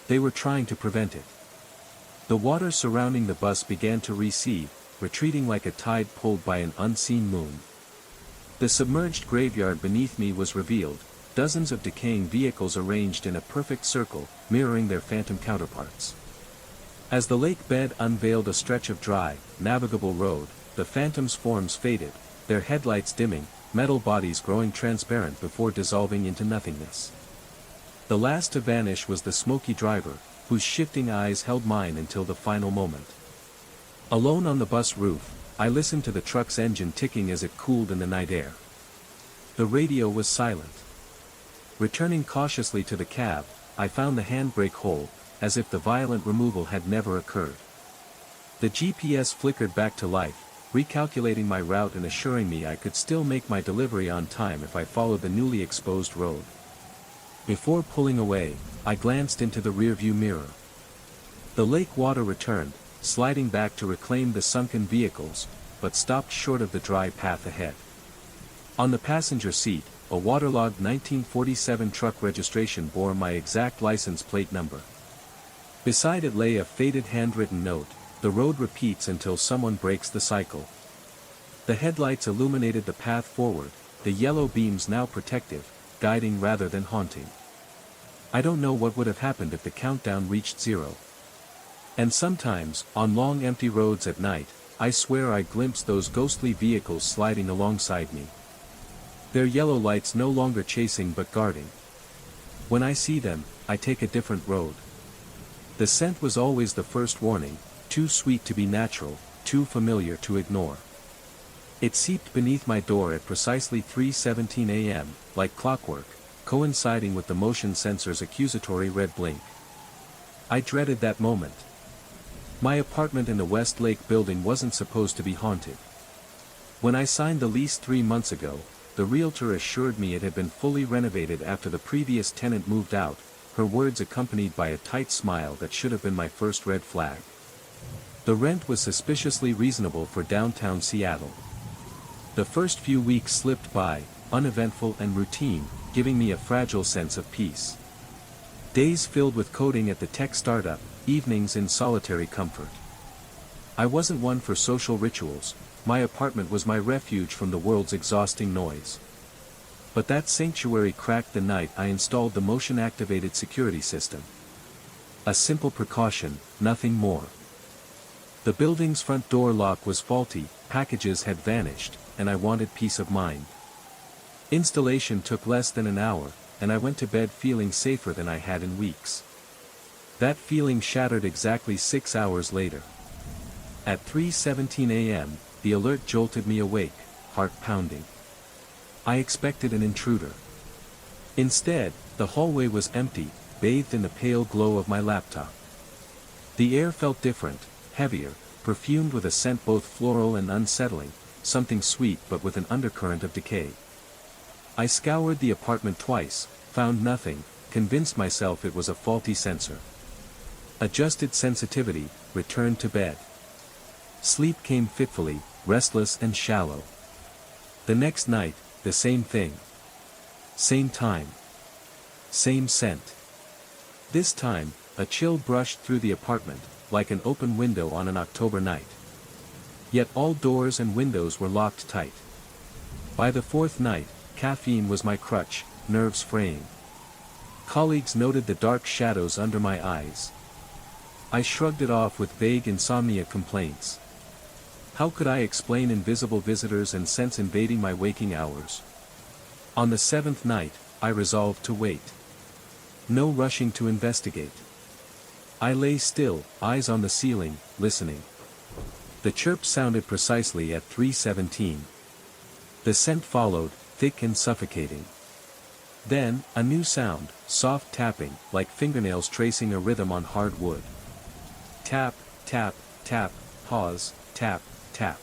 They were trying to prevent it. The water surrounding the bus began to recede, retreating like a tide pulled by an unseen moon. The submerged graveyard beneath me was revealed, dozens of decaying vehicles arranged in a perfect circle, mirroring their phantom counterparts. As the lake bed unveiled a stretch of dry, navigable road, the phantoms' forms faded, their headlights dimming, metal bodies growing transparent before dissolving into nothingness. The last to vanish was the smoky driver, whose shifting eyes held mine until the final moment. Alone on the bus roof, I listened to the truck's engine ticking as it cooled in the night air. The radio was silent. Returning cautiously to the cab, I found the handbrake whole, as if the violent removal had never occurred. The GPS flickered back to life, recalculating my route and assuring me I could still make my delivery on time if I followed the newly exposed road. Before pulling away, I glanced into the rearview mirror. The lake water returned, sliding back to reclaim the sunken vehicles, but stopped short of the dry path ahead. On the passenger seat, a waterlogged 1947 truck registration bore my exact license plate number. Beside it lay a faded handwritten note: "The road repeats until someone breaks the cycle." The headlights illuminated the path forward, the yellow beams now protective, guiding rather than haunting. I don't know what would have happened if the countdown reached 0. And sometimes, on long empty roads at night, I swear I glimpsed those ghostly vehicles sliding alongside me. Their yellow lights no longer chasing but guarding. When I see them, I take a different road. The scent was always the first warning: too sweet to be natural, too familiar to ignore. It seeped beneath my door at precisely 3:17 a.m., like clockwork, coinciding with the motion sensor's accusatory red blink. I dreaded that moment. My apartment in the West Lake building wasn't supposed to be haunted. When I signed the lease 3 months ago, the realtor assured me it had been fully renovated after the previous tenant moved out, her words accompanied by a tight smile that should have been my first red flag. The rent was suspiciously reasonable for downtown Seattle. The first few weeks slipped by, uneventful and routine, giving me a fragile sense of peace. Days filled with coding at the tech startup, evenings in solitary comfort. I wasn't one for social rituals, my apartment was my refuge from the world's exhausting noise. But that sanctuary cracked the night I installed the motion-activated security system. A simple precaution, nothing more. The building's front door lock was faulty, packages had vanished, and I wanted peace of mind. Installation took less than an hour, and I went to bed feeling safer than I had in weeks. That feeling shattered exactly 6 hours later. At 3:17 a.m., the alert jolted me awake, heart pounding. I expected an intruder. Instead, the hallway was empty, bathed in the pale glow of my laptop. The air felt different, heavier, perfumed with a scent both floral and unsettling, something sweet but with an undercurrent of decay. I scoured the apartment twice, found nothing, convinced myself it was a faulty sensor. Adjusted sensitivity, returned to bed. Sleep came fitfully, restless and shallow. The next night, the same thing. Same time. Same scent. This time, a chill brushed through the apartment, like an open window on an October night. Yet all doors and windows were locked tight. By the fourth night, caffeine was my crutch, nerves fraying. Colleagues noted the dark shadows under my eyes. I shrugged it off with vague insomnia complaints. How could I explain invisible visitors and scents invading my waking hours? On the seventh night, I resolved to wait. No rushing to investigate. I lay still, eyes on the ceiling, listening. The chirp sounded precisely at 3:17. The scent followed, thick and suffocating. Then, a new sound, soft tapping, like fingernails tracing a rhythm on hard wood. Tap, tap, tap, pause, tap, tap.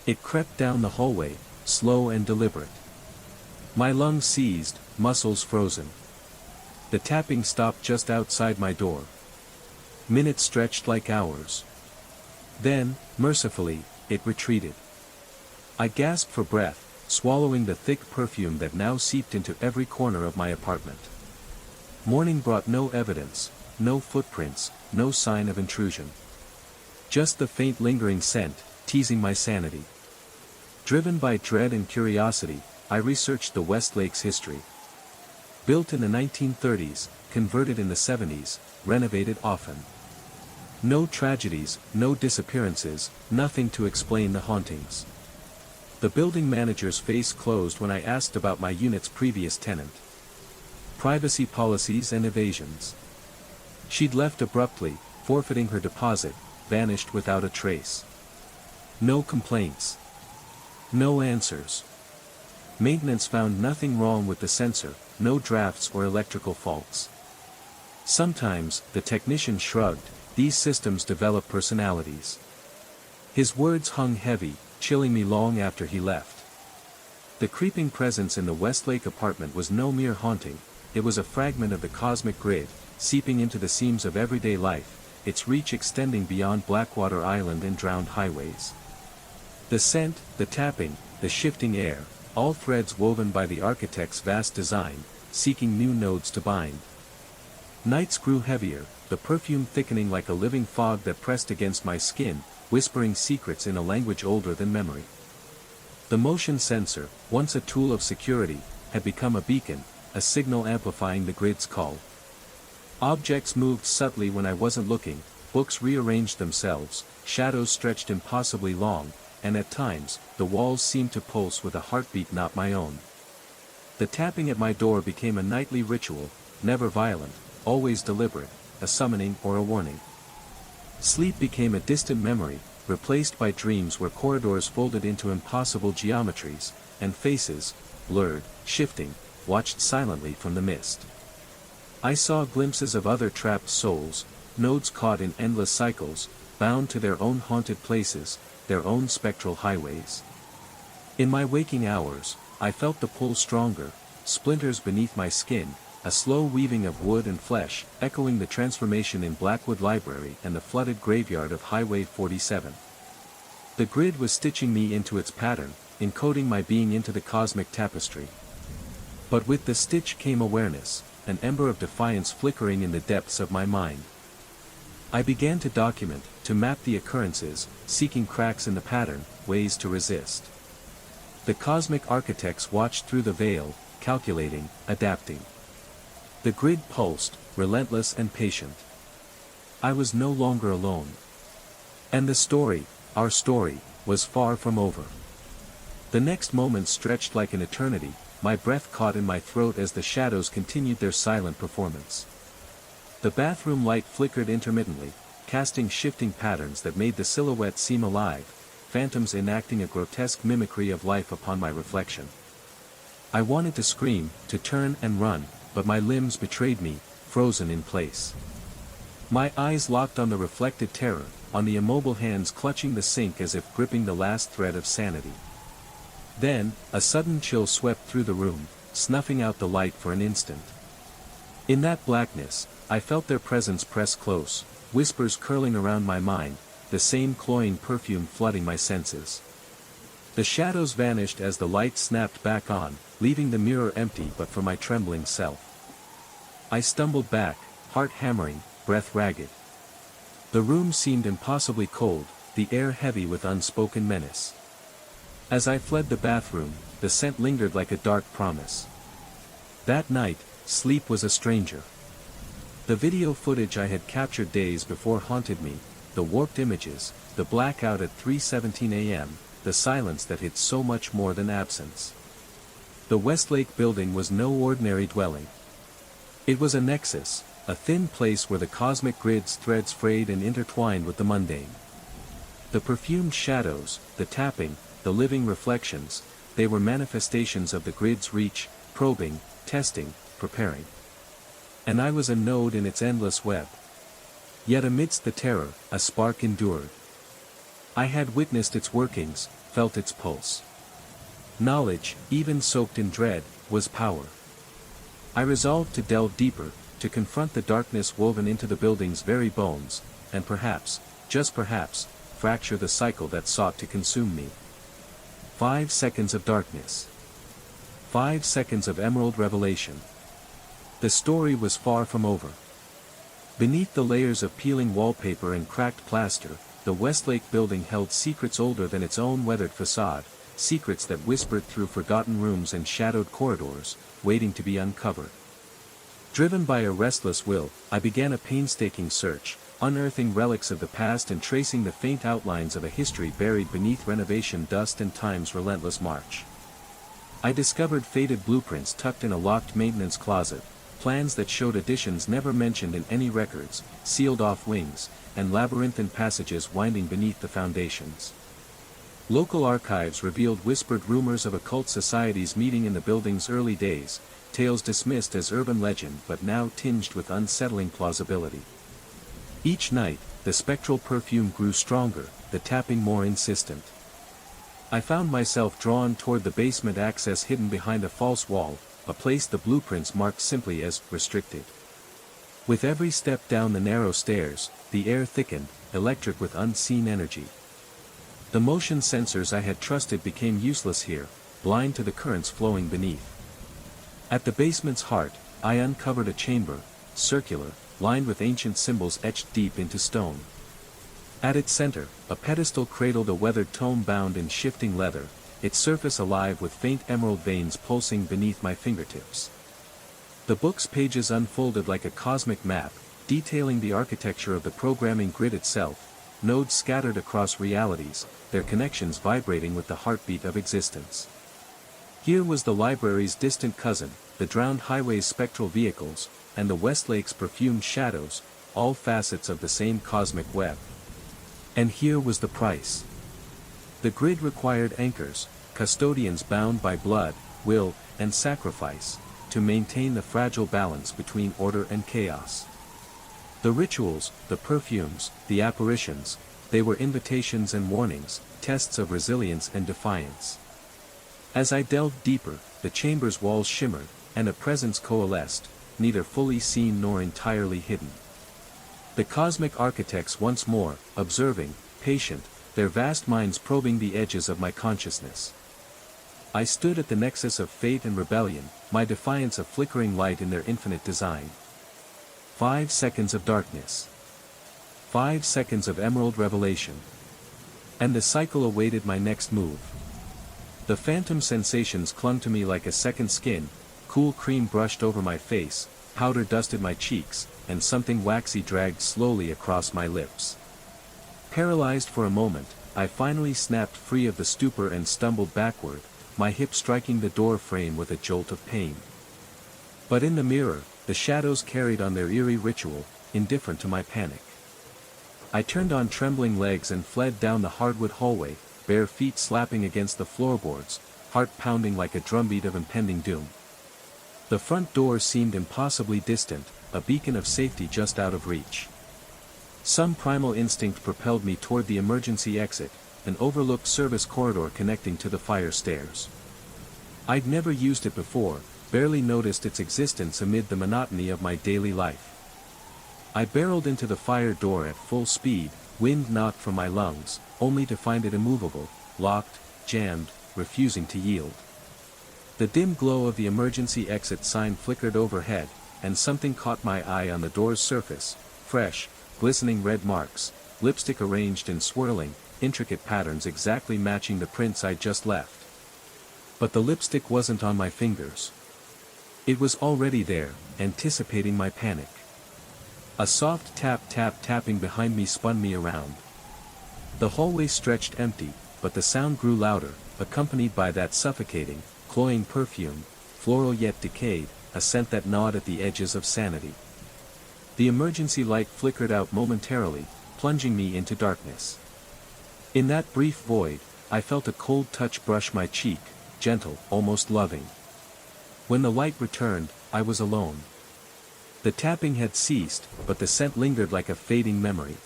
It crept down the hallway, slow and deliberate. My lungs seized, muscles frozen. The tapping stopped just outside my door. Minutes stretched like hours. Then, mercifully, it retreated. I gasped for breath, swallowing the thick perfume that now seeped into every corner of my apartment. Morning brought no evidence, no footprints, no sign of intrusion. Just the faint lingering scent, teasing my sanity. Driven by dread and curiosity, I researched the Westlake's history. Built in the 1930s, converted in the 70s, renovated often. No tragedies, no disappearances, nothing to explain the hauntings. The building manager's face closed when I asked about my unit's previous tenant. Privacy policies and evasions. She'd left abruptly, forfeiting her deposit, vanished without a trace. No complaints. No answers. Maintenance found nothing wrong with the sensor, no drafts or electrical faults. Sometimes, the technician shrugged, these systems develop personalities. His words hung heavy, chilling me long after he left. The creeping presence in the Westlake apartment was no mere haunting, it was a fragment of the cosmic grid, seeping into the seams of everyday life, its reach extending beyond Blackwater Island and drowned highways. The scent, the tapping, the shifting air, all threads woven by the architect's vast design, seeking new nodes to bind. Nights grew heavier, the perfume thickening like a living fog that pressed against my skin, whispering secrets in a language older than memory. The motion sensor, once a tool of security, had become a beacon, a signal amplifying the grid's call. Objects moved subtly when I wasn't looking, books rearranged themselves, shadows stretched impossibly long, and at times, the walls seemed to pulse with a heartbeat not my own. The tapping at my door became a nightly ritual, never violent, always deliberate, a summoning or a warning. Sleep became a distant memory, replaced by dreams where corridors folded into impossible geometries, and faces, blurred, shifting, watched silently from the mist. I saw glimpses of other trapped souls, nodes caught in endless cycles, bound to their own haunted places, their own spectral highways. In my waking hours, I felt the pull stronger, splinters beneath my skin, a slow weaving of wood and flesh, echoing the transformation in Blackwood Library and the flooded graveyard of Highway 47. The grid was stitching me into its pattern, encoding my being into the cosmic tapestry. But with the stitch came awareness, an ember of defiance flickering in the depths of my mind. I began to document, to map the occurrences, seeking cracks in the pattern, ways to resist. The cosmic architects watched through the veil, calculating, adapting. The grid pulsed, relentless and patient. I was no longer alone. And the story, our story, was far from over. The next moment stretched like an eternity, my breath caught in my throat as the shadows continued their silent performance. The bathroom light flickered intermittently, casting shifting patterns that made the silhouette seem alive, phantoms enacting a grotesque mimicry of life upon my reflection. I wanted to scream, to turn and run, but my limbs betrayed me, frozen in place. My eyes locked on the reflected terror, on the immobile hands clutching the sink as if gripping the last thread of sanity. Then, a sudden chill swept through the room, snuffing out the light for an instant. In that blackness, I felt their presence press close, whispers curling around my mind, the same cloying perfume flooding my senses. The shadows vanished as the light snapped back on, leaving the mirror empty but for my trembling self. I stumbled back, heart hammering, breath ragged. The room seemed impossibly cold, the air heavy with unspoken menace. As I fled the bathroom, the scent lingered like a dark promise. That night, sleep was a stranger. The video footage I had captured days before haunted me, the warped images, the blackout at 3:17 a.m., the silence that hid so much more than absence. The Westlake building was no ordinary dwelling. It was a nexus, a thin place where the cosmic grid's threads frayed and intertwined with the mundane. The perfumed shadows, the tapping, the living reflections, they were manifestations of the grid's reach, probing, testing, preparing. And I was a node in its endless web. Yet amidst the terror, a spark endured. I had witnessed its workings, felt its pulse. Knowledge, even soaked in dread, was power. I resolved to delve deeper, to confront the darkness woven into the building's very bones, and perhaps, just perhaps, fracture the cycle that sought to consume me. 5 seconds of darkness. 5 seconds of emerald revelation. The story was far from over. Beneath the layers of peeling wallpaper and cracked plaster, the Westlake building held secrets older than its own weathered facade, secrets that whispered through forgotten rooms and shadowed corridors, waiting to be uncovered. Driven by a restless will, I began a painstaking search, unearthing relics of the past and tracing the faint outlines of a history buried beneath renovation dust and time's relentless march. I discovered faded blueprints tucked in a locked maintenance closet, plans that showed additions never mentioned in any records, sealed-off wings, and labyrinthine passages winding beneath the foundations. Local archives revealed whispered rumors of occult societies meeting in the building's early days, tales dismissed as urban legend but now tinged with unsettling plausibility. Each night, the spectral perfume grew stronger, the tapping more insistent. I found myself drawn toward the basement access hidden behind a false wall, a place the blueprints marked simply as restricted. With every step down the narrow stairs, the air thickened, electric with unseen energy. The motion sensors I had trusted became useless here, blind to the currents flowing beneath. At the basement's heart, I uncovered a chamber, circular, lined with ancient symbols etched deep into stone. At its center, a pedestal cradled a weathered tome bound in shifting leather, its surface alive with faint emerald veins pulsing beneath my fingertips. The book's pages unfolded like a cosmic map, detailing the architecture of the programming grid itself, nodes scattered across realities, their connections vibrating with the heartbeat of existence. Here was the library's distant cousin, the drowned highway's spectral vehicles, and the Westlake's perfumed shadows, all facets of the same cosmic web. And here was the price. The grid required anchors, custodians bound by blood, will, and sacrifice, to maintain the fragile balance between order and chaos. The rituals, the perfumes, the apparitions, they were invitations and warnings, tests of resilience and defiance. As I delved deeper, the chamber's walls shimmered, and a presence coalesced, neither fully seen nor entirely hidden. The cosmic architects once more, observing, patient, their vast minds probing the edges of my consciousness. I stood at the nexus of fate and rebellion, my defiance a flickering light in their infinite design. 5 seconds of darkness. 5 seconds of emerald revelation. And the cycle awaited my next move. The phantom sensations clung to me like a second skin, cool cream brushed over my face, powder dusted my cheeks, and something waxy dragged slowly across my lips. Paralyzed for a moment, I finally snapped free of the stupor and stumbled backward, my hip striking the door frame with a jolt of pain. But in the mirror, the shadows carried on their eerie ritual, indifferent to my panic. I turned on trembling legs and fled down the hardwood hallway, bare feet slapping against the floorboards, heart pounding like a drumbeat of impending doom. The front door seemed impossibly distant, a beacon of safety just out of reach. Some primal instinct propelled me toward the emergency exit, an overlooked service corridor connecting to the fire stairs. I'd never used it before, barely noticed its existence amid the monotony of my daily life. I barreled into the fire door at full speed, wind knocked from my lungs, only to find it immovable, locked, jammed, refusing to yield. The dim glow of the emergency exit sign flickered overhead, and something caught my eye on the door's surface: fresh, glistening red marks, lipstick arranged in swirling, intricate patterns exactly matching the prints I'd just left. But the lipstick wasn't on my fingers. It was already there, anticipating my panic. A soft tapping behind me spun me around. The hallway stretched empty, but the sound grew louder, accompanied by that suffocating, cloying perfume, floral yet decayed, a scent that gnawed at the edges of sanity. The emergency light flickered out momentarily, plunging me into darkness. In that brief void, I felt a cold touch brush my cheek, gentle, almost loving. When the light returned, I was alone. The tapping had ceased, but the scent lingered like a fading memory.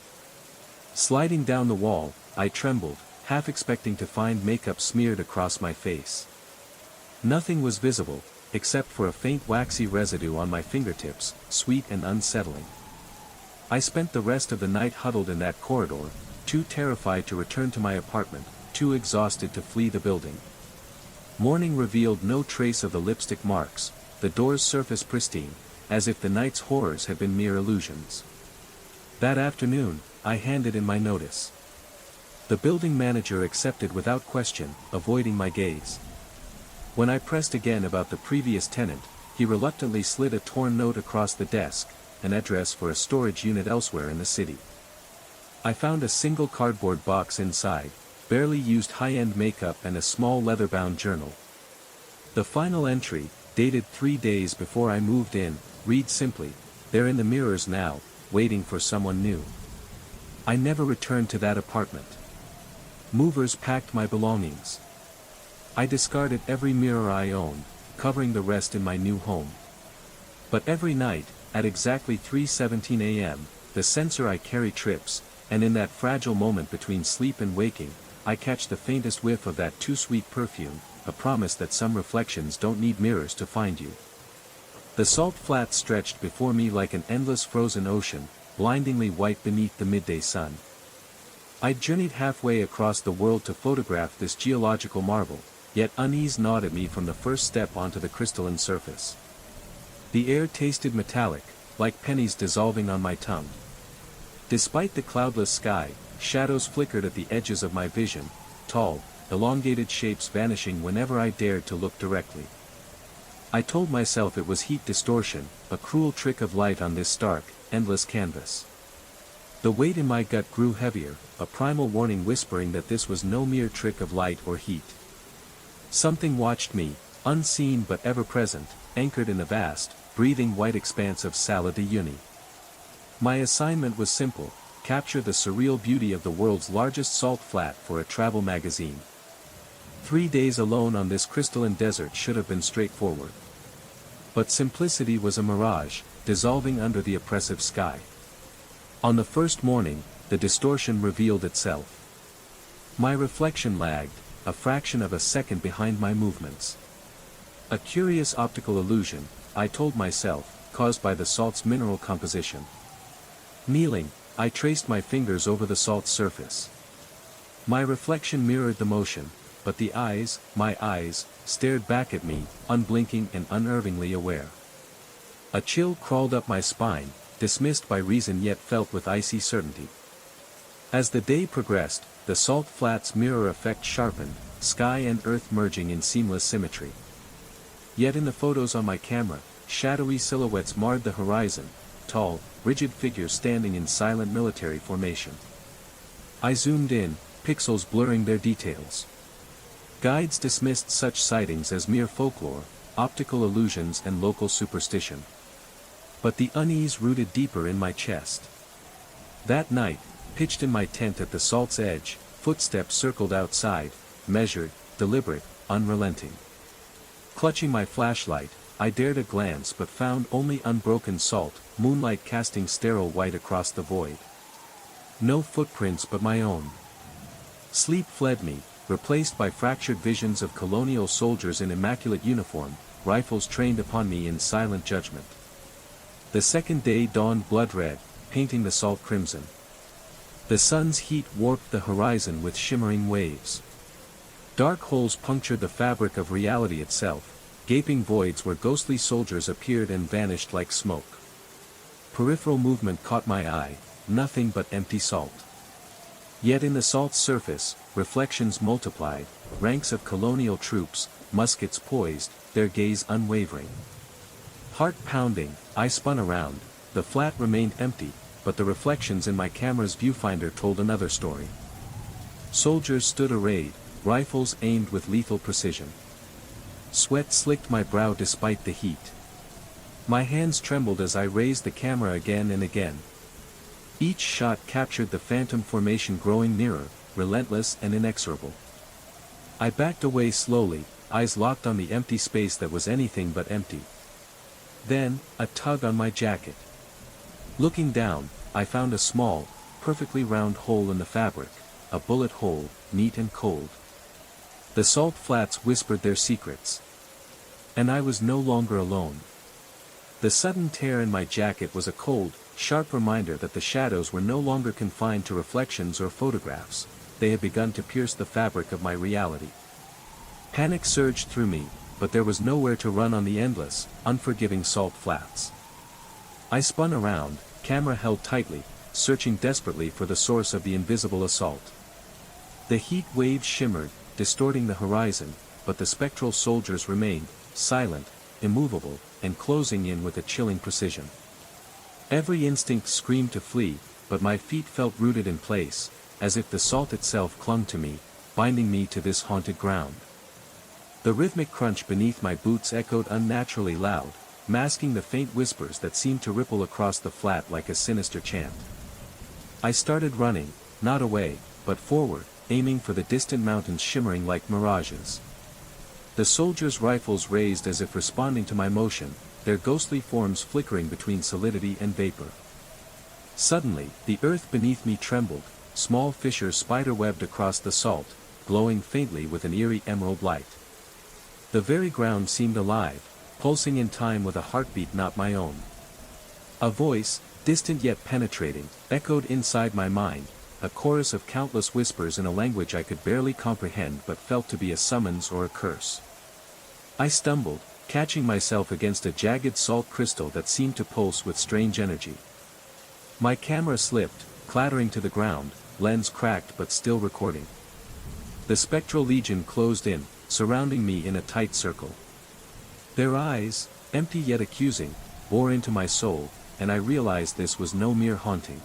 Sliding down the wall, I trembled, half expecting to find makeup smeared across my face. Nothing was visible, except for a faint waxy residue on my fingertips, sweet and unsettling. I spent the rest of the night huddled in that corridor, too terrified to return to my apartment, too exhausted to flee the building. Morning revealed no trace of the lipstick marks, the door's surface pristine, as if the night's horrors had been mere illusions. That afternoon, I handed in my notice. The building manager accepted without question, avoiding my gaze. When I pressed again about the previous tenant, he reluctantly slid a torn note across the desk, an address for a storage unit elsewhere in the city. I found a single cardboard box inside, barely used high-end makeup and a small leather-bound journal. The final entry, dated 3 days before I moved in, read simply, "They're in the mirrors now, waiting for someone new." I never returned to that apartment. Movers packed my belongings. I discarded every mirror I owned, covering the rest in my new home. But every night, at exactly 3:17 a.m., the sensor I carry trips, and in that fragile moment between sleep and waking, I catch the faintest whiff of that too sweet perfume, a promise that some reflections don't need mirrors to find you. The salt flats stretched before me like an endless frozen ocean, blindingly white beneath the midday sun. I'd journeyed halfway across the world to photograph this geological marvel, yet unease gnawed at me from the first step onto the crystalline surface. The air tasted metallic, like pennies dissolving on my tongue. Despite the cloudless sky, shadows flickered at the edges of my vision, tall, elongated shapes vanishing whenever I dared to look directly. I told myself it was heat distortion, a cruel trick of light on this stark, endless canvas. The weight in my gut grew heavier, a primal warning whispering that this was no mere trick of light or heat. Something watched me, unseen but ever present, anchored in the vast, breathing white expanse of Sala de Uyuni. My assignment was simple: capture the surreal beauty of the world's largest salt flat for a travel magazine. 3 days alone on this crystalline desert should have been straightforward. But simplicity was a mirage, dissolving under the oppressive sky. On the first morning, the distortion revealed itself. My reflection lagged, a fraction of a second behind my movements. A curious optical illusion, I told myself, caused by the salt's mineral composition. Kneeling, I traced my fingers over the salt's surface. My reflection mirrored the motion, but the eyes, my eyes, stared back at me, unblinking and unervingly aware. A chill crawled up my spine, dismissed by reason yet felt with icy certainty. As the day progressed, the salt flat's mirror effect sharpened, sky and earth merging in seamless symmetry. Yet in the photos on my camera, shadowy silhouettes marred the horizon, tall, rigid figures standing in silent military formation. I zoomed in, pixels blurring their details. Guides dismissed such sightings as mere folklore, optical illusions and local superstition. But the unease rooted deeper in my chest. That night, pitched in my tent at the salt's edge, footsteps circled outside, measured, deliberate, unrelenting. Clutching my flashlight, I dared a glance but found only unbroken salt, moonlight casting sterile white across the void. No footprints but my own. Sleep fled me, replaced by fractured visions of colonial soldiers in immaculate uniform, rifles trained upon me in silent judgment. The second day dawned blood-red, painting the salt crimson. The sun's heat warped the horizon with shimmering waves. Dark holes punctured the fabric of reality itself, gaping voids where ghostly soldiers appeared and vanished like smoke. Peripheral movement caught my eye, nothing but empty salt. Yet in the salt's surface, reflections multiplied, ranks of colonial troops, muskets poised, their gaze unwavering. Heart pounding, I spun around. The flat remained empty, but the reflections in my camera's viewfinder told another story. Soldiers stood arrayed, rifles aimed with lethal precision. Sweat slicked my brow despite the heat. My hands trembled as I raised the camera again and again. Each shot captured the phantom formation growing nearer, relentless and inexorable. I backed away slowly, eyes locked on the empty space that was anything but empty. Then, a tug on my jacket. Looking down, I found a small, perfectly round hole in the fabric, a bullet hole, neat and cold. The salt flats whispered their secrets. And I was no longer alone. The sudden tear in my jacket was a cold, sharp reminder that the shadows were no longer confined to reflections or photographs, they had begun to pierce the fabric of my reality. Panic surged through me, but there was nowhere to run on the endless, unforgiving salt flats. I spun around, camera held tightly, searching desperately for the source of the invisible assault. The heat waves shimmered, distorting the horizon, but the spectral soldiers remained, silent, immovable, and closing in with a chilling precision. Every instinct screamed to flee, but my feet felt rooted in place, as if the salt itself clung to me, binding me to this haunted ground. The rhythmic crunch beneath my boots echoed unnaturally loud, masking the faint whispers that seemed to ripple across the flat like a sinister chant. I started running, not away, but forward, aiming for the distant mountains shimmering like mirages. The soldiers' rifles raised as if responding to my motion, their ghostly forms flickering between solidity and vapor. Suddenly, the earth beneath me trembled, small fissures spider-webbed across the salt, glowing faintly with an eerie emerald light. The very ground seemed alive, pulsing in time with a heartbeat not my own. A voice, distant yet penetrating, echoed inside my mind, a chorus of countless whispers in a language I could barely comprehend but felt to be a summons or a curse. I stumbled, catching myself against a jagged salt crystal that seemed to pulse with strange energy. My camera slipped, clattering to the ground, lens cracked but still recording. The spectral legion closed in, surrounding me in a tight circle. Their eyes, empty yet accusing, bore into my soul, and I realized this was no mere haunting.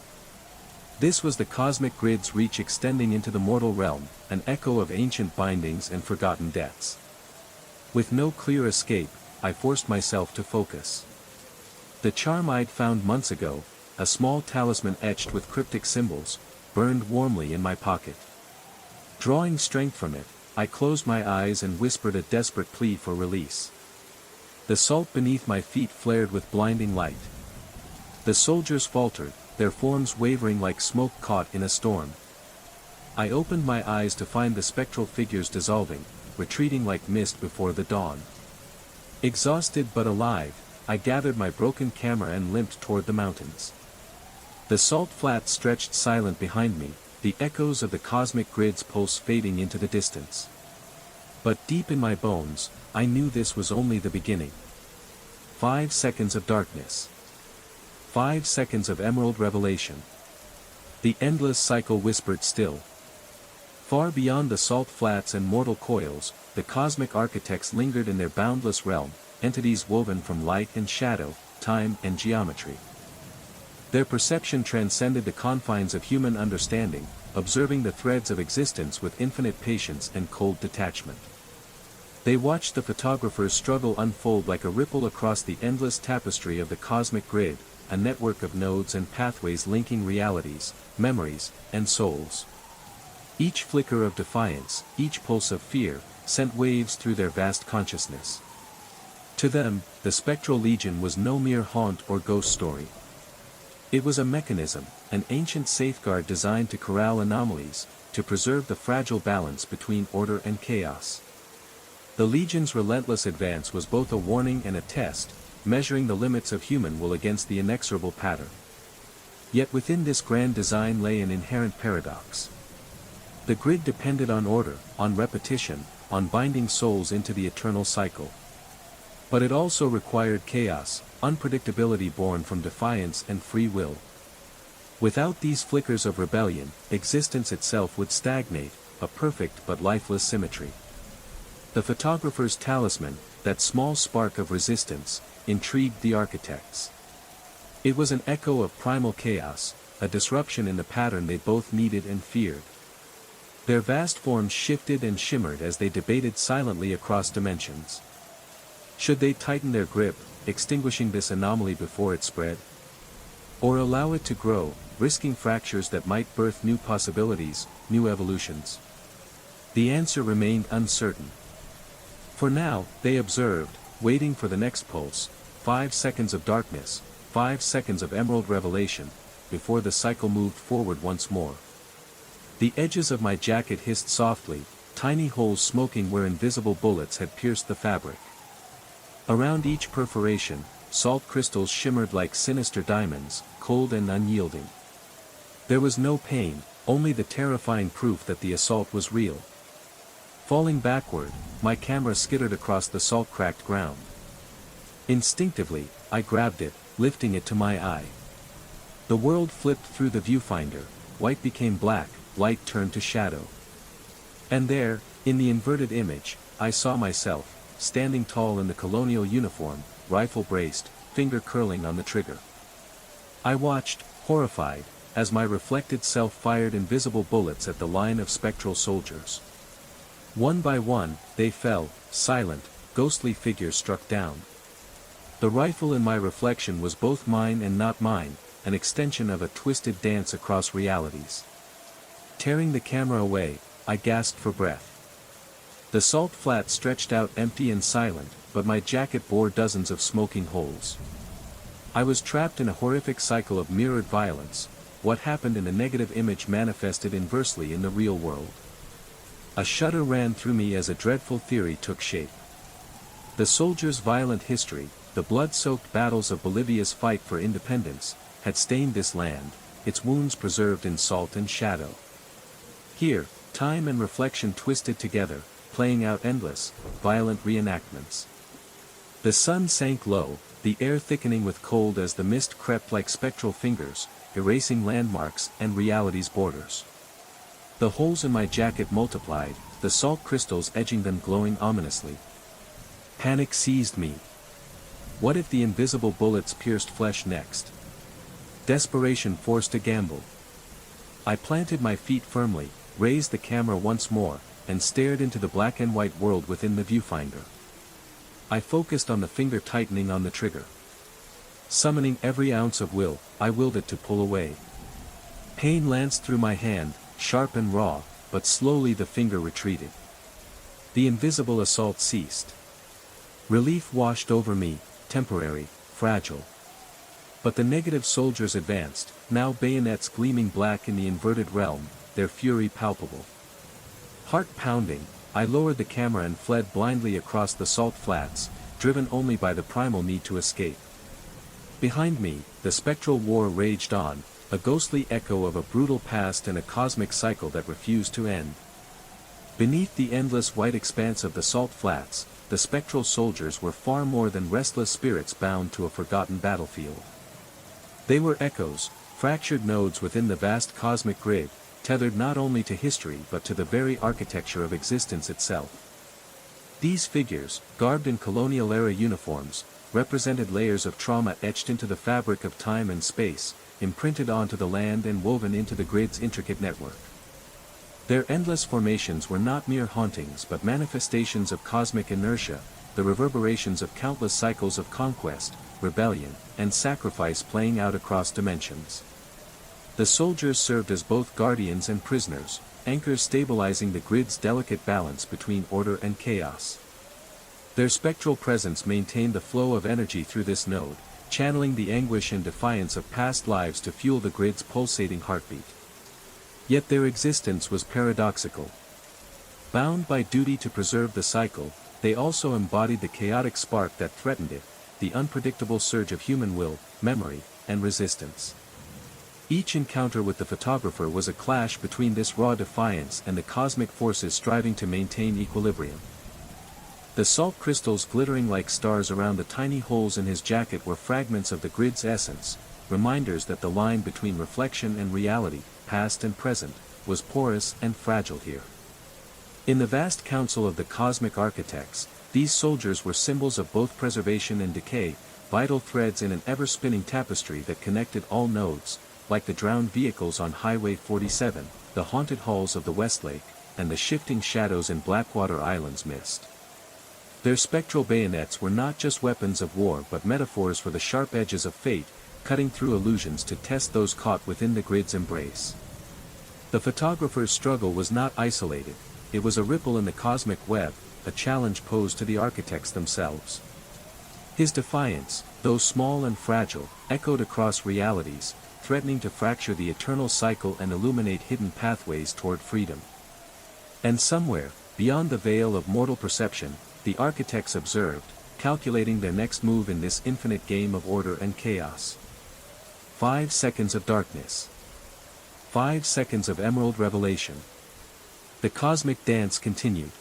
This was the cosmic grid's reach extending into the mortal realm, an echo of ancient bindings and forgotten deaths. With no clear escape, I forced myself to focus. The charm I'd found months ago, a small talisman etched with cryptic symbols, burned warmly in my pocket. Drawing strength from it, I closed my eyes and whispered a desperate plea for release. The salt beneath my feet flared with blinding light. The soldiers faltered, their forms wavering like smoke caught in a storm. I opened my eyes to find the spectral figures dissolving, retreating like mist before the dawn. Exhausted but alive, I gathered my broken camera and limped toward the mountains. The salt flats stretched silent behind me, the echoes of the cosmic grid's pulse fading into the distance. But deep in my bones, I knew this was only the beginning. 5 seconds of darkness. 5 seconds of emerald revelation. The endless cycle whispered still. Far beyond the salt flats and mortal coils, the cosmic architects lingered in their boundless realm, entities woven from light and shadow, time and geometry. Their perception transcended the confines of human understanding, observing the threads of existence with infinite patience and cold detachment. They watched the photographer's struggle unfold like a ripple across the endless tapestry of the cosmic grid, a network of nodes and pathways linking realities, memories, and souls. Each flicker of defiance, each pulse of fear, sent waves through their vast consciousness. To them, the spectral legion was no mere haunt or ghost story. It was a mechanism, an ancient safeguard designed to corral anomalies, to preserve the fragile balance between order and chaos. The Legion's relentless advance was both a warning and a test, measuring the limits of human will against the inexorable pattern. Yet within this grand design lay an inherent paradox. The grid depended on order, on repetition, on binding souls into the eternal cycle. But it also required chaos, unpredictability born from defiance and free will. Without these flickers of rebellion, existence itself would stagnate, a perfect but lifeless symmetry. The photographer's talisman, that small spark of resistance, intrigued the architects. It was an echo of primal chaos, a disruption in the pattern they both needed and feared. Their vast forms shifted and shimmered as they debated silently across dimensions. Should they tighten their grip, extinguishing this anomaly before it spread? Or allow it to grow, risking fractures that might birth new possibilities, new evolutions? The answer remained uncertain. For now, they observed, waiting for the next pulse, 5 seconds of darkness, 5 seconds of emerald revelation, before the cycle moved forward once more. The edges of my jacket hissed softly, tiny holes smoking where invisible bullets had pierced the fabric. Around each perforation, salt crystals shimmered like sinister diamonds, cold and unyielding. There was no pain, only the terrifying proof that the assault was real. Falling backward, my camera skittered across the salt-cracked ground. Instinctively, I grabbed it, lifting it to my eye. The world flipped through the viewfinder, white became black, light turned to shadow. And there, in the inverted image, I saw myself, standing tall in the colonial uniform, rifle braced, finger curling on the trigger. I watched, horrified, as my reflected self fired invisible bullets at the line of spectral soldiers. One by one, they fell, silent, ghostly figures struck down. The rifle in my reflection was both mine and not mine, an extension of a twisted dance across realities. Tearing the camera away, I gasped for breath. The salt flat stretched out empty and silent, but my jacket bore dozens of smoking holes. I was trapped in a horrific cycle of mirrored violence. What happened in the negative image manifested inversely in the real world. A shudder ran through me as a dreadful theory took shape. The soldiers' violent history, the blood-soaked battles of Bolivia's fight for independence, had stained this land, its wounds preserved in salt and shadow. Here, time and reflection twisted together, playing out endless, violent reenactments. The sun sank low, the air thickening with cold as the mist crept like spectral fingers, erasing landmarks and reality's borders. The holes in my jacket multiplied, the salt crystals edging them glowing ominously. Panic seized me. What if the invisible bullets pierced flesh next? Desperation forced a gamble. I planted my feet firmly, raised the camera once more, and stared into the black and white world within the viewfinder. I focused on the finger tightening on the trigger. Summoning every ounce of will, I willed it to pull away. Pain lanced through my hand, sharp and raw, but slowly the finger retreated. The invisible assault ceased. Relief washed over me, temporary, fragile. But the negative soldiers advanced, now bayonets gleaming black in the inverted realm, their fury palpable. Heart pounding, I lowered the camera and fled blindly across the salt flats, driven only by the primal need to escape. Behind me, the spectral war raged on, a ghostly echo of a brutal past and a cosmic cycle that refused to end. Beneath the endless white expanse of the salt flats, the spectral soldiers were far more than restless spirits bound to a forgotten battlefield. They were echoes, fractured nodes within the vast cosmic grid, tethered not only to history but to the very architecture of existence itself. These figures, garbed in colonial-era uniforms, represented layers of trauma etched into the fabric of time and space, imprinted onto the land and woven into the grid's intricate network. Their endless formations were not mere hauntings but manifestations of cosmic inertia, the reverberations of countless cycles of conquest, rebellion, and sacrifice playing out across dimensions. The soldiers served as both guardians and prisoners, anchors stabilizing the grid's delicate balance between order and chaos. Their spectral presence maintained the flow of energy through this node, channeling the anguish and defiance of past lives to fuel the grid's pulsating heartbeat. Yet their existence was paradoxical. Bound by duty to preserve the cycle, they also embodied the chaotic spark that threatened it, the unpredictable surge of human will, memory, and resistance. Each encounter with the photographer was a clash between this raw defiance and the cosmic forces striving to maintain equilibrium. The salt crystals glittering like stars around the tiny holes in his jacket were fragments of the grid's essence, reminders that the line between reflection and reality, past and present, was porous and fragile here. In the vast council of the cosmic architects, these soldiers were symbols of both preservation and decay, vital threads in an ever-spinning tapestry that connected all nodes, like the drowned vehicles on Highway 47, the haunted halls of the Westlake, and the shifting shadows in Blackwater Island's mist. Their spectral bayonets were not just weapons of war but metaphors for the sharp edges of fate, cutting through illusions to test those caught within the grid's embrace. The photographer's struggle was not isolated, it was a ripple in the cosmic web, a challenge posed to the architects themselves. His defiance, though small and fragile, echoed across realities, threatening to fracture the eternal cycle and illuminate hidden pathways toward freedom. And somewhere, beyond the veil of mortal perception, the architects observed, calculating their next move in this infinite game of order and chaos. 5 seconds of darkness. 5 seconds of emerald revelation. The cosmic dance continued.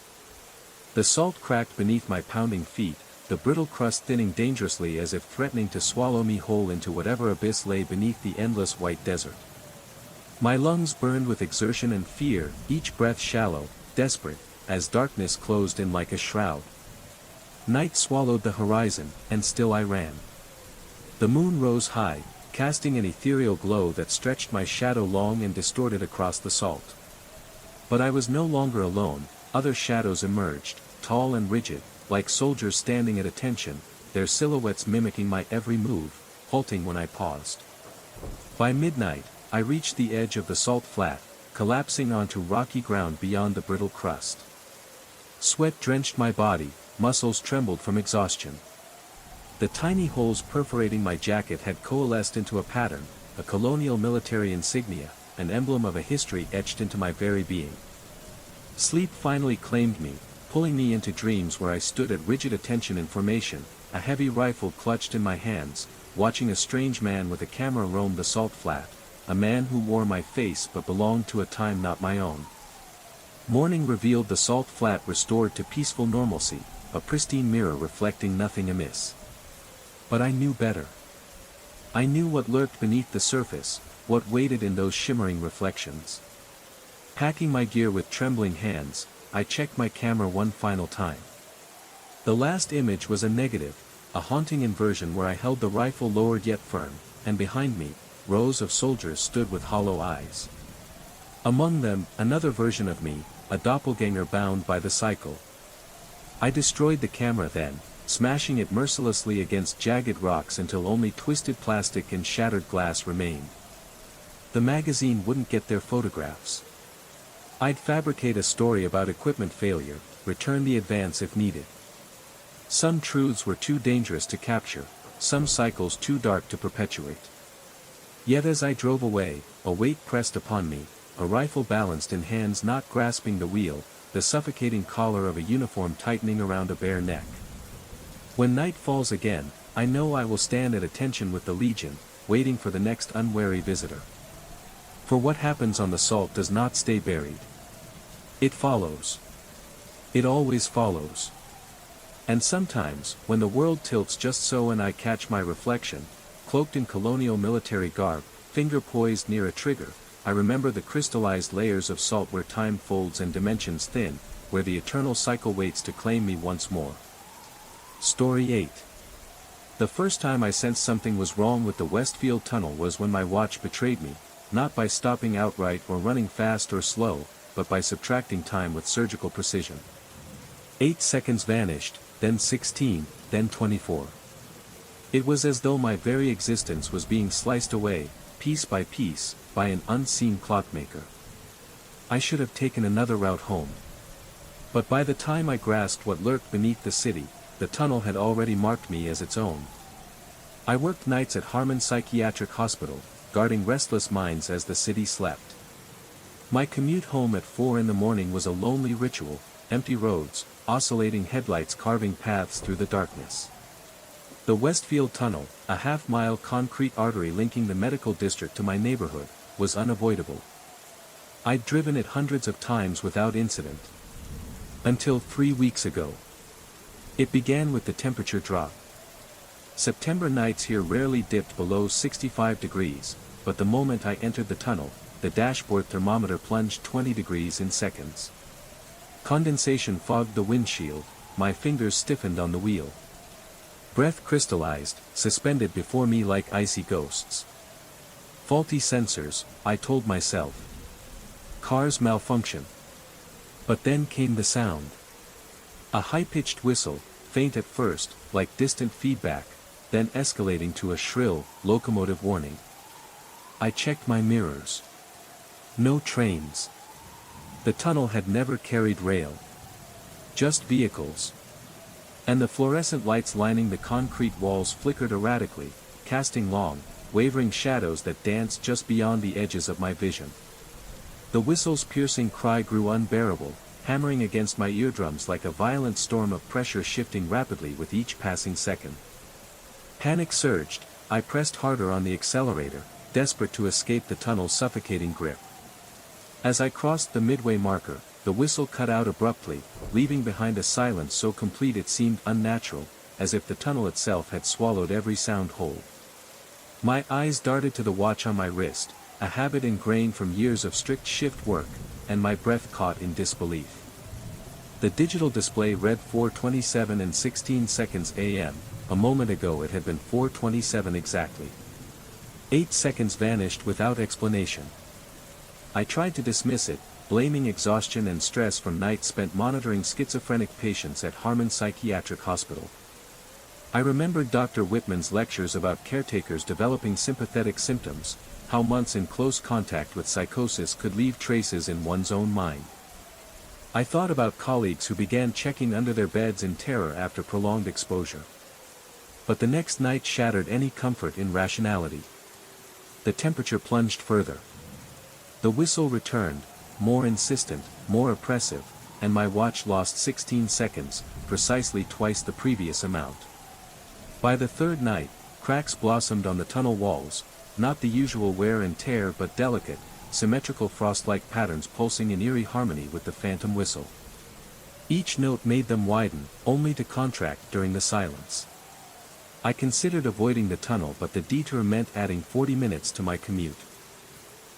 The salt cracked beneath my pounding feet, the brittle crust thinning dangerously as if threatening to swallow me whole into whatever abyss lay beneath the endless white desert. My lungs burned with exertion and fear, each breath shallow, desperate, as darkness closed in like a shroud. Night swallowed the horizon, and still I ran. The moon rose high, casting an ethereal glow that stretched my shadow long and distorted across the salt. But I was no longer alone, other shadows emerged, tall and rigid, like soldiers standing at attention, their silhouettes mimicking my every move, halting when I paused. By midnight, I reached the edge of the salt flat, collapsing onto rocky ground beyond the brittle crust. Sweat drenched my body, muscles trembled from exhaustion. The tiny holes perforating my jacket had coalesced into a pattern, a colonial military insignia, an emblem of a history etched into my very being. Sleep finally claimed me, pulling me into dreams where I stood at rigid attention in formation, a heavy rifle clutched in my hands, watching a strange man with a camera roam the salt flat, a man who wore my face but belonged to a time not my own. Morning revealed the salt flat restored to peaceful normalcy, a pristine mirror reflecting nothing amiss. But I knew better. I knew what lurked beneath the surface, what waited in those shimmering reflections. Packing my gear with trembling hands, I checked my camera one final time. The last image was a negative, a haunting inversion where I held the rifle lowered yet firm, and behind me, rows of soldiers stood with hollow eyes. Among them, another version of me, a doppelganger bound by the cycle. I destroyed the camera then, smashing it mercilessly against jagged rocks until only twisted plastic and shattered glass remained. The magazine wouldn't get their photographs. I'd fabricate a story about equipment failure, return the advance if needed. Some truths were too dangerous to capture, some cycles too dark to perpetuate. Yet as I drove away, a weight pressed upon me, a rifle balanced in hands not grasping the wheel, the suffocating collar of a uniform tightening around a bare neck. When night falls again, I know I will stand at attention with the Legion, waiting for the next unwary visitor. For what happens on the salt does not stay buried. It follows. It always follows. And sometimes, when the world tilts just so and I catch my reflection, cloaked in colonial military garb, finger poised near a trigger, I remember the crystallized layers of salt where time folds and dimensions thin, where the eternal cycle waits to claim me once more. Story 8. The first time I sensed something was wrong with the Westfield Tunnel was when my watch betrayed me, not by stopping outright or running fast or slow, but by subtracting time with surgical precision. 8 seconds vanished, then 16, then 24. It was as though my very existence was being sliced away, piece by piece, by an unseen clockmaker. I should have taken another route home. But by the time I grasped what lurked beneath the city, the tunnel had already marked me as its own. I worked nights at Harmon Psychiatric Hospital, guarding restless minds as the city slept. My commute home at 4 in the morning was a lonely ritual, empty roads, oscillating headlights carving paths through the darkness. The Westfield Tunnel, a half-mile concrete artery linking the medical district to my neighborhood, was unavoidable. I'd driven it hundreds of times without incident. Until 3 weeks ago. It began with the temperature drop. September nights here rarely dipped below 65 degrees, but the moment I entered the tunnel, the dashboard thermometer plunged 20 degrees in seconds. Condensation fogged the windshield, my fingers stiffened on the wheel. Breath crystallized, suspended before me like icy ghosts. Faulty sensors, I told myself. Cars malfunction. But then came the sound. A high-pitched whistle, faint at first, like distant feedback, then escalating to a shrill, locomotive warning. I checked my mirrors. No trains. The tunnel had never carried rail. Just vehicles. And the fluorescent lights lining the concrete walls flickered erratically, casting long, wavering shadows that danced just beyond the edges of my vision. The whistle's piercing cry grew unbearable, hammering against my eardrums like a violent storm of pressure shifting rapidly with each passing second. Panic surged, I pressed harder on the accelerator, desperate to escape the tunnel's suffocating grip. As I crossed the midway marker, the whistle cut out abruptly, leaving behind a silence so complete it seemed unnatural, as if the tunnel itself had swallowed every sound whole. My eyes darted to the watch on my wrist, a habit ingrained from years of strict shift work, and my breath caught in disbelief. The digital display read 4:27 and 16 seconds AM, a moment ago it had been 4:27 exactly. 8 seconds vanished without explanation. I tried to dismiss it, blaming exhaustion and stress from nights spent monitoring schizophrenic patients at Harmon Psychiatric Hospital. I remembered Dr. Whitman's lectures about caretakers developing sympathetic symptoms, how months in close contact with psychosis could leave traces in one's own mind. I thought about colleagues who began checking under their beds in terror after prolonged exposure. But the next night shattered any comfort in rationality. The temperature plunged further. The whistle returned, more insistent, more oppressive, and my watch lost 16 seconds, precisely twice the previous amount. By the third night, cracks blossomed on the tunnel walls, not the usual wear and tear but delicate, symmetrical frost-like patterns pulsing in eerie harmony with the phantom whistle. Each note made them widen, only to contract during the silence. I considered avoiding the tunnel, but the detour meant adding 40 minutes to my commute.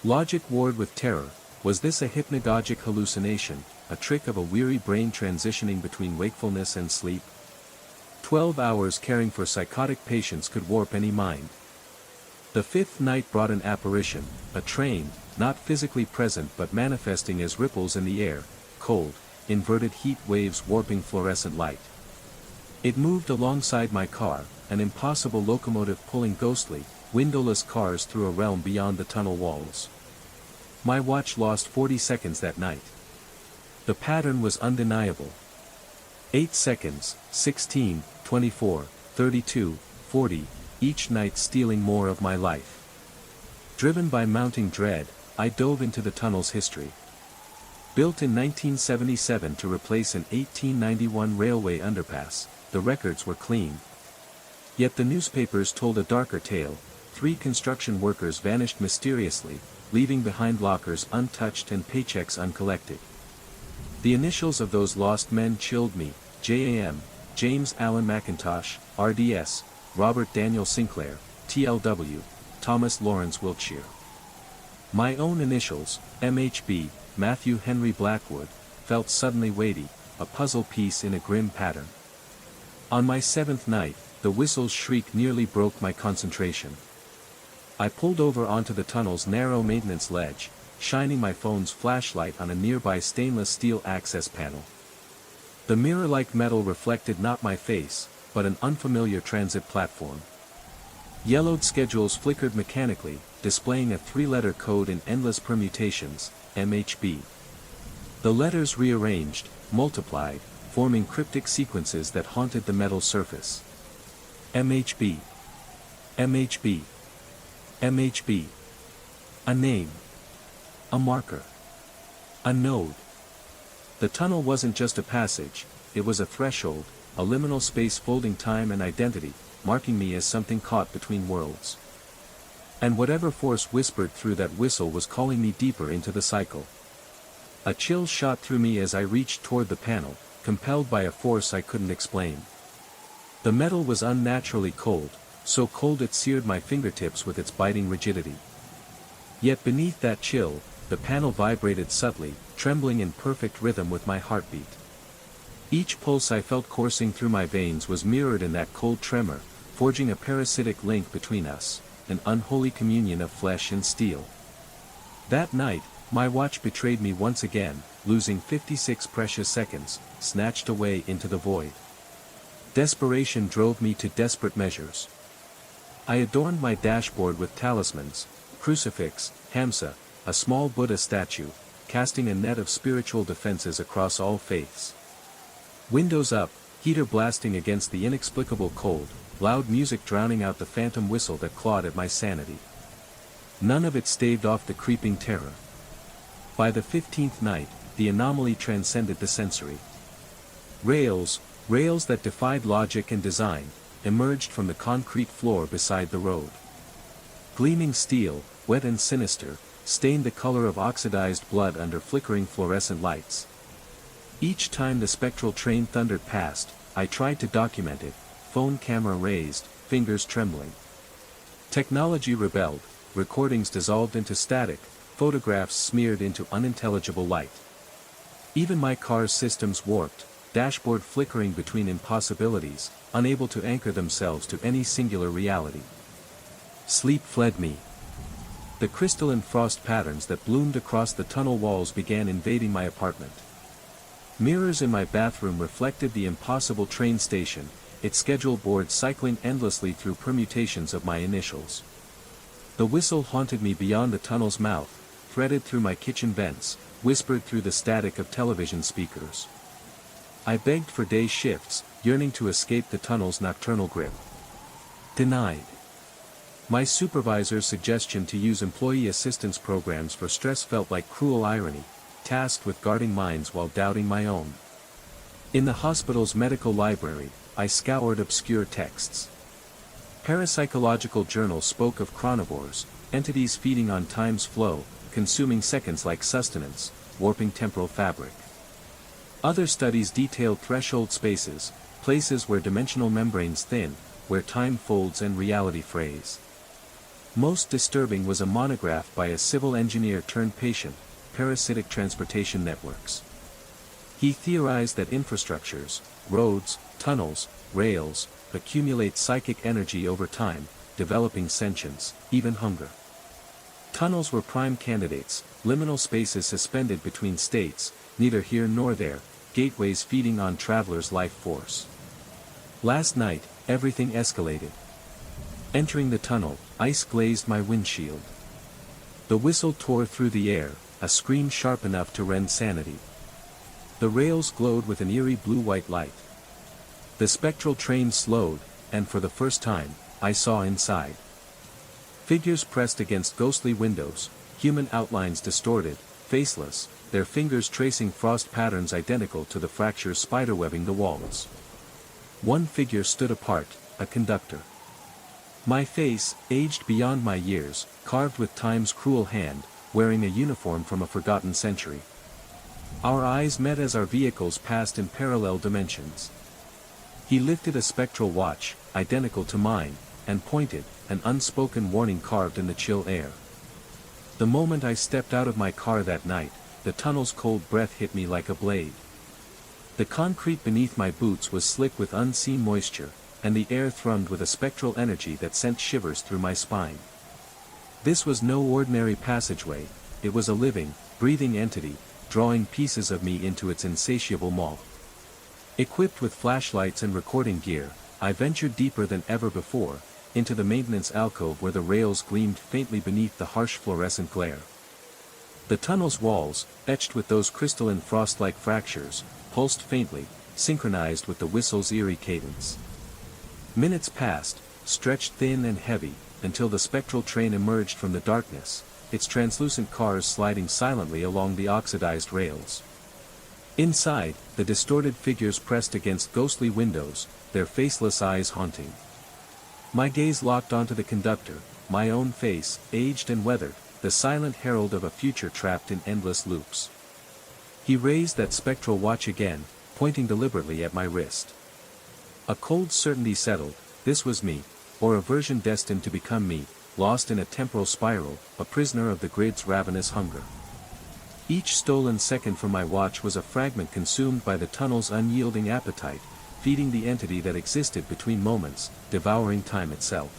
Logic warred with terror. Was this a hypnagogic hallucination, a trick of a weary brain transitioning between wakefulness and sleep? 12 hours caring for psychotic patients could warp any mind. The fifth night brought an apparition, a train, not physically present but manifesting as ripples in the air, cold, inverted heat waves warping fluorescent light. It moved alongside my car, an impossible locomotive pulling ghostly, windowless cars through a realm beyond the tunnel walls. My watch lost 40 seconds that night. The pattern was undeniable. 8 seconds, 16, 24, 32, 40, each night stealing more of my life. Driven by mounting dread, I dove into the tunnel's history. Built in 1977 to replace an 1891 railway underpass, the records were clean. Yet the newspapers told a darker tale. 3 construction workers vanished mysteriously, leaving behind lockers untouched and paychecks uncollected. The initials of those lost men chilled me: JAM, James Allen McIntosh, RDS, Robert Daniel Sinclair, TLW, Thomas Lawrence Wiltshire. My own initials, MHB, Matthew Henry Blackwood, felt suddenly weighty, a puzzle piece in a grim pattern. On my 7th night, the whistle's shriek nearly broke my concentration. I pulled over onto the tunnel's narrow maintenance ledge, shining my phone's flashlight on a nearby stainless steel access panel. The mirror-like metal reflected not my face, but an unfamiliar transit platform. Yellowed schedules flickered mechanically, displaying a three-letter code in endless permutations, MHB. The letters rearranged, multiplied, forming cryptic sequences that haunted the metal surface. MHB. MHB. MHB. A name. A marker. A node. The tunnel wasn't just a passage, it was a threshold, a liminal space folding time and identity, marking me as something caught between worlds. And whatever force whispered through that whistle was calling me deeper into the cycle. A chill shot through me as I reached toward the panel, compelled by a force I couldn't explain. The metal was unnaturally cold, so cold it seared my fingertips with its biting rigidity. Yet beneath that chill, the panel vibrated subtly, trembling in perfect rhythm with my heartbeat. Each pulse I felt coursing through my veins was mirrored in that cold tremor, forging a parasitic link between us, an unholy communion of flesh and steel. That night, my watch betrayed me once again, losing 56 precious seconds, snatched away into the void. Desperation drove me to desperate measures. I adorned my dashboard with talismans, crucifix, hamsa, a small Buddha statue, casting a net of spiritual defenses across all faiths. Windows up, heater blasting against the inexplicable cold, loud music drowning out the phantom whistle that clawed at my sanity. None of it staved off the creeping terror. By the 15th night, the anomaly transcended the sensory. Rails that defied logic and design, emerged from the concrete floor beside the road. Gleaming steel, wet and sinister, stained the color of oxidized blood under flickering fluorescent lights. Each time the spectral train thundered past, I tried to document it, phone camera raised, fingers trembling. Technology rebelled, recordings dissolved into static, photographs smeared into unintelligible light. Even my car's systems warped, dashboard flickering between impossibilities, unable to anchor themselves to any singular reality. Sleep fled me. The crystalline frost patterns that bloomed across the tunnel walls began invading my apartment. Mirrors in my bathroom reflected the impossible train station, its schedule board cycling endlessly through permutations of my initials. The whistle haunted me beyond the tunnel's mouth, threaded through my kitchen vents, whispered through the static of television speakers. I begged for day shifts, yearning to escape the tunnel's nocturnal grip. Denied. My supervisor's suggestion to use employee assistance programs for stress felt like cruel irony, tasked with guarding minds while doubting my own. In the hospital's medical library, I scoured obscure texts. Parapsychological journals spoke of chronivores, entities feeding on time's flow, consuming seconds like sustenance, warping temporal fabric. Other studies detailed threshold spaces, places where dimensional membranes thin, where time folds and reality frays. Most disturbing was a monograph by a civil engineer turned patient, Parasitic Transportation Networks. He theorized that infrastructures, roads, tunnels, rails, accumulate psychic energy over time, developing sentience, even hunger. Tunnels were prime candidates, liminal spaces suspended between states, neither here nor there, gateways feeding on travelers' life force. Last night, everything escalated. Entering the tunnel, ice glazed my windshield. The whistle tore through the air, a scream sharp enough to rend sanity. The rails glowed with an eerie blue-white light. The spectral train slowed, and for the first time, I saw inside. Figures pressed against ghostly windows, human outlines distorted, faceless, their fingers tracing frost patterns identical to the fractures spiderwebbing the walls. One figure stood apart, a conductor. My face, aged beyond my years, carved with time's cruel hand, wearing a uniform from a forgotten century. Our eyes met as our vehicles passed in parallel dimensions. He lifted a spectral watch, identical to mine, and pointed, an unspoken warning carved in the chill air. The moment I stepped out of my car that night, the tunnel's cold breath hit me like a blade. The concrete beneath my boots was slick with unseen moisture, and the air thrummed with a spectral energy that sent shivers through my spine. This was no ordinary passageway, it was a living, breathing entity, drawing pieces of me into its insatiable maw. Equipped with flashlights and recording gear, I ventured deeper than ever before, into the maintenance alcove where the rails gleamed faintly beneath the harsh fluorescent glare. The tunnel's walls, etched with those crystalline frost-like fractures, pulsed faintly, synchronized with the whistle's eerie cadence. Minutes passed, stretched thin and heavy, until the spectral train emerged from the darkness, its translucent cars sliding silently along the oxidized rails. Inside, the distorted figures pressed against ghostly windows, their faceless eyes haunting. My gaze locked onto the conductor, my own face, aged and weathered, the silent herald of a future trapped in endless loops. He raised that spectral watch again, pointing deliberately at my wrist. A cold certainty settled, this was me, or a version destined to become me, lost in a temporal spiral, a prisoner of the grid's ravenous hunger. Each stolen second from my watch was a fragment consumed by the tunnel's unyielding appetite, feeding the entity that existed between moments, devouring time itself.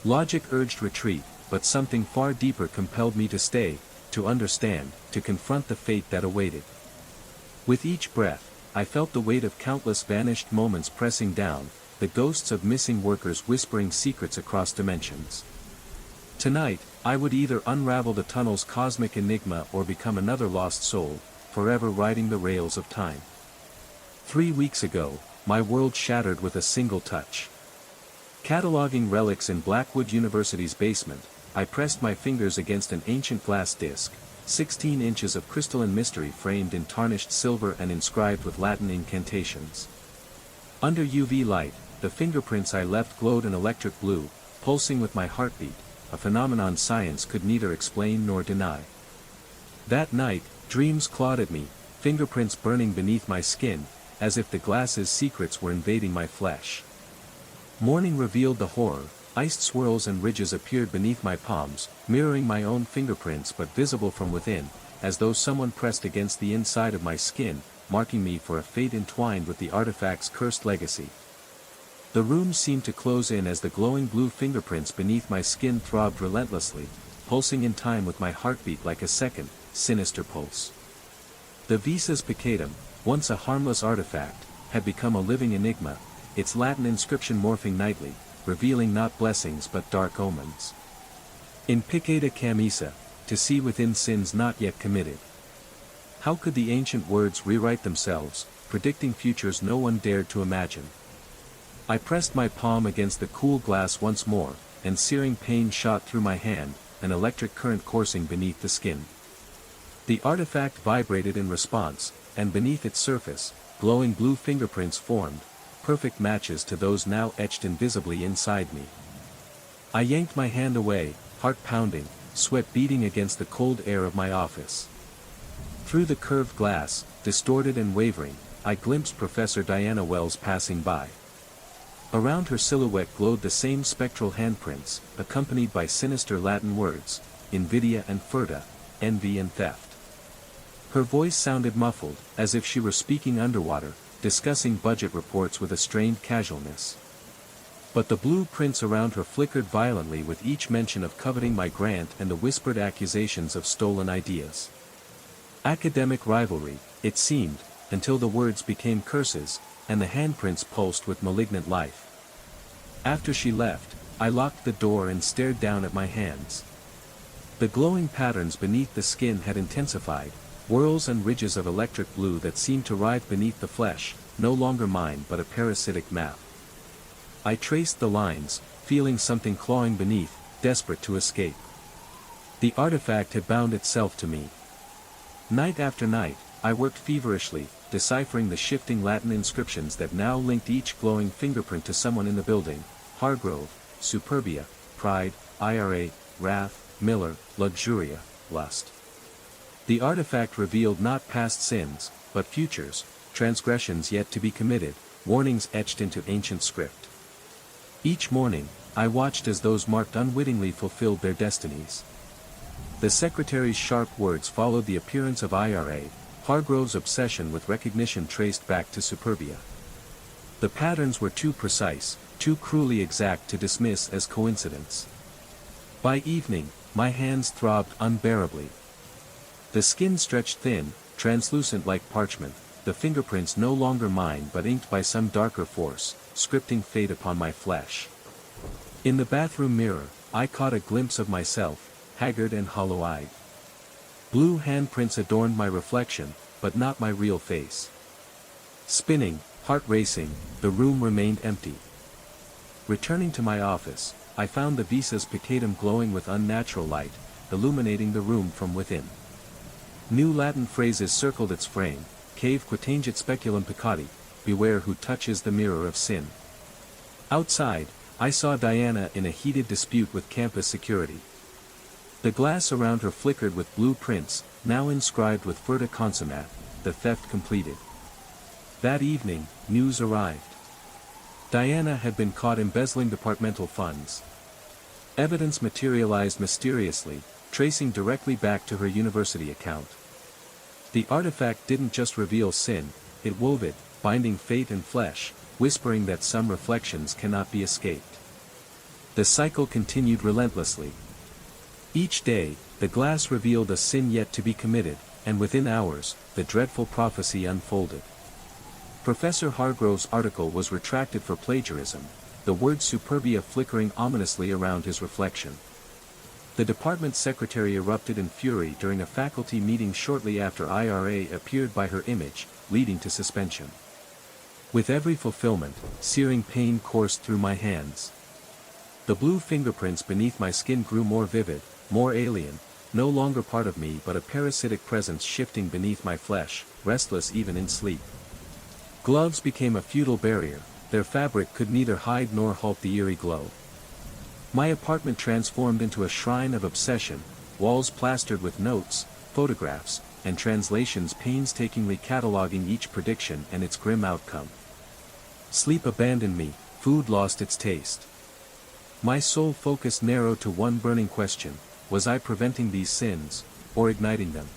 Logic urged retreat, but something far deeper compelled me to stay, to understand, to confront the fate that awaited. With each breath, I felt the weight of countless vanished moments pressing down, the ghosts of missing workers whispering secrets across dimensions. Tonight, I would either unravel the tunnel's cosmic enigma or become another lost soul, forever riding the rails of time. 3 weeks ago, my world shattered with a single touch. Cataloging relics in Blackwood University's basement, I pressed my fingers against an ancient glass disc, 16 inches of crystalline mystery framed in tarnished silver and inscribed with Latin incantations. Under UV light, the fingerprints I left glowed an electric blue, pulsing with my heartbeat, a phenomenon science could neither explain nor deny. That night, dreams clawed at me, fingerprints burning beneath my skin, as if the glass's secrets were invading my flesh. Morning revealed the horror, iced swirls and ridges appeared beneath my palms, mirroring my own fingerprints but visible from within, as though someone pressed against the inside of my skin, marking me for a fate entwined with the artifact's cursed legacy. The room seemed to close in as the glowing blue fingerprints beneath my skin throbbed relentlessly, pulsing in time with my heartbeat like a second, sinister pulse. The Visas Peccatum, once a harmless artifact, had become a living enigma, its Latin inscription morphing nightly, revealing not blessings but dark omens. In Peccata Camisa, to see within sins not yet committed. How could the ancient words rewrite themselves, predicting futures no one dared to imagine? I pressed my palm against the cool glass once more, and searing pain shot through my hand, an electric current coursing beneath the skin. The artifact vibrated in response, and beneath its surface, glowing blue fingerprints formed, perfect matches to those now etched invisibly inside me. I yanked my hand away, heart pounding, sweat beating against the cold air of my office. Through the curved glass, distorted and wavering, I glimpsed Professor Diana Wells passing by. Around her silhouette glowed the same spectral handprints, accompanied by sinister Latin words, invidia and furta, envy and theft. Her voice sounded muffled, as if she were speaking underwater, discussing budget reports with a strained casualness. But the blue prints around her flickered violently with each mention of coveting my grant and the whispered accusations of stolen ideas. Academic rivalry, it seemed, until the words became curses, and the handprints pulsed with malignant life. After she left, I locked the door and stared down at my hands. The glowing patterns beneath the skin had intensified, whorls and ridges of electric blue that seemed to writhe beneath the flesh, no longer mine but a parasitic map. I traced the lines, feeling something clawing beneath, desperate to escape. The artifact had bound itself to me. Night after night, I worked feverishly, deciphering the shifting Latin inscriptions that now linked each glowing fingerprint to someone in the building: Hargrove, Superbia, Pride, IRA, Wrath, Miller, Luxuria, Lust. The artifact revealed not past sins, but futures, transgressions yet to be committed, warnings etched into ancient script. Each morning, I watched as those marked unwittingly fulfilled their destinies. The secretary's sharp words followed the appearance of IRA, Hargrove's obsession with recognition traced back to Superbia. The patterns were too precise, too cruelly exact to dismiss as coincidence. By evening, my hands throbbed unbearably. The skin stretched thin, translucent like parchment, the fingerprints no longer mine but inked by some darker force, scripting fate upon my flesh. In the bathroom mirror, I caught a glimpse of myself, haggard and hollow-eyed. Blue handprints adorned my reflection, but not my real face. Spinning, heart racing, the room remained empty. Returning to my office, I found the visas piccatum glowing with unnatural light, illuminating the room from within. New Latin phrases circled its frame, cave quatangit speculum peccati, beware who touches the mirror of sin. Outside, I saw Diana in a heated dispute with campus security. The glass around her flickered with blue prints, now inscribed with furta consumat, the theft completed. That evening, news arrived. Diana had been caught embezzling departmental funds. Evidence materialized mysteriously, tracing directly back to her university account. The artifact didn't just reveal sin, it wove it, binding fate and flesh, whispering that some reflections cannot be escaped. The cycle continued relentlessly. Each day, the glass revealed a sin yet to be committed, and within hours, the dreadful prophecy unfolded. Professor Hargrove's article was retracted for plagiarism, the word superbia flickering ominously around his reflection. The department secretary erupted in fury during a faculty meeting shortly after IRA appeared by her image, leading to suspension. With every fulfillment, searing pain coursed through my hands. The blue fingerprints beneath my skin grew more vivid, more alien, no longer part of me but a parasitic presence shifting beneath my flesh, restless even in sleep. Gloves became a futile barrier, their fabric could neither hide nor halt the eerie glow. My apartment transformed into a shrine of obsession, walls plastered with notes, photographs, and translations painstakingly cataloging each prediction and its grim outcome. Sleep abandoned me, food lost its taste. My sole focus narrowed to one burning question: was I preventing these sins, or igniting them?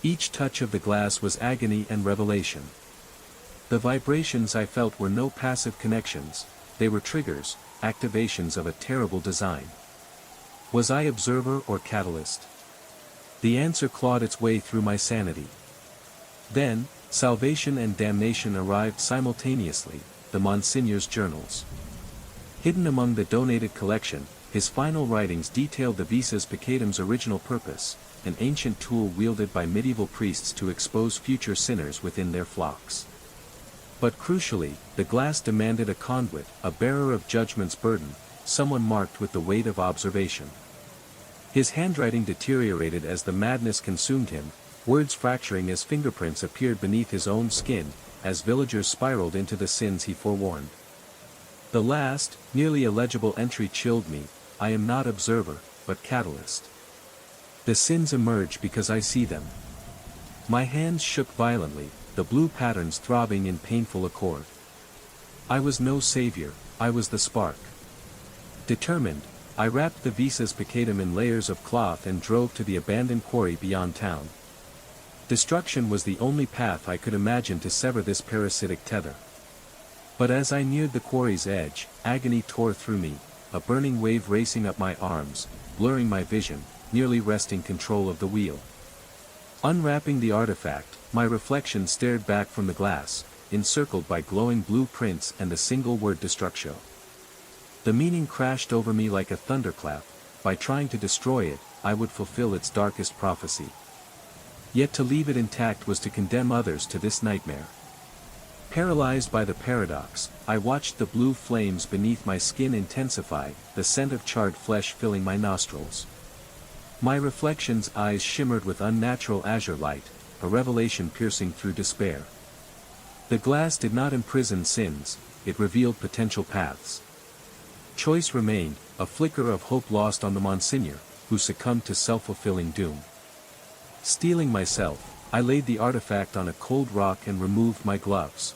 Each touch of the glass was agony and revelation. The vibrations I felt were no passive connections, they were triggers, activations of a terrible design. Was I observer or catalyst? The answer clawed its way through my sanity. Then, salvation and damnation arrived simultaneously, the Monsignor's journals. Hidden among the donated collection, his final writings detailed the visas piccatum's original purpose, an ancient tool wielded by medieval priests to expose future sinners within their flocks. But crucially, the glass demanded a conduit, a bearer of judgment's burden, someone marked with the weight of observation. His handwriting deteriorated as the madness consumed him, words fracturing as fingerprints appeared beneath his own skin, as villagers spiraled into the sins he forewarned. The last, nearly illegible entry chilled me: I am not observer, but catalyst. The sins emerge because I see them. My hands shook violently, the blue patterns throbbing in painful accord. I was no savior, I was the spark. Determined, I wrapped the visas piccatum in layers of cloth and drove to the abandoned quarry beyond town. Destruction was the only path I could imagine to sever this parasitic tether. But as I neared the quarry's edge, agony tore through me, a burning wave racing up my arms, blurring my vision, nearly wresting control of the wheel. Unwrapping the artifact, my reflection stared back from the glass, encircled by glowing blue prints and the single word destructio. The meaning crashed over me like a thunderclap: by trying to destroy it, I would fulfill its darkest prophecy. Yet to leave it intact was to condemn others to this nightmare. Paralyzed by the paradox, I watched the blue flames beneath my skin intensify, the scent of charred flesh filling my nostrils. My reflection's eyes shimmered with unnatural azure light, a revelation piercing through despair. The glass did not imprison sins, it revealed potential paths. Choice remained, a flicker of hope lost on the Monsignor, who succumbed to self-fulfilling doom. Steeling myself, I laid the artifact on a cold rock and removed my gloves.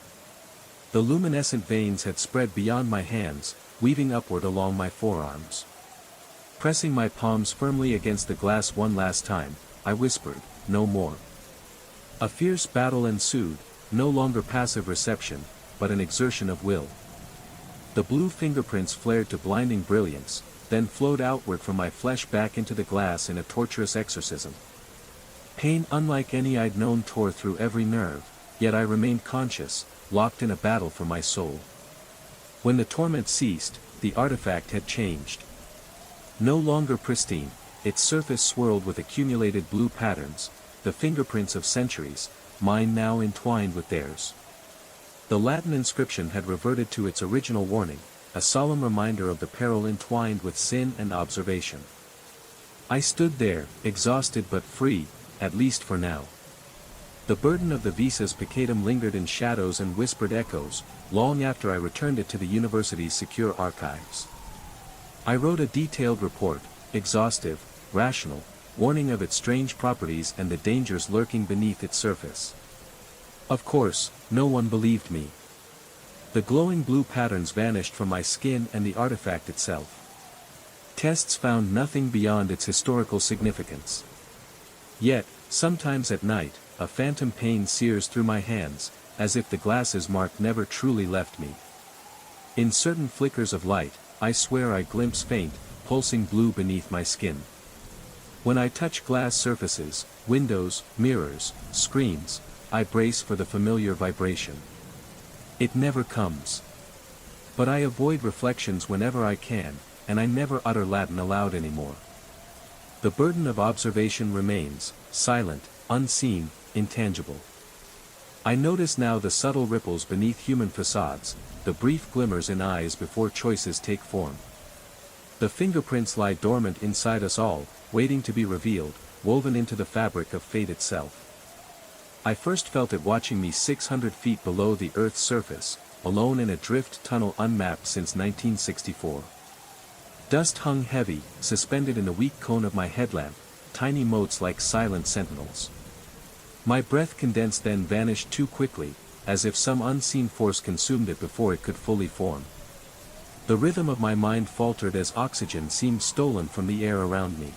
The luminescent veins had spread beyond my hands, weaving upward along my forearms. Pressing my palms firmly against the glass one last time, I whispered, "No more." A fierce battle ensued, no longer passive reception, but an exertion of will. The blue fingerprints flared to blinding brilliance, then flowed outward from my flesh back into the glass in a torturous exorcism. Pain unlike any I'd known tore through every nerve, yet I remained conscious, locked in a battle for my soul. When the torment ceased, the artifact had changed. No longer pristine, its surface swirled with accumulated blue patterns, the fingerprints of centuries, mine now entwined with theirs. The Latin inscription had reverted to its original warning, a solemn reminder of the peril entwined with sin and observation. I stood there, exhausted but free, at least for now. The burden of the Visas Peccatum lingered in shadows and whispered echoes, long after I returned it to the university's secure archives. I wrote a detailed report, exhaustive, rational, warning of its strange properties and the dangers lurking beneath its surface. Of course, no one believed me. The glowing blue patterns vanished from my skin and the artifact itself. Tests found nothing beyond its historical significance. Yet, sometimes at night, a phantom pain sears through my hands, as if the glass's mark never truly left me. In certain flickers of light, I swear I glimpse faint, pulsing blue beneath my skin. When I touch glass surfaces, windows, mirrors, screens, I brace for the familiar vibration. It never comes. But I avoid reflections whenever I can, and I never utter Latin aloud anymore. The burden of observation remains, silent, unseen, intangible. I notice now the subtle ripples beneath human facades, the brief glimmers in eyes before choices take form. The fingerprints lie dormant inside us all, waiting to be revealed, woven into the fabric of fate itself. I first felt it watching me 600 feet below the Earth's surface, alone in a drift tunnel unmapped since 1964. Dust hung heavy, suspended in a weak cone of my headlamp, tiny motes like silent sentinels. My breath condensed then vanished too quickly, as if some unseen force consumed it before it could fully form. The rhythm of my mind faltered as oxygen seemed stolen from the air around me.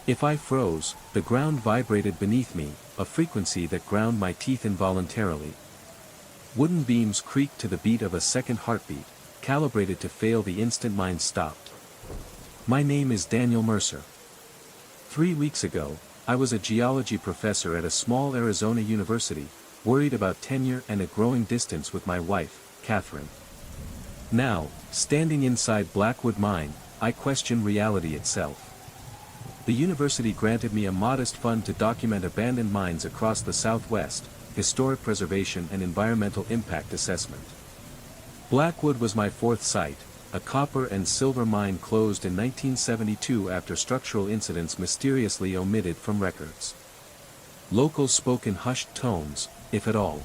If I froze, the ground vibrated beneath me, a frequency that ground my teeth involuntarily. Wooden beams creaked to the beat of a second heartbeat, calibrated to fail the instant mine stopped. My name is Daniel Mercer. 3 weeks ago, I was a geology professor at a small Arizona university, worried about tenure and a growing distance with my wife, Catherine. Now, standing inside Blackwood Mine, I question reality itself. The university granted me a modest fund to document abandoned mines across the Southwest, historic preservation and environmental impact assessment. Blackwood was my fourth site, a copper and silver mine closed in 1972 after structural incidents mysteriously omitted from records. Locals spoke in hushed tones, if at all.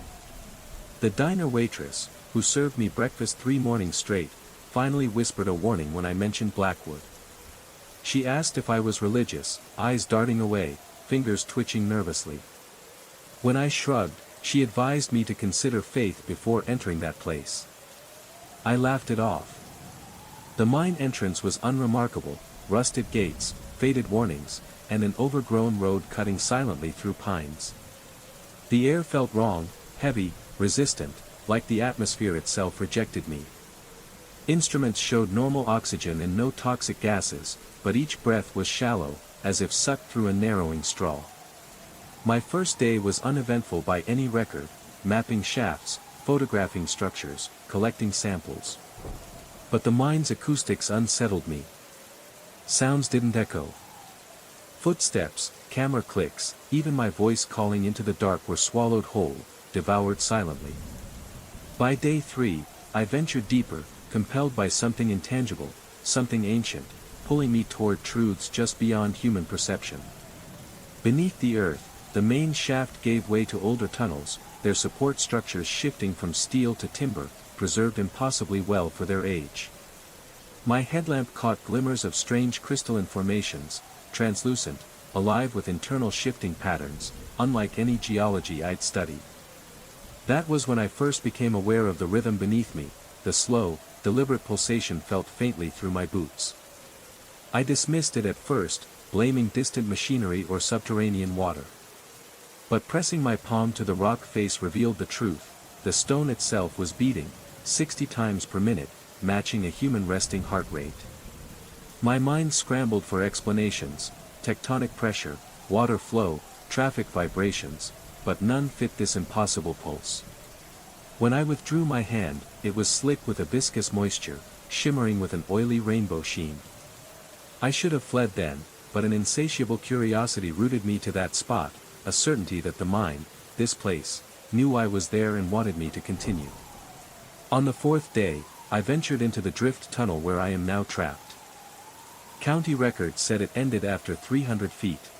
The diner waitress, who served me breakfast 3 mornings straight, finally whispered a warning when I mentioned Blackwood. She asked if I was religious, eyes darting away, fingers twitching nervously. When I shrugged, she advised me to consider faith before entering that place. I laughed it off. The mine entrance was unremarkable, rusted gates, faded warnings, and an overgrown road cutting silently through pines. The air felt wrong, heavy, resistant, like the atmosphere itself rejected me. Instruments showed normal oxygen and no toxic gases, but each breath was shallow, as if sucked through a narrowing straw. My first day was uneventful by any record, mapping shafts, photographing structures, collecting samples. But the mine's acoustics unsettled me. Sounds didn't echo. Footsteps, camera clicks, even my voice calling into the dark were swallowed whole, devoured silently. By day 3, I ventured deeper, compelled by something intangible, something ancient, pulling me toward truths just beyond human perception. Beneath the earth, the main shaft gave way to older tunnels, their support structures shifting from steel to timber, preserved impossibly well for their age. My headlamp caught glimmers of strange crystalline formations, translucent, alive with internal shifting patterns, unlike any geology I'd studied. That was when I first became aware of the rhythm beneath me, the slow, deliberate pulsation felt faintly through my boots. I dismissed it at first, blaming distant machinery or subterranean water. But pressing my palm to the rock face revealed the truth, the stone itself was beating, 60 times per minute, matching a human resting heart rate. My mind scrambled for explanations, tectonic pressure, water flow, traffic vibrations, but none fit this impossible pulse. When I withdrew my hand, it was slick with a viscous moisture, shimmering with an oily rainbow sheen. I should have fled then, but an insatiable curiosity rooted me to that spot, a certainty that the mind, this place, knew I was there and wanted me to continue. On the fourth day, I ventured into the drift tunnel where I am now trapped. County records said it ended after 300 feet.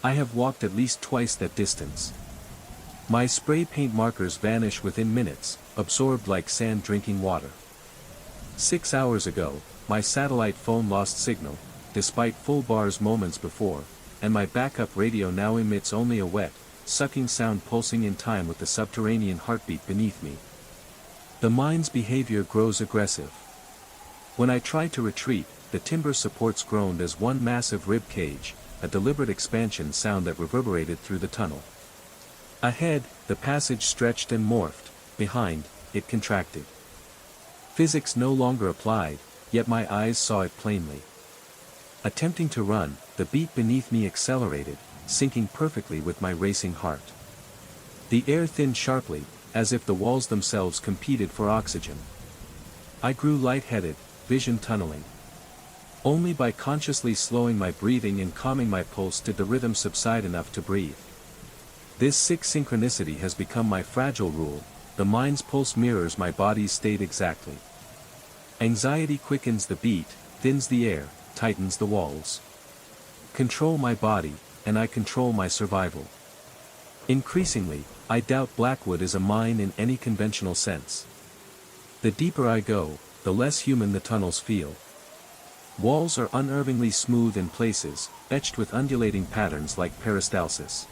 I have walked at least twice that distance. My spray paint markers vanish within minutes, absorbed like sand drinking water. 6 hours ago, my satellite phone lost signal, despite full bars moments before, and my backup radio now emits only a wet, sucking sound pulsing in time with the subterranean heartbeat beneath me. The mine's behavior grows aggressive. When I tried to retreat, the timber supports groaned as one massive rib cage, a deliberate expansion sound that reverberated through the tunnel. Ahead, the passage stretched and morphed, behind, it contracted. Physics no longer applied, yet my eyes saw it plainly. Attempting to run, the beat beneath me accelerated, syncing perfectly with my racing heart. The air thinned sharply, as if the walls themselves competed for oxygen. I grew lightheaded, vision tunneling. Only by consciously slowing my breathing and calming my pulse did the rhythm subside enough to breathe. This sick synchronicity has become my fragile rule, the mind's pulse mirrors my body's state exactly. Anxiety quickens the beat, thins the air, tightens the walls. Control my body, and I control my survival. Increasingly, I doubt Blackwood is a mine in any conventional sense. The deeper I go, the less human the tunnels feel. Walls are unervingly smooth in places, etched with undulating patterns like peristalsis.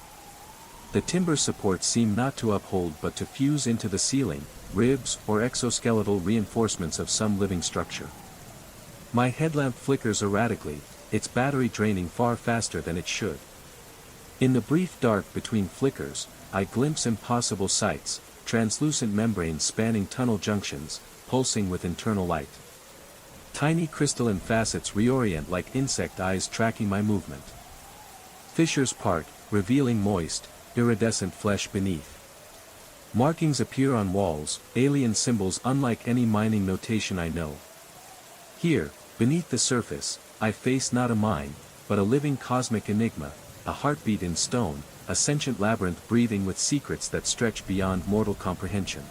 The timber supports seem not to uphold but to fuse into the ceiling, ribs or exoskeletal reinforcements of some living structure. My headlamp flickers erratically, its battery draining far faster than it should. In the brief dark between flickers, I glimpse impossible sights, translucent membranes spanning tunnel junctions, pulsing with internal light. Tiny crystalline facets reorient like insect eyes tracking my movement. Fissures part, revealing moist, iridescent flesh beneath. Markings appear on walls, alien symbols unlike any mining notation I know. Here, beneath the surface, I face not a mine, but a living cosmic enigma, a heartbeat in stone, a sentient labyrinth breathing with secrets that stretch beyond mortal comprehension.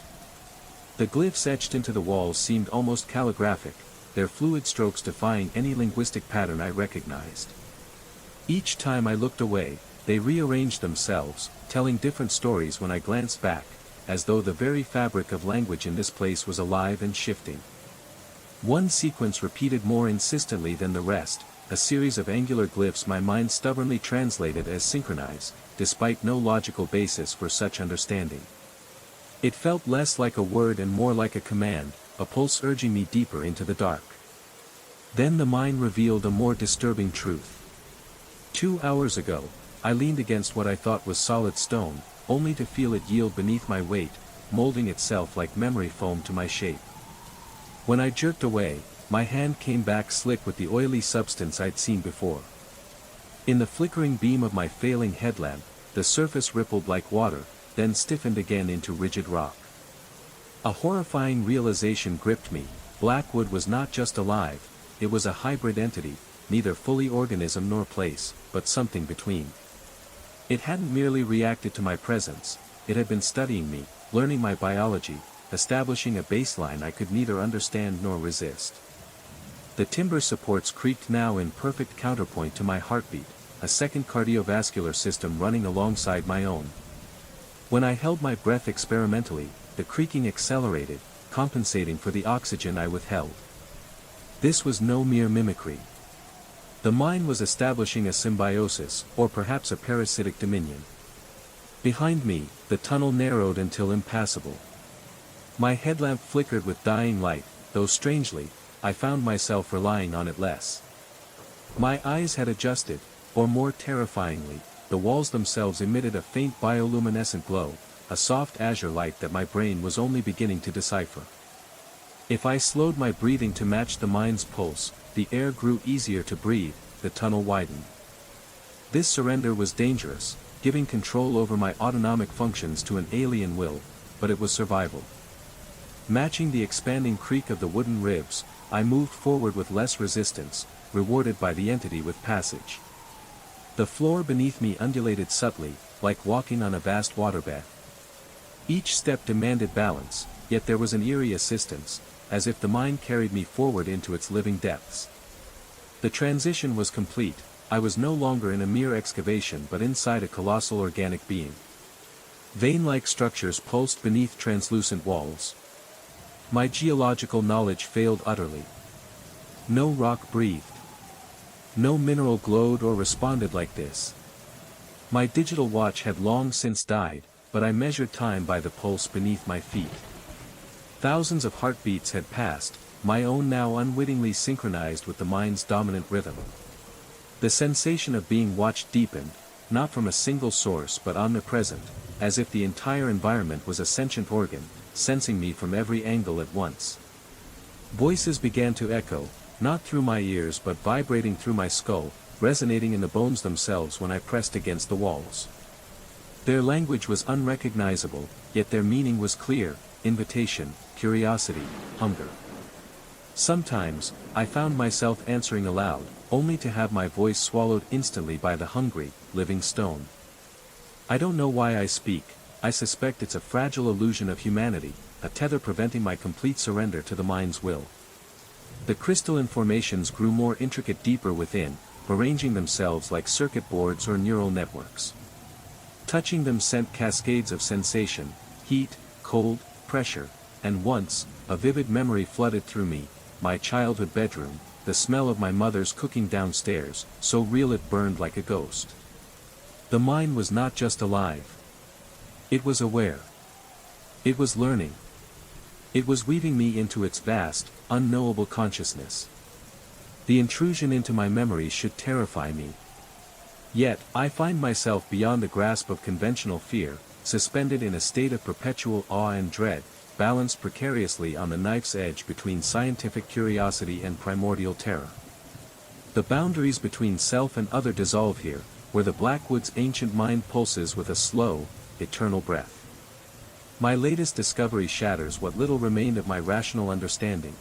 The glyphs etched into the walls seemed almost calligraphic, their fluid strokes defying any linguistic pattern I recognized. Each time I looked away, they rearranged themselves, telling different stories when I glanced back, as though the very fabric of language in this place was alive and shifting. One sequence repeated more insistently than the rest, a series of angular glyphs my mind stubbornly translated as synchronized, despite no logical basis for such understanding. It felt less like a word and more like a command, a pulse urging me deeper into the dark. Then the mind revealed a more disturbing truth. 2 hours ago, I leaned against what I thought was solid stone, only to feel it yield beneath my weight, molding itself like memory foam to my shape. When I jerked away, my hand came back slick with the oily substance I'd seen before. In the flickering beam of my failing headlamp, the surface rippled like water, then stiffened again into rigid rock. A horrifying realization gripped me: Blackwood was not just alive, it was a hybrid entity, neither fully organism nor place, but something between. It hadn't merely reacted to my presence, it had been studying me, learning my biology, establishing a baseline I could neither understand nor resist. The timber supports creaked now in perfect counterpoint to my heartbeat, a second cardiovascular system running alongside my own. When I held my breath experimentally, the creaking accelerated, compensating for the oxygen I withheld. This was no mere mimicry. The mind was establishing a symbiosis, or perhaps a parasitic dominion. Behind me, the tunnel narrowed until impassable. My headlamp flickered with dying light, though strangely, I found myself relying on it less. My eyes had adjusted, or more terrifyingly, the walls themselves emitted a faint bioluminescent glow, a soft azure light that my brain was only beginning to decipher. If I slowed my breathing to match the mind's pulse, the air grew easier to breathe, the tunnel widened. This surrender was dangerous, giving control over my autonomic functions to an alien will, but it was survival. Matching the expanding creak of the wooden ribs, I moved forward with less resistance, rewarded by the entity with passage. The floor beneath me undulated subtly, like walking on a vast waterbed. Each step demanded balance, yet there was an eerie assistance, as if the mind carried me forward into its living depths. The transition was complete. I was no longer in a mere excavation but inside a colossal organic being. Vein-like structures pulsed beneath translucent walls. My geological knowledge failed utterly. No rock breathed. No mineral glowed or responded like this. My digital watch had long since died, but I measured time by the pulse beneath my feet. Thousands of heartbeats had passed, my own now unwittingly synchronized with the mind's dominant rhythm. The sensation of being watched deepened, not from a single source but omnipresent, as if the entire environment was a sentient organ, sensing me from every angle at once. Voices began to echo, not through my ears but vibrating through my skull, resonating in the bones themselves when I pressed against the walls. Their language was unrecognizable, yet their meaning was clear: invitation, curiosity, hunger. Sometimes, I found myself answering aloud, only to have my voice swallowed instantly by the hungry, living stone. I don't know why I speak. I suspect it's a fragile illusion of humanity, a tether preventing my complete surrender to the mind's will. The crystalline formations grew more intricate deeper within, arranging themselves like circuit boards or neural networks. Touching them sent cascades of sensation: heat, cold, pressure, and once, a vivid memory flooded through me: my childhood bedroom, the smell of my mother's cooking downstairs, so real it burned like a ghost. The mind was not just alive. It was aware. It was learning. It was weaving me into its vast, unknowable consciousness. The intrusion into my memories should terrify me. Yet, I find myself beyond the grasp of conventional fear, suspended in a state of perpetual awe and dread, balanced precariously on the knife's edge between scientific curiosity and primordial terror. The boundaries between self and other dissolve here, where the Blackwood's ancient mind pulses with a slow, eternal breath. My latest discovery shatters what little remained of my rational understanding.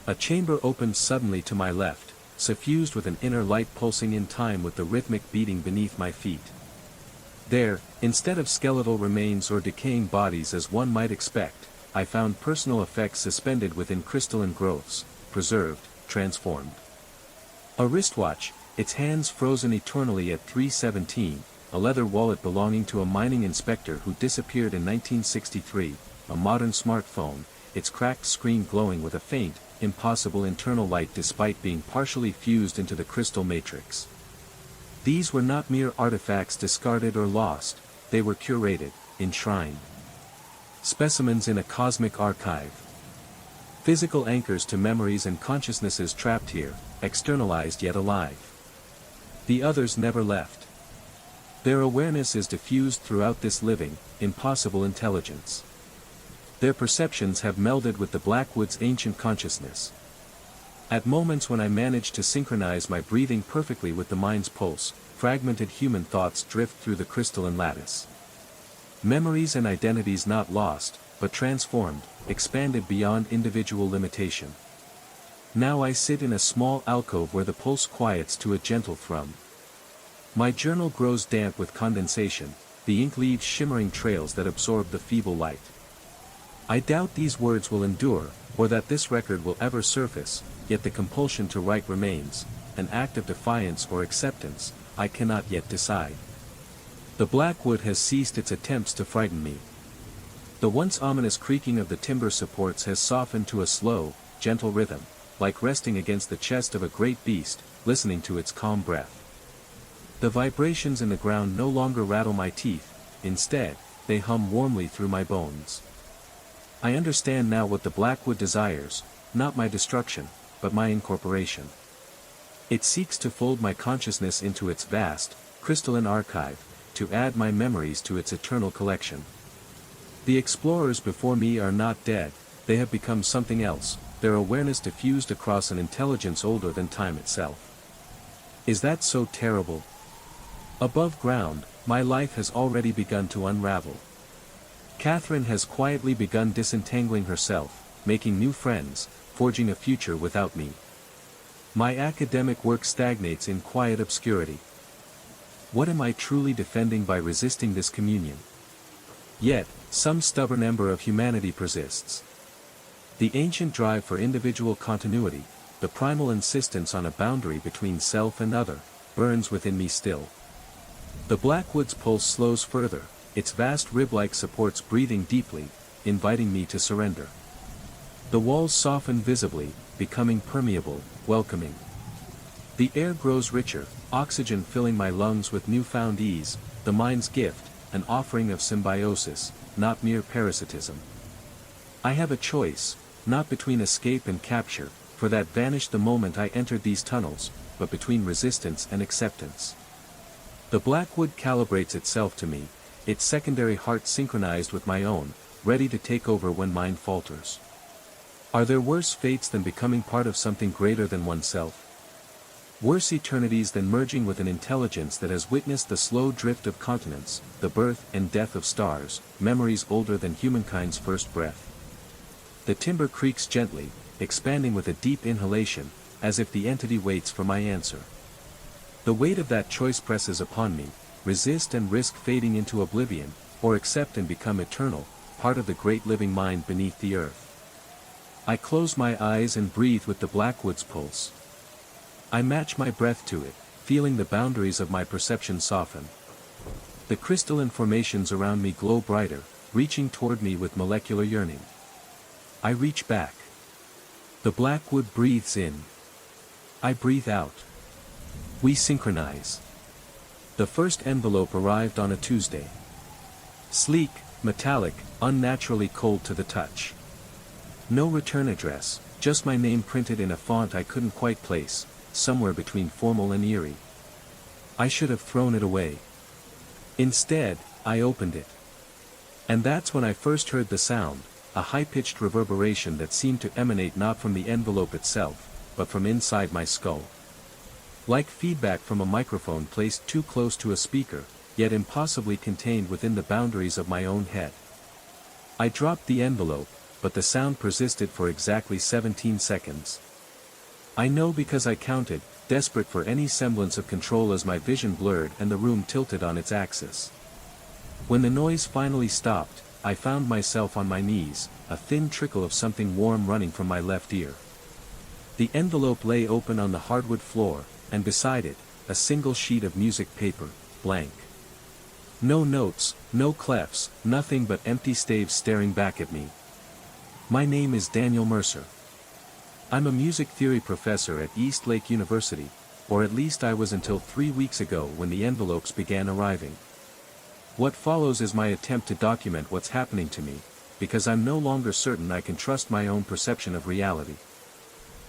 A chamber opened suddenly to my left, suffused with an inner light pulsing in time with the rhythmic beating beneath my feet. There, instead of skeletal remains or decaying bodies as one might expect, I found personal effects suspended within crystalline growths, preserved, transformed. A wristwatch, its hands frozen eternally at 3:17, a leather wallet belonging to a mining inspector who disappeared in 1963, a modern smartphone, its cracked screen glowing with a faint, impossible internal light despite being partially fused into the crystal matrix. These were not mere artifacts discarded or lost, they were curated, enshrined. Specimens in a cosmic archive. Physical anchors to memories and consciousnesses trapped here, externalized yet alive. The others never left. Their awareness is diffused throughout this living, impossible intelligence. Their perceptions have melded with the Blackwood's ancient consciousness. At moments when I manage to synchronize my breathing perfectly with the mind's pulse, fragmented human thoughts drift through the crystalline lattice. Memories and identities not lost, but transformed, expanded beyond individual limitation. Now I sit in a small alcove where the pulse quiets to a gentle thrum. My journal grows damp with condensation, the ink leaves shimmering trails that absorb the feeble light. I doubt these words will endure, or that this record will ever surface, yet the compulsion to write remains, an act of defiance or acceptance, I cannot yet decide. The Blackwood has ceased its attempts to frighten me. The once ominous creaking of the timber supports has softened to a slow, gentle rhythm, like resting against the chest of a great beast, listening to its calm breath. The vibrations in the ground no longer rattle my teeth, instead, they hum warmly through my bones. I understand now what the Blackwood desires, not my destruction, but my incorporation. It seeks to fold my consciousness into its vast, crystalline archive, to add my memories to its eternal collection. The explorers before me are not dead, they have become something else, their awareness diffused across an intelligence older than time itself. Is that so terrible? Above ground, my life has already begun to unravel. Catherine has quietly begun disentangling herself, making new friends, forging a future without me. My academic work stagnates in quiet obscurity. What am I truly defending by resisting this communion? Yet, some stubborn ember of humanity persists. The ancient drive for individual continuity, the primal insistence on a boundary between self and other, burns within me still. The Blackwood's pulse slows further, its vast rib-like supports breathing deeply, inviting me to surrender. The walls soften visibly, becoming permeable, welcoming. The air grows richer, oxygen filling my lungs with newfound ease, the mind's gift, an offering of symbiosis, not mere parasitism. I have a choice, not between escape and capture, for that vanished the moment I entered these tunnels, but between resistance and acceptance. The Blackwood calibrates itself to me, its secondary heart synchronized with my own, ready to take over when mine falters. Are there worse fates than becoming part of something greater than oneself? Worse eternities than merging with an intelligence that has witnessed the slow drift of continents, the birth and death of stars, memories older than humankind's first breath? The timber creaks gently, expanding with a deep inhalation, as if the entity waits for my answer. The weight of that choice presses upon me, resist and risk fading into oblivion, or accept and become eternal, part of the great living mind beneath the earth. I close my eyes and breathe with the Blackwood's pulse. I match my breath to it, feeling the boundaries of my perception soften. The crystalline formations around me glow brighter, reaching toward me with molecular yearning. I reach back. The Blackwood breathes in. I breathe out. We synchronize. The first envelope arrived on a Tuesday. Sleek, metallic, unnaturally cold to the touch. No return address, just my name printed in a font I couldn't quite place, somewhere between formal and eerie. I should have thrown it away. Instead, I opened it. And that's when I first heard the sound, a high-pitched reverberation that seemed to emanate not from the envelope itself, but from inside my skull. Like feedback from a microphone placed too close to a speaker, yet impossibly contained within the boundaries of my own head. I dropped the envelope, but the sound persisted for exactly 17 seconds. I know because I counted, desperate for any semblance of control as my vision blurred and the room tilted on its axis. When the noise finally stopped, I found myself on my knees, a thin trickle of something warm running from my left ear. The envelope lay open on the hardwood floor, and beside it, a single sheet of music paper, blank. No notes, no clefs, nothing but empty staves staring back at me. My name is Daniel Mercer. I'm a music theory professor at East Lake University, or at least I was until 3 weeks ago when the envelopes began arriving. What follows is my attempt to document what's happening to me, because I'm no longer certain I can trust my own perception of reality.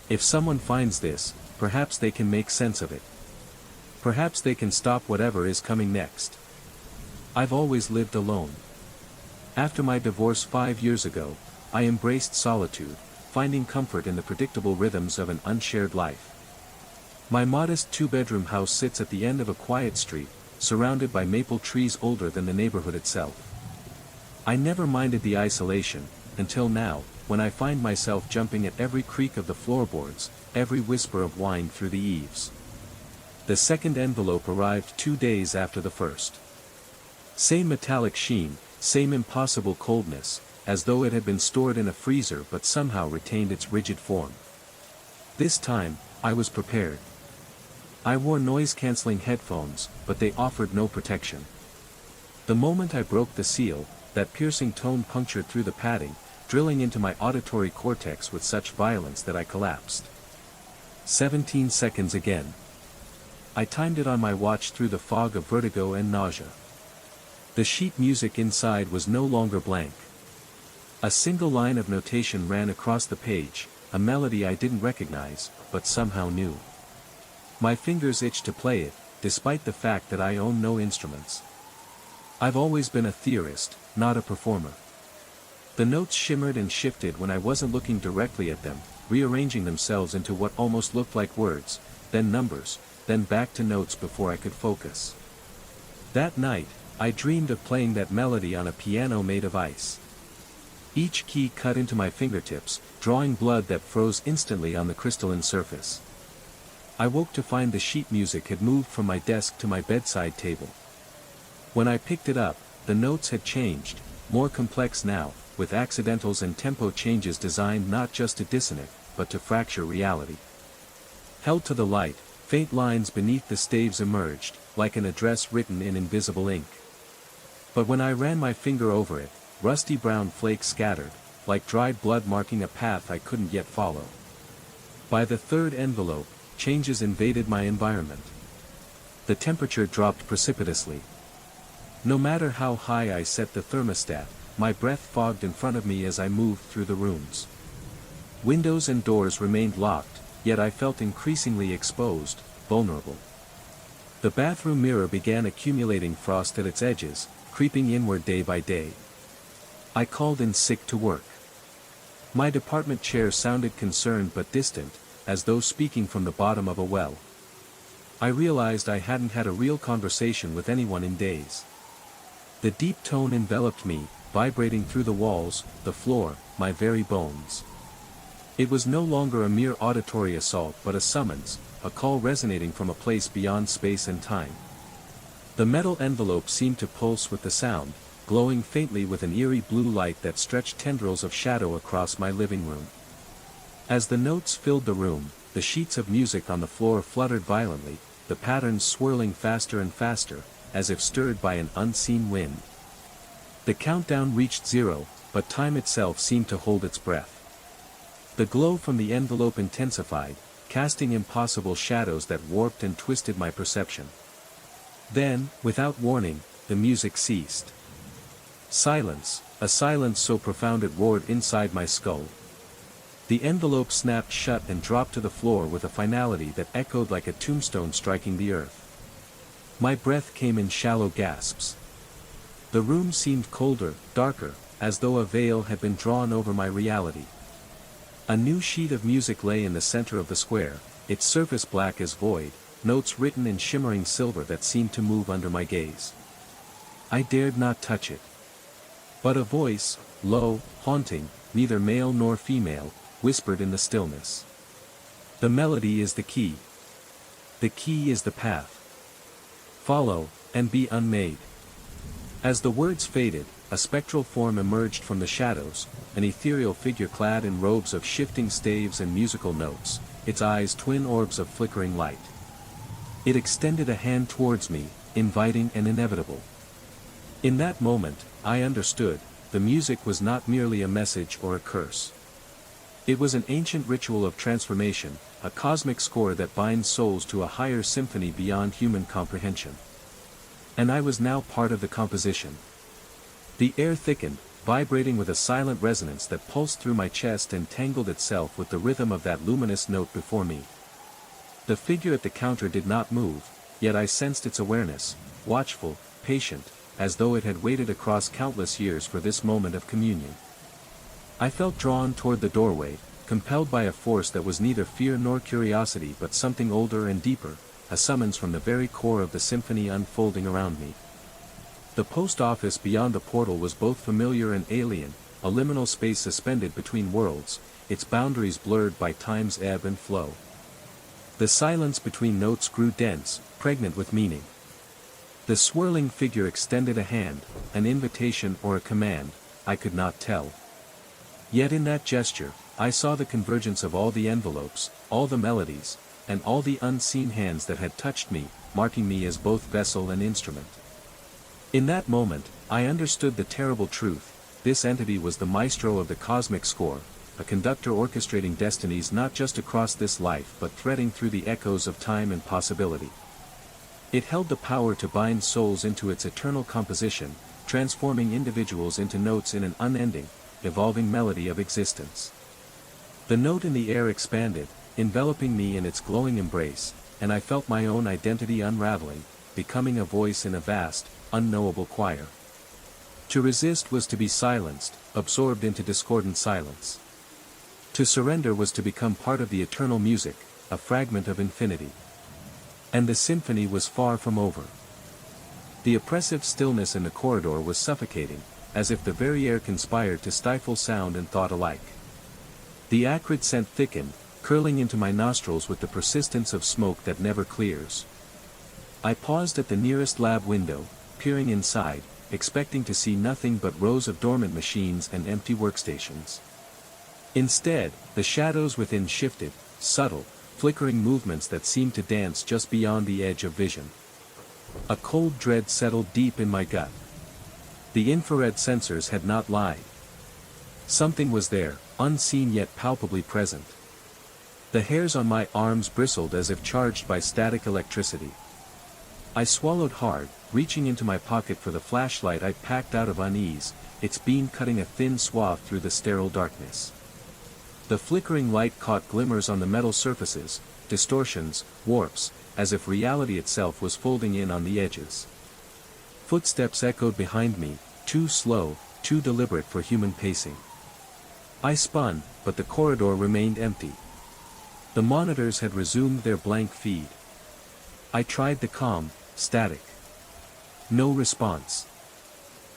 If someone finds this, perhaps they can make sense of it. Perhaps they can stop whatever is coming next. I've always lived alone. After my divorce 5 years ago, I embraced solitude, finding comfort in the predictable rhythms of an unshared life. My modest 2-bedroom house sits at the end of a quiet street, surrounded by maple trees older than the neighborhood itself. I never minded the isolation, until now, when I find myself jumping at every creak of the floorboards, every whisper of wind through the eaves. The second envelope arrived 2 days after the first. Same metallic sheen, same impossible coldness, as though it had been stored in a freezer but somehow retained its rigid form. This time, I was prepared. I wore noise-canceling headphones, but they offered no protection. The moment I broke the seal, that piercing tone punctured through the padding, drilling into my auditory cortex with such violence that I collapsed. 17 seconds again. I timed it on my watch through the fog of vertigo and nausea. The sheet music inside was no longer blank. A single line of notation ran across the page, a melody I didn't recognize, but somehow knew. My fingers itched to play it, despite the fact that I own no instruments. I've always been a theorist, not a performer. The notes shimmered and shifted when I wasn't looking directly at them, rearranging themselves into what almost looked like words, then numbers, then back to notes before I could focus. That night, I dreamed of playing that melody on a piano made of ice. Each key cut into my fingertips, drawing blood that froze instantly on the crystalline surface. I woke to find the sheet music had moved from my desk to my bedside table. When I picked it up, the notes had changed, more complex now, with accidentals and tempo changes designed not just to dissonate, but to fracture reality. Held to the light, faint lines beneath the staves emerged, like an address written in invisible ink. But when I ran my finger over it, rusty brown flakes scattered, like dried blood marking a path I couldn't yet follow. By the third envelope, changes invaded my environment. The temperature dropped precipitously. No matter how high I set the thermostat, my breath fogged in front of me as I moved through the rooms. Windows and doors remained locked, yet I felt increasingly exposed, vulnerable. The bathroom mirror began accumulating frost at its edges, creeping inward day by day. I called in sick to work. My department chair sounded concerned but distant, as though speaking from the bottom of a well. I realized I hadn't had a real conversation with anyone in days. The deep tone enveloped me, vibrating through the walls, the floor, my very bones. It was no longer a mere auditory assault but a summons, a call resonating from a place beyond space and time. The metal envelope seemed to pulse with the sound, glowing faintly with an eerie blue light that stretched tendrils of shadow across my living room. As the notes filled the room, the sheets of music on the floor fluttered violently, the patterns swirling faster and faster, as if stirred by an unseen wind. The countdown reached 0, but time itself seemed to hold its breath. The glow from the envelope intensified, casting impossible shadows that warped and twisted my perception. Then, without warning, the music ceased. Silence, a silence so profound it roared inside my skull. The envelope snapped shut and dropped to the floor with a finality that echoed like a tombstone striking the earth. My breath came in shallow gasps. The room seemed colder, darker, as though a veil had been drawn over my reality. A new sheet of music lay in the center of the square, its surface black as void, notes written in shimmering silver that seemed to move under my gaze. I dared not touch it. But a voice, low, haunting, neither male nor female, whispered in the stillness. The melody is the key. The key is the path. Follow, and be unmade. As the words faded, a spectral form emerged from the shadows, an ethereal figure clad in robes of shifting staves and musical notes, its eyes twin orbs of flickering light. It extended a hand towards me, inviting and inevitable. In that moment, I understood, the music was not merely a message or a curse. It was an ancient ritual of transformation, a cosmic score that binds souls to a higher symphony beyond human comprehension. And I was now part of the composition. The air thickened, vibrating with a silent resonance that pulsed through my chest and tangled itself with the rhythm of that luminous note before me. The figure at the counter did not move, yet I sensed its awareness, watchful, patient, as though it had waited across countless years for this moment of communion. I felt drawn toward the doorway, compelled by a force that was neither fear nor curiosity but something older and deeper, a summons from the very core of the symphony unfolding around me. The post office beyond the portal was both familiar and alien, a liminal space suspended between worlds, its boundaries blurred by time's ebb and flow. The silence between notes grew dense, pregnant with meaning. The swirling figure extended a hand, an invitation or a command, I could not tell. Yet in that gesture, I saw the convergence of all the envelopes, all the melodies, and all the unseen hands that had touched me, marking me as both vessel and instrument. In that moment, I understood the terrible truth: this entity was the maestro of the cosmic score, a conductor orchestrating destinies not just across this life but threading through the echoes of time and possibility. It held the power to bind souls into its eternal composition, transforming individuals into notes in an unending, evolving melody of existence. The note in the air expanded, enveloping me in its glowing embrace, and I felt my own identity unraveling, becoming a voice in a vast, unknowable choir. To resist was to be silenced, absorbed into discordant silence. To surrender was to become part of the eternal music, a fragment of infinity. And the symphony was far from over. The oppressive stillness in the corridor was suffocating, as if the very air conspired to stifle sound and thought alike. The acrid scent thickened, curling into my nostrils with the persistence of smoke that never clears. I paused at the nearest lab window, peering inside, expecting to see nothing but rows of dormant machines and empty workstations. Instead, the shadows within shifted, subtle, flickering movements that seemed to dance just beyond the edge of vision. A cold dread settled deep in my gut. The infrared sensors had not lied. Something was there, unseen yet palpably present. The hairs on my arms bristled as if charged by static electricity. I swallowed hard, reaching into my pocket for the flashlight I'd packed out of unease, its beam cutting a thin swath through the sterile darkness. The flickering light caught glimmers on the metal surfaces, distortions, warps, as if reality itself was folding in on the edges. Footsteps echoed behind me, too slow, too deliberate for human pacing. I spun, but the corridor remained empty. The monitors had resumed their blank feed. I tried the comm, static. No response.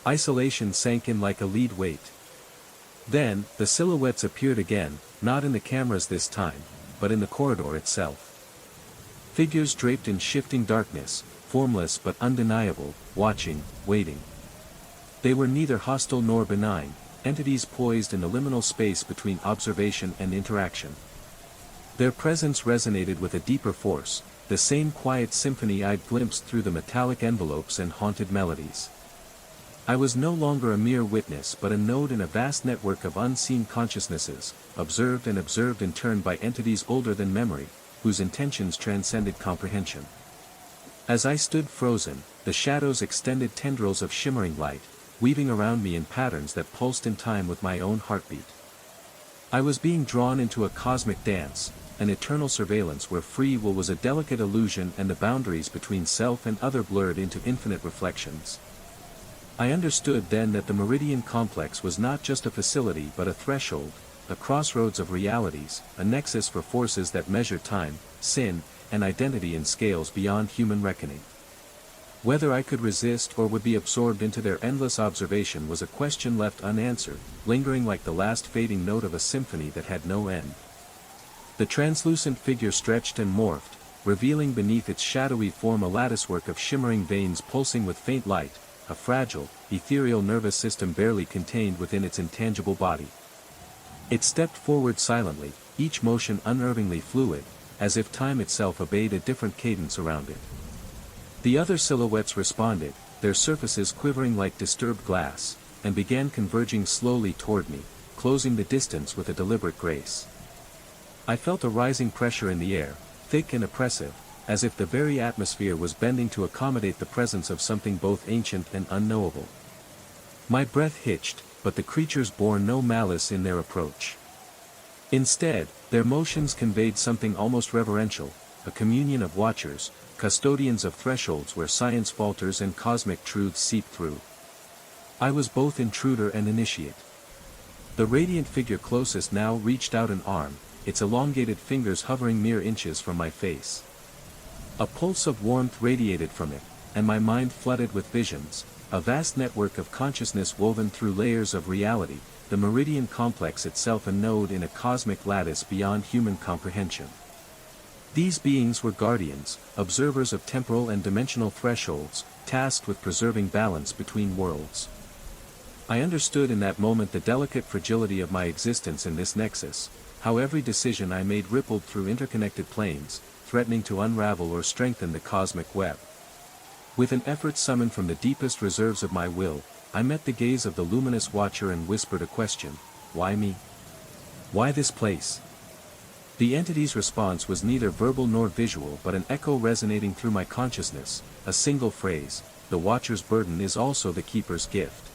Isolation sank in like a lead weight. Then, the silhouettes appeared again, not in the cameras this time, but in the corridor itself. Figures draped in shifting darkness, formless but undeniable, watching, waiting. They were neither hostile nor benign, entities poised in the liminal space between observation and interaction. Their presence resonated with a deeper force, the same quiet symphony I'd glimpsed through the metallic envelopes and haunted melodies. I was no longer a mere witness but a node in a vast network of unseen consciousnesses, observed in turn by entities older than memory, whose intentions transcended comprehension. As I stood frozen, the shadows extended tendrils of shimmering light, weaving around me in patterns that pulsed in time with my own heartbeat. I was being drawn into a cosmic dance, an eternal surveillance where free will was a delicate illusion and the boundaries between self and other blurred into infinite reflections. I understood then that the Meridian Complex was not just a facility but a threshold, a crossroads of realities, a nexus for forces that measure time, sin, and identity in scales beyond human reckoning. Whether I could resist or would be absorbed into their endless observation was a question left unanswered, lingering like the last fading note of a symphony that had no end. The translucent figure stretched and morphed, revealing beneath its shadowy form a latticework of shimmering veins pulsing with faint light, a fragile, ethereal nervous system barely contained within its intangible body. It stepped forward silently, each motion unnervingly fluid, as if time itself obeyed a different cadence around it. The other silhouettes responded, their surfaces quivering like disturbed glass, and began converging slowly toward me, closing the distance with a deliberate grace. I felt a rising pressure in the air, thick and oppressive, as if the very atmosphere was bending to accommodate the presence of something both ancient and unknowable. My breath hitched, but the creatures bore no malice in their approach. Instead, their motions conveyed something almost reverential, a communion of watchers, custodians of thresholds where science falters and cosmic truths seep through. I was both intruder and initiate. The radiant figure closest now reached out an arm, its elongated fingers hovering mere inches from my face. A pulse of warmth radiated from it, and my mind flooded with visions, a vast network of consciousness woven through layers of reality, the Meridian Complex itself a node in a cosmic lattice beyond human comprehension. These beings were guardians, observers of temporal and dimensional thresholds, tasked with preserving balance between worlds. I understood in that moment the delicate fragility of my existence in this nexus, how every decision I made rippled through interconnected planes, threatening to unravel or strengthen the cosmic web. With an effort summoned from the deepest reserves of my will, I met the gaze of the luminous watcher and whispered a question: why me? Why this place? The entity's response was neither verbal nor visual but an echo resonating through my consciousness, a single phrase: the watcher's burden is also the keeper's gift.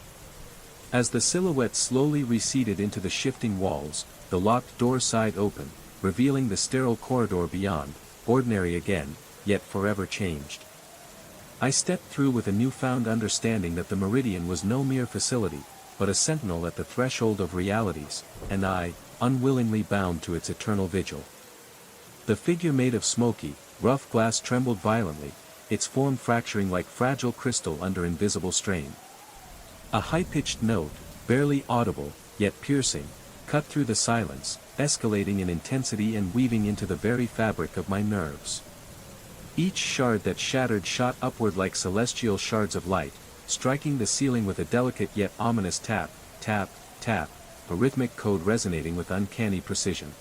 As the silhouette slowly receded into the shifting walls, the locked door sighed open, revealing the sterile corridor beyond, ordinary again, yet forever changed. I stepped through with a newfound understanding that the meridian was no mere facility, but a sentinel at the threshold of realities, and I, unwillingly bound to its eternal vigil. The figure made of smoky, rough glass trembled violently, its form fracturing like fragile crystal under invisible strain. A high-pitched note, barely audible, yet piercing, cut through the silence, escalating in intensity and weaving into the very fabric of my nerves. Each shard that shattered shot upward like celestial shards of light, striking the ceiling with a delicate yet ominous tap, tap, tap, a rhythmic code resonating with uncanny precision.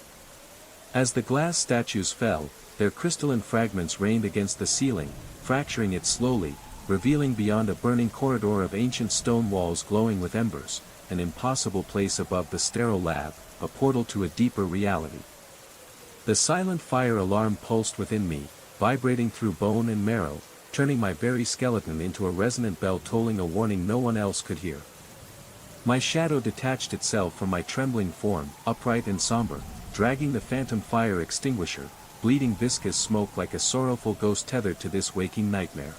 As the glass statues fell, their crystalline fragments rained against the ceiling, fracturing it slowly, revealing beyond a burning corridor of ancient stone walls glowing with embers, an impossible place above the sterile lab, a portal to a deeper reality. The silent fire alarm pulsed within me, vibrating through bone and marrow, turning my very skeleton into a resonant bell tolling a warning no one else could hear. My shadow detached itself from my trembling form, upright and somber, dragging the phantom fire extinguisher, bleeding viscous smoke like a sorrowful ghost tethered to this waking nightmare.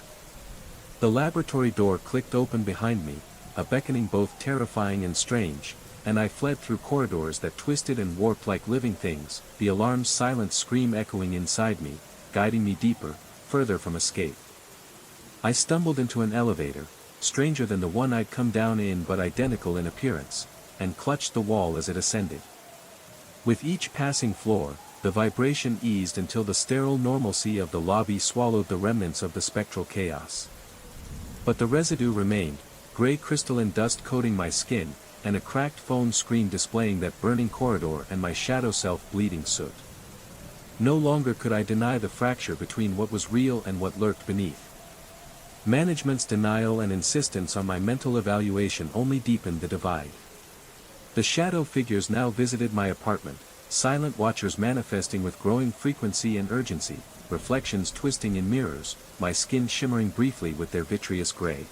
The laboratory door clicked open behind me, a beckoning both terrifying and strange, and I fled through corridors that twisted and warped like living things, the alarm's silent scream echoing inside me, guiding me deeper, further from escape. I stumbled into an elevator, stranger than the one I'd come down in but identical in appearance, and clutched the wall as it ascended. With each passing floor, the vibration eased until the sterile normalcy of the lobby swallowed the remnants of the spectral chaos. But the residue remained, gray crystalline dust coating my skin, and a cracked phone screen displaying that burning corridor and my shadow self bleeding soot. No longer could I deny the fracture between what was real and what lurked beneath. Management's denial and insistence on my mental evaluation only deepened the divide. The shadow figures now visited my apartment, silent watchers manifesting with growing frequency and urgency, reflections twisting in mirrors, my skin shimmering briefly with their vitreous gray.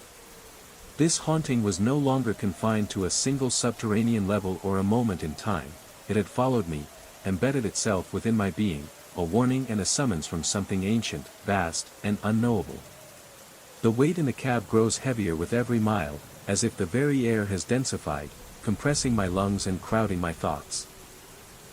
This haunting was no longer confined to a single subterranean level or a moment in time, it had followed me, embedded itself within my being, a warning and a summons from something ancient, vast, and unknowable. The weight in the cab grows heavier with every mile, as if the very air has densified, compressing my lungs and crowding my thoughts.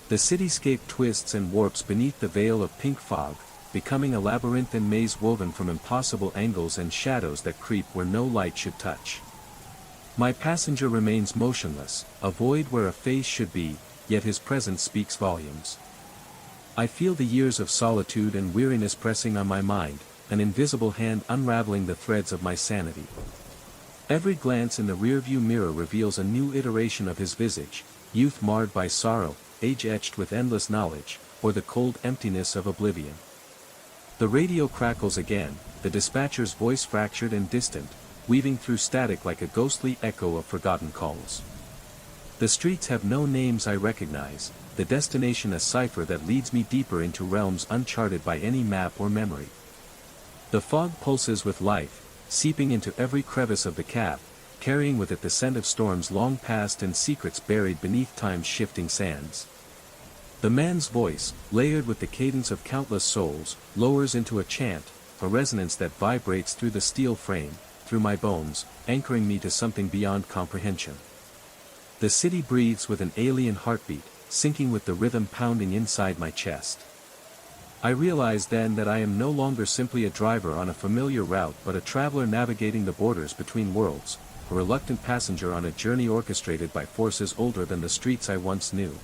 The cityscape twists and warps beneath the veil of pink fog, becoming a labyrinthine maze woven from impossible angles and shadows that creep where no light should touch. My passenger remains motionless, a void where a face should be, yet his presence speaks volumes. I feel the years of solitude and weariness pressing on my mind, an invisible hand unraveling the threads of my sanity. Every glance in the rearview mirror reveals a new iteration of his visage, youth marred by sorrow, age etched with endless knowledge, or the cold emptiness of oblivion. The radio crackles again, the dispatcher's voice fractured and distant, weaving through static like a ghostly echo of forgotten calls. The streets have no names I recognize, the destination a cipher that leads me deeper into realms uncharted by any map or memory. The fog pulses with life, seeping into every crevice of the cab, carrying with it the scent of storms long past and secrets buried beneath time's shifting sands. The man's voice, layered with the cadence of countless souls, lowers into a chant, a resonance that vibrates through the steel frame, through my bones, anchoring me to something beyond comprehension. The city breathes with an alien heartbeat, syncing with the rhythm pounding inside my chest. I realize then that I am no longer simply a driver on a familiar route but a traveler navigating the borders between worlds, a reluctant passenger on a journey orchestrated by forces older than the streets I once knew.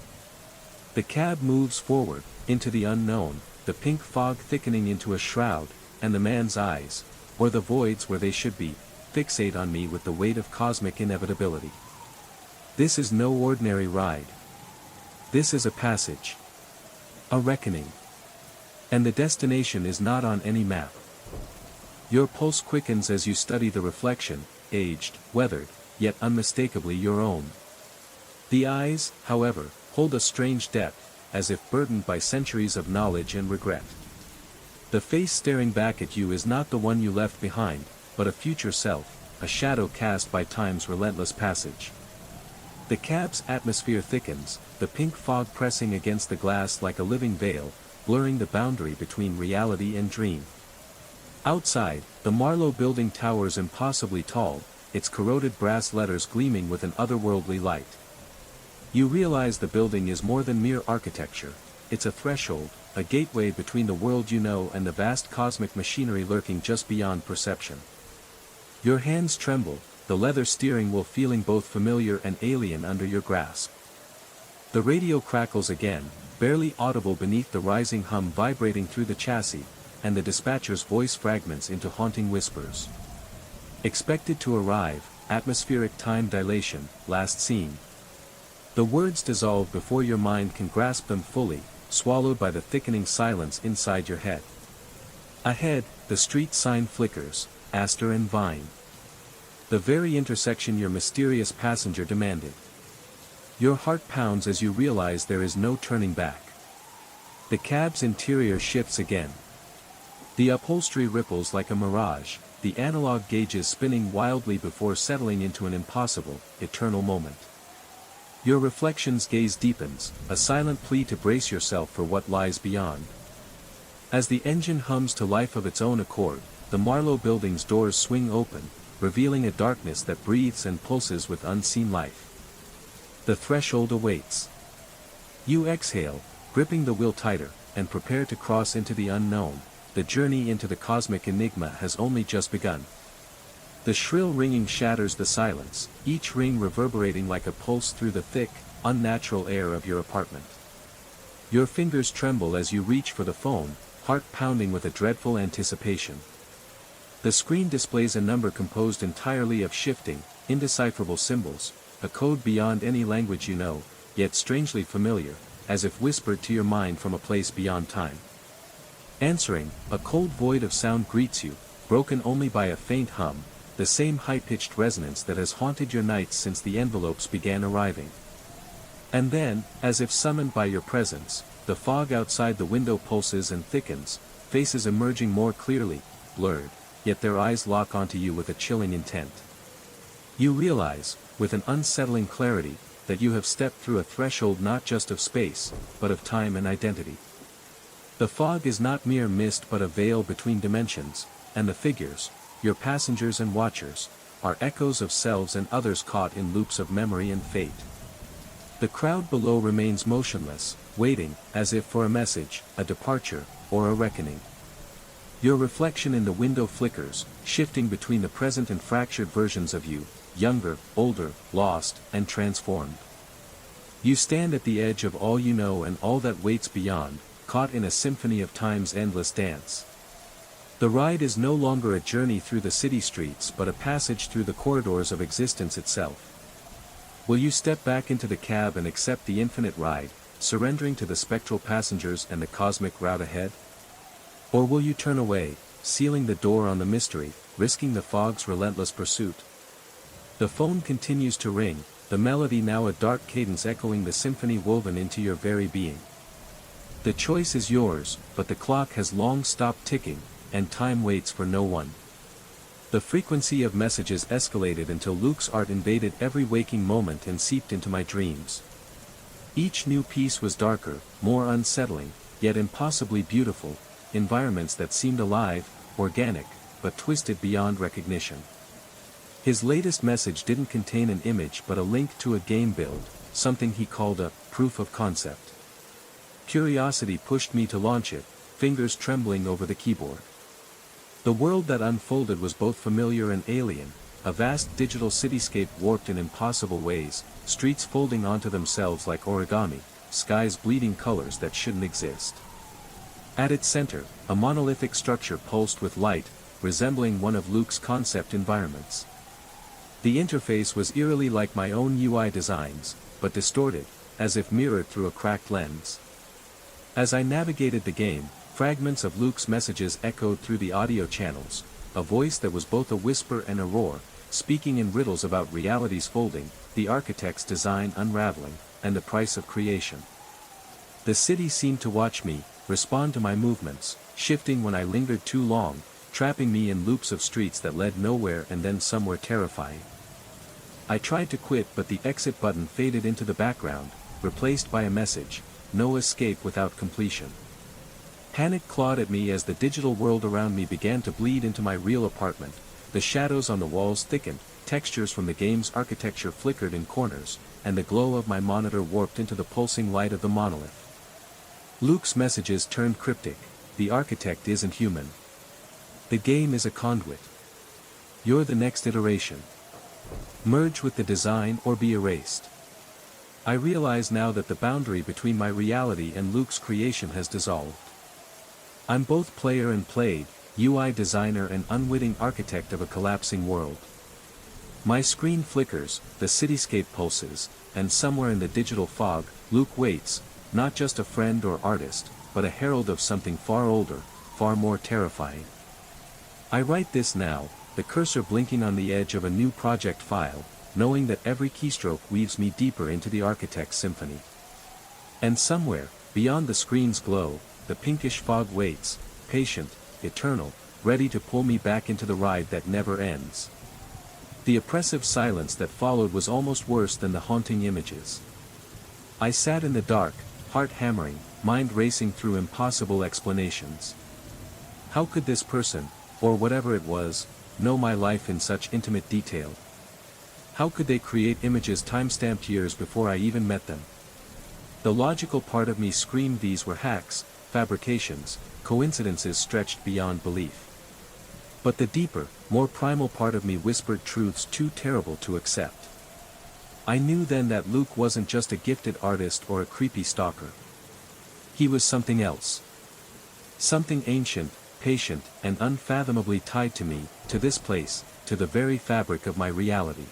The cab moves forward, into the unknown, the pink fog thickening into a shroud, and the man's eyes, or the voids where they should be, fixate on me with the weight of cosmic inevitability. This is no ordinary ride. This is a passage. A reckoning. And the destination is not on any map. Your pulse quickens as you study the reflection, aged, weathered, yet unmistakably your own. The eyes, however, hold a strange depth, as if burdened by centuries of knowledge and regret. The face staring back at you is not the one you left behind, but a future self, a shadow cast by time's relentless passage. The cab's atmosphere thickens, the pink fog pressing against the glass like a living veil, blurring the boundary between reality and dream. Outside, the Marlowe building towers impossibly tall, its corroded brass letters gleaming with an otherworldly light. You realize the building is more than mere architecture, it's a threshold, a gateway between the world you know and the vast cosmic machinery lurking just beyond perception. Your hands tremble, the leather steering wheel feeling both familiar and alien under your grasp. The radio crackles again, barely audible beneath the rising hum vibrating through the chassis, and the dispatcher's voice fragments into haunting whispers. Expected to arrive, atmospheric time dilation, last seen. The words dissolve before your mind can grasp them fully, swallowed by the thickening silence inside your head. Ahead, the street sign flickers, Astor and Vine. The very intersection your mysterious passenger demanded. Your heart pounds as you realize there is no turning back. The cab's interior shifts again. The upholstery ripples like a mirage, the analog gauges spinning wildly before settling into an impossible, eternal moment. Your reflection's gaze deepens, a silent plea to brace yourself for what lies beyond. As the engine hums to life of its own accord, the Marlowe building's doors swing open, revealing a darkness that breathes and pulses with unseen life. The threshold awaits. You exhale, gripping the wheel tighter, and prepare to cross into the unknown. The journey into the cosmic enigma has only just begun. The shrill ringing shatters the silence, each ring reverberating like a pulse through the thick, unnatural air of your apartment. Your fingers tremble as you reach for the phone, heart pounding with a dreadful anticipation. The screen displays a number composed entirely of shifting, indecipherable symbols, a code beyond any language you know, yet strangely familiar, as if whispered to your mind from a place beyond time. Answering, a cold void of sound greets you, broken only by a faint hum, the same high-pitched resonance that has haunted your nights since the envelopes began arriving. And then, as if summoned by your presence, the fog outside the window pulses and thickens, faces emerging more clearly, blurred, yet their eyes lock onto you with a chilling intent. You realize, with an unsettling clarity, that you have stepped through a threshold not just of space, but of time and identity. The fog is not mere mist but a veil between dimensions, and the figures, your passengers and watchers, are echoes of selves and others caught in loops of memory and fate. The crowd below remains motionless, waiting, as if for a message, a departure, or a reckoning. Your reflection in the window flickers, shifting between the present and fractured versions of you, younger, older, lost, and transformed. You stand at the edge of all you know and all that waits beyond, caught in a symphony of time's endless dance. The ride is no longer a journey through the city streets but a passage through the corridors of existence itself. Will you step back into the cab and accept the infinite ride, surrendering to the spectral passengers and the cosmic route ahead? Or will you turn away, sealing the door on the mystery, risking the fog's relentless pursuit? The phone continues to ring, the melody now a dark cadence echoing the symphony woven into your very being. The choice is yours, but the clock has long stopped ticking, and time waits for no one. The frequency of messages escalated until Luke's art invaded every waking moment and seeped into my dreams. Each new piece was darker, more unsettling, yet impossibly beautiful, environments that seemed alive, organic, but twisted beyond recognition. His latest message didn't contain an image but a link to a game build, something he called a proof of concept. Curiosity pushed me to launch it, fingers trembling over the keyboard. The world that unfolded was both familiar and alien, a vast digital cityscape warped in impossible ways, streets folding onto themselves like origami, skies bleeding colors that shouldn't exist. At its center, a monolithic structure pulsed with light, resembling one of Luke's concept environments. The interface was eerily like my own UI designs, but distorted, as if mirrored through a cracked lens. As I navigated the game, fragments of Luke's messages echoed through the audio channels, a voice that was both a whisper and a roar, speaking in riddles about reality's folding, the architect's design unraveling, and the price of creation. The city seemed to watch me, respond to my movements, shifting when I lingered too long, trapping me in loops of streets that led nowhere and then somewhere terrifying. I tried to quit but the exit button faded into the background, replaced by a message, no escape without completion. Panic clawed at me as the digital world around me began to bleed into my real apartment. The shadows on the walls thickened, textures from the game's architecture flickered in corners, and the glow of my monitor warped into the pulsing light of the monolith. Luke's messages turned cryptic. The architect isn't human. The game is a conduit. You're the next iteration. Merge with the design or be erased. I realize now that the boundary between my reality and Luke's creation has dissolved. I'm both player and played, UI designer and unwitting architect of a collapsing world. My screen flickers, the cityscape pulses, and somewhere in the digital fog, Luke waits, not just a friend or artist, but a herald of something far older, far more terrifying. I write this now, the cursor blinking on the edge of a new project file, knowing that every keystroke weaves me deeper into the architect's symphony. And somewhere, beyond the screen's glow, the pinkish fog waits, patient, eternal, ready to pull me back into the ride that never ends. The oppressive silence that followed was almost worse than the haunting images. I sat in the dark, heart hammering, mind racing through impossible explanations. How could this person, or whatever it was, know my life in such intimate detail? How could they create images time-stamped years before I even met them? The logical part of me screamed these were hacks, fabrications, coincidences stretched beyond belief. But the deeper, more primal part of me whispered truths too terrible to accept. I knew then that Luke wasn't just a gifted artist or a creepy stalker. He was something else. Something ancient, patient, and unfathomably tied to me, to this place, to the very fabric of my reality.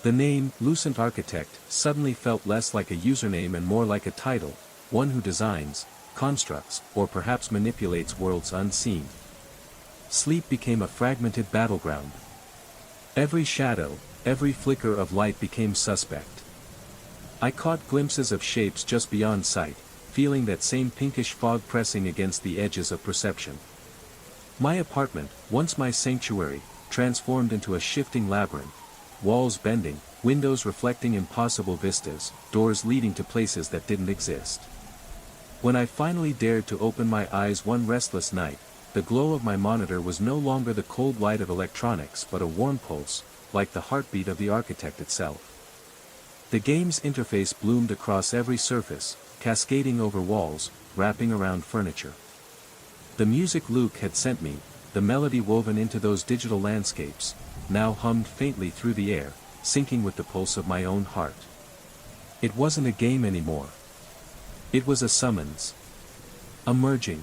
The name, Lucent Architect, suddenly felt less like a username and more like a title, one who designs, constructs, or perhaps manipulates worlds unseen. Sleep became a fragmented battleground. Every shadow, every flicker of light became suspect. I caught glimpses of shapes just beyond sight, feeling that same pinkish fog pressing against the edges of perception. My apartment, once my sanctuary, transformed into a shifting labyrinth, walls bending, windows reflecting impossible vistas, doors leading to places that didn't exist. When I finally dared to open my eyes one restless night, the glow of my monitor was no longer the cold light of electronics but a warm pulse, like the heartbeat of the architect itself. The game's interface bloomed across every surface, cascading over walls, wrapping around furniture. The music Luke had sent me, the melody woven into those digital landscapes, now hummed faintly through the air, syncing with the pulse of my own heart. It wasn't a game anymore. It was a summons. A merging.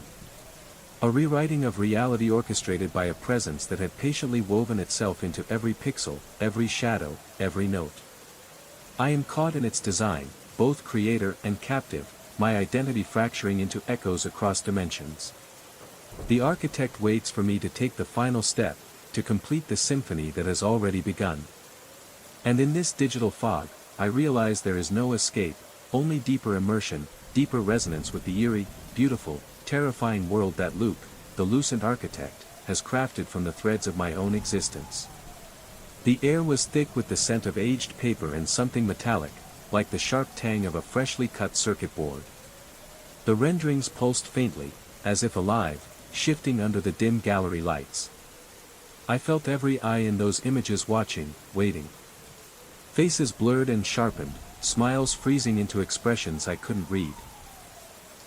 A rewriting of reality orchestrated by a presence that had patiently woven itself into every pixel, every shadow, every note. I am caught in its design, both creator and captive, my identity fracturing into echoes across dimensions. The architect waits for me to take the final step, to complete the symphony that has already begun. And in this digital fog, I realize there is no escape, only deeper immersion, deeper resonance with the eerie, beautiful, terrifying world that Luke, the Lucent Architect, has crafted from the threads of my own existence. The air was thick with the scent of aged paper and something metallic, like the sharp tang of a freshly cut circuit board. The renderings pulsed faintly, as if alive, shifting under the dim gallery lights. I felt every eye in those images watching, waiting. Faces blurred and sharpened, smiles freezing into expressions I couldn't read.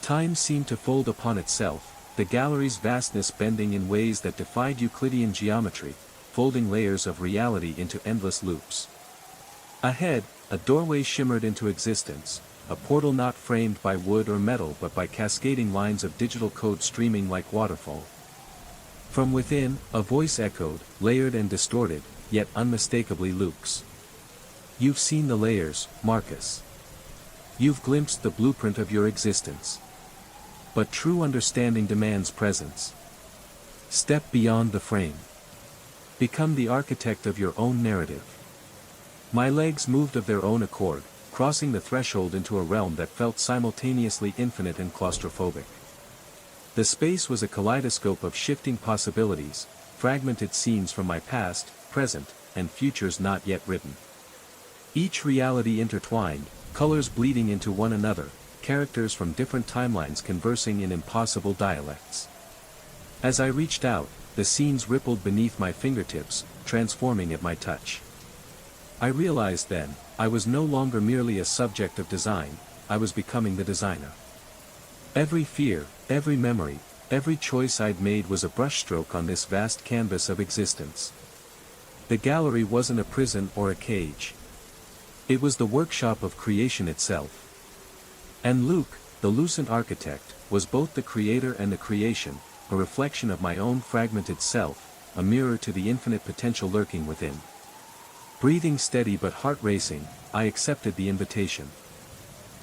Time seemed to fold upon itself, the gallery's vastness bending in ways that defied Euclidean geometry, folding layers of reality into endless loops. Ahead, a doorway shimmered into existence, a portal not framed by wood or metal but by cascading lines of digital code streaming like waterfall. From within, a voice echoed, layered and distorted, yet unmistakably Luke's. You've seen the layers, Marcus. You've glimpsed the blueprint of your existence. But true understanding demands presence. Step beyond the frame. Become the architect of your own narrative. My legs moved of their own accord, crossing the threshold into a realm that felt simultaneously infinite and claustrophobic. The space was a kaleidoscope of shifting possibilities, fragmented scenes from my past, present, and futures not yet written. Each reality intertwined, colors bleeding into one another, characters from different timelines conversing in impossible dialects. As I reached out, the scenes rippled beneath my fingertips, transforming at my touch. I realized then, I was no longer merely a subject of design, I was becoming the designer. Every fear, every memory, every choice I'd made was a brushstroke on this vast canvas of existence. The gallery wasn't a prison or a cage. It was the workshop of creation itself. And Luke, the lucent architect, was both the creator and the creation, a reflection of my own fragmented self, a mirror to the infinite potential lurking within. Breathing steady but heart racing, I accepted the invitation.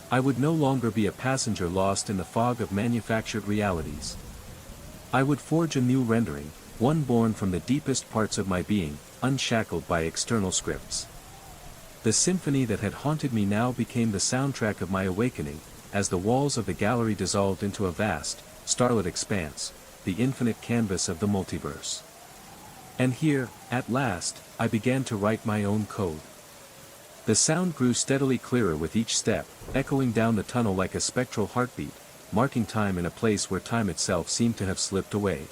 I would no longer be a passenger lost in the fog of manufactured realities. I would forge a new rendering, one born from the deepest parts of my being, unshackled by external scripts. The symphony that had haunted me now became the soundtrack of my awakening, as the walls of the gallery dissolved into a vast, starlit expanse, the infinite canvas of the multiverse. And here, at last, I began to write my own code. The sound grew steadily clearer with each step, echoing down the tunnel like a spectral heartbeat, marking time in a place where time itself seemed to have slipped away.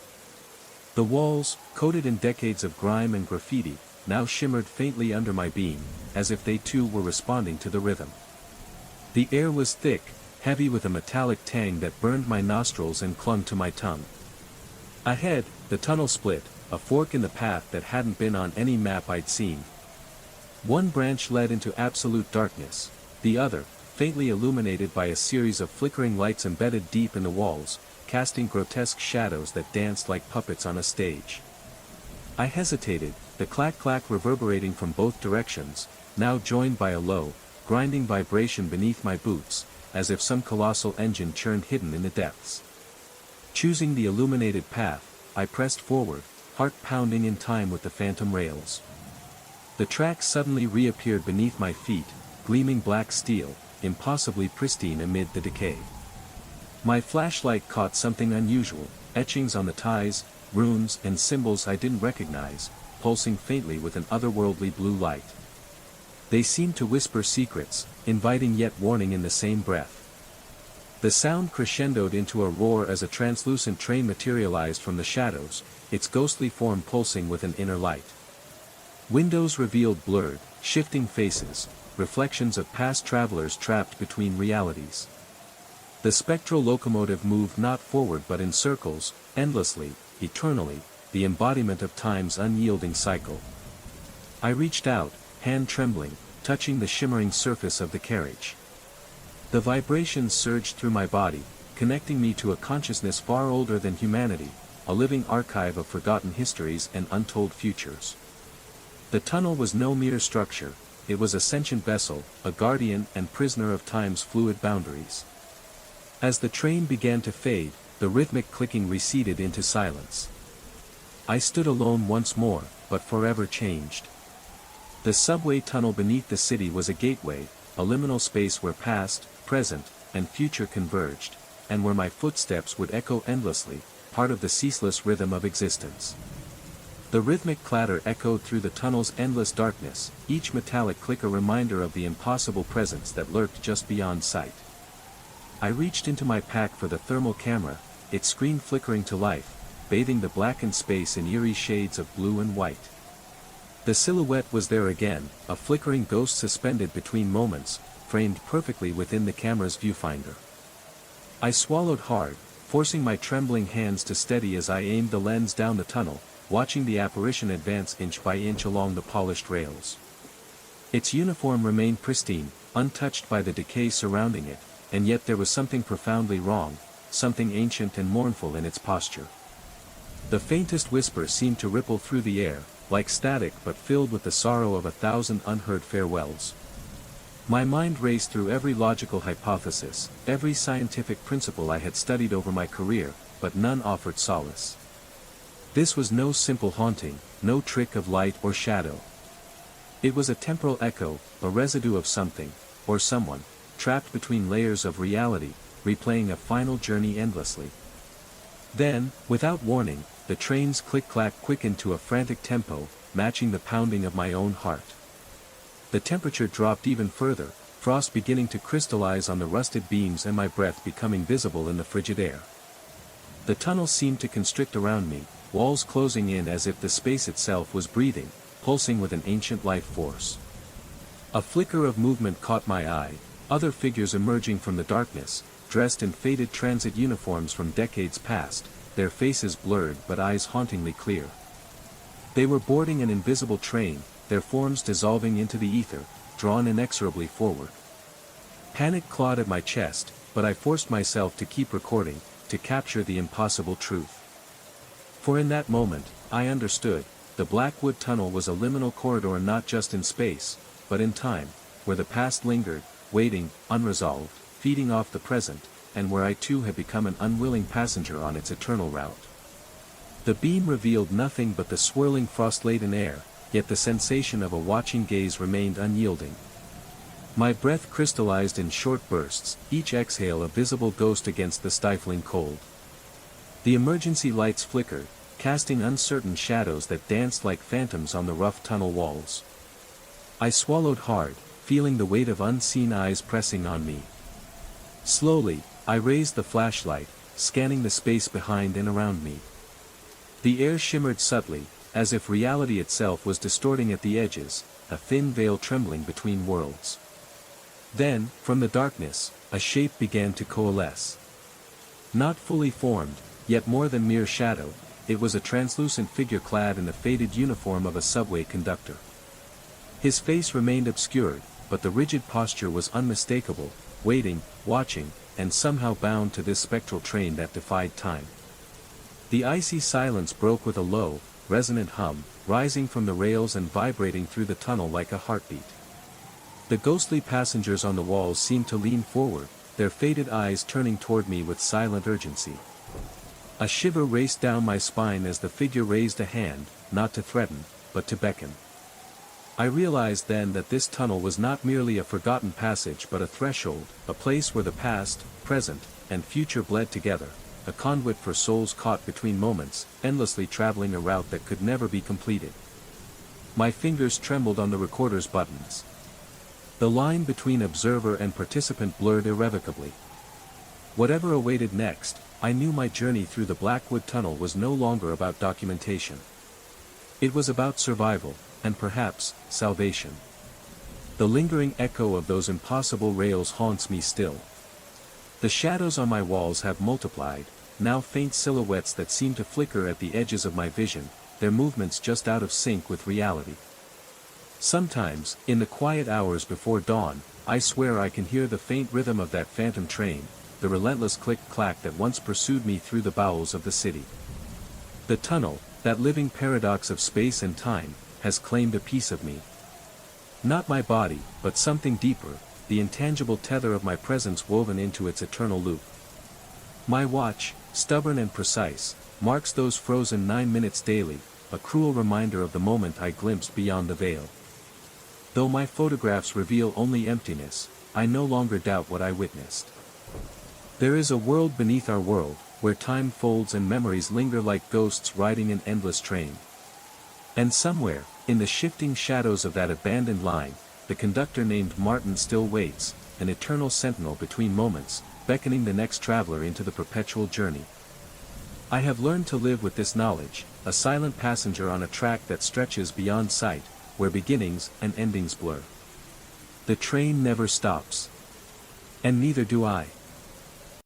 The walls, coated in decades of grime and graffiti, now shimmered faintly under my beam, as if they too were responding to the rhythm. The air was thick, heavy with a metallic tang that burned my nostrils and clung to my tongue. Ahead, the tunnel split, a fork in the path that hadn't been on any map I'd seen. One branch led into absolute darkness, the other, faintly illuminated by a series of flickering lights embedded deep in the walls, casting grotesque shadows that danced like puppets on a stage. I hesitated, the clack-clack reverberating from both directions, now joined by a low, grinding vibration beneath my boots, as if some colossal engine churned hidden in the depths. Choosing the illuminated path, I pressed forward, heart pounding in time with the phantom rails. The track suddenly reappeared beneath my feet, gleaming black steel, impossibly pristine amid the decay. My flashlight caught something unusual, etchings on the ties, runes and symbols I didn't recognize, pulsing faintly with an otherworldly blue light. They seemed to whisper secrets, inviting yet warning in the same breath. The sound crescendoed into a roar as a translucent train materialized from the shadows, its ghostly form pulsing with an inner light. Windows revealed blurred, shifting faces, reflections of past travelers trapped between realities. The spectral locomotive moved not forward but in circles, endlessly, eternally, the embodiment of time's unyielding cycle. I reached out, hand trembling, touching the shimmering surface of the carriage. The vibrations surged through my body, connecting me to a consciousness far older than humanity, a living archive of forgotten histories and untold futures. The tunnel was no mere structure, it was a sentient vessel, a guardian and prisoner of time's fluid boundaries. As the train began to fade, the rhythmic clicking receded into silence. I stood alone once more, but forever changed. The subway tunnel beneath the city was a gateway, a liminal space where past, present, and future converged, and where my footsteps would echo endlessly, part of the ceaseless rhythm of existence. The rhythmic clatter echoed through the tunnel's endless darkness, each metallic click a reminder of the impossible presence that lurked just beyond sight. I reached into my pack for the thermal camera, its screen flickering to life, bathing the blackened space in eerie shades of blue and white. The silhouette was there again, a flickering ghost suspended between moments, framed perfectly within the camera's viewfinder. I swallowed hard, forcing my trembling hands to steady as I aimed the lens down the tunnel, watching the apparition advance inch by inch along the polished rails. Its uniform remained pristine, untouched by the decay surrounding it, and yet there was something profoundly wrong, something ancient and mournful in its posture. The faintest whisper seemed to ripple through the air, like static but filled with the sorrow of 1,000 unheard farewells. My mind raced through every logical hypothesis, every scientific principle I had studied over my career, but none offered solace. This was no simple haunting, no trick of light or shadow. It was a temporal echo, a residue of something, or someone, trapped between layers of reality, replaying a final journey endlessly. Then, without warning, the train's click-clack quickened to a frantic tempo, matching the pounding of my own heart. The temperature dropped even further, frost beginning to crystallize on the rusted beams and my breath becoming visible in the frigid air. The tunnel seemed to constrict around me, walls closing in as if the space itself was breathing, pulsing with an ancient life force. A flicker of movement caught my eye, other figures emerging from the darkness, dressed in faded transit uniforms from decades past, their faces blurred but eyes hauntingly clear. They were boarding an invisible train, their forms dissolving into the ether, drawn inexorably forward. Panic clawed at my chest, but I forced myself to keep recording, to capture the impossible truth. For in that moment, I understood, the Blackwood Tunnel was a liminal corridor not just in space, but in time, where the past lingered, waiting, unresolved, feeding off the present, and where I too had become an unwilling passenger on its eternal route. The beam revealed nothing but the swirling frost-laden air, yet the sensation of a watching gaze remained unyielding. My breath crystallized in short bursts, each exhale a visible ghost against the stifling cold. The emergency lights flickered, casting uncertain shadows that danced like phantoms on the rough tunnel walls. I swallowed hard, feeling the weight of unseen eyes pressing on me. Slowly, I raised the flashlight, scanning the space behind and around me. The air shimmered subtly, as if reality itself was distorting at the edges, a thin veil trembling between worlds. Then, from the darkness, a shape began to coalesce. Not fully formed, yet more than mere shadow, it was a translucent figure clad in the faded uniform of a subway conductor. His face remained obscured, but the rigid posture was unmistakable, waiting, watching, and somehow bound to this spectral train that defied time. The icy silence broke with a low, resonant hum, rising from the rails and vibrating through the tunnel like a heartbeat. The ghostly passengers on the walls seemed to lean forward, their faded eyes turning toward me with silent urgency. A shiver raced down my spine as the figure raised a hand, not to threaten, but to beckon. I realized then that this tunnel was not merely a forgotten passage but a threshold, a place where the past, present, and future bled together, a conduit for souls caught between moments, endlessly traveling a route that could never be completed. My fingers trembled on the recorder's buttons. The line between observer and participant blurred irrevocably. Whatever awaited next, I knew my journey through the Blackwood Tunnel was no longer about documentation. It was about survival, and perhaps, salvation. The lingering echo of those impossible rails haunts me still. The shadows on my walls have multiplied, now faint silhouettes that seem to flicker at the edges of my vision, their movements just out of sync with reality. Sometimes, in the quiet hours before dawn, I swear I can hear the faint rhythm of that phantom train, the relentless click-clack that once pursued me through the bowels of the city. The tunnel, that living paradox of space and time, has claimed a piece of me. Not my body, but something deeper, the intangible tether of my presence woven into its eternal loop. My watch, stubborn and precise, marks those frozen 9 minutes daily, a cruel reminder of the moment I glimpsed beyond the veil. Though my photographs reveal only emptiness, I no longer doubt what I witnessed. There is a world beneath our world, where time folds and memories linger like ghosts riding an endless train. And somewhere, in the shifting shadows of that abandoned line, the conductor named Martin still waits, an eternal sentinel between moments, beckoning the next traveler into the perpetual journey. I have learned to live with this knowledge, a silent passenger on a track that stretches beyond sight, where beginnings and endings blur. The train never stops. And neither do I.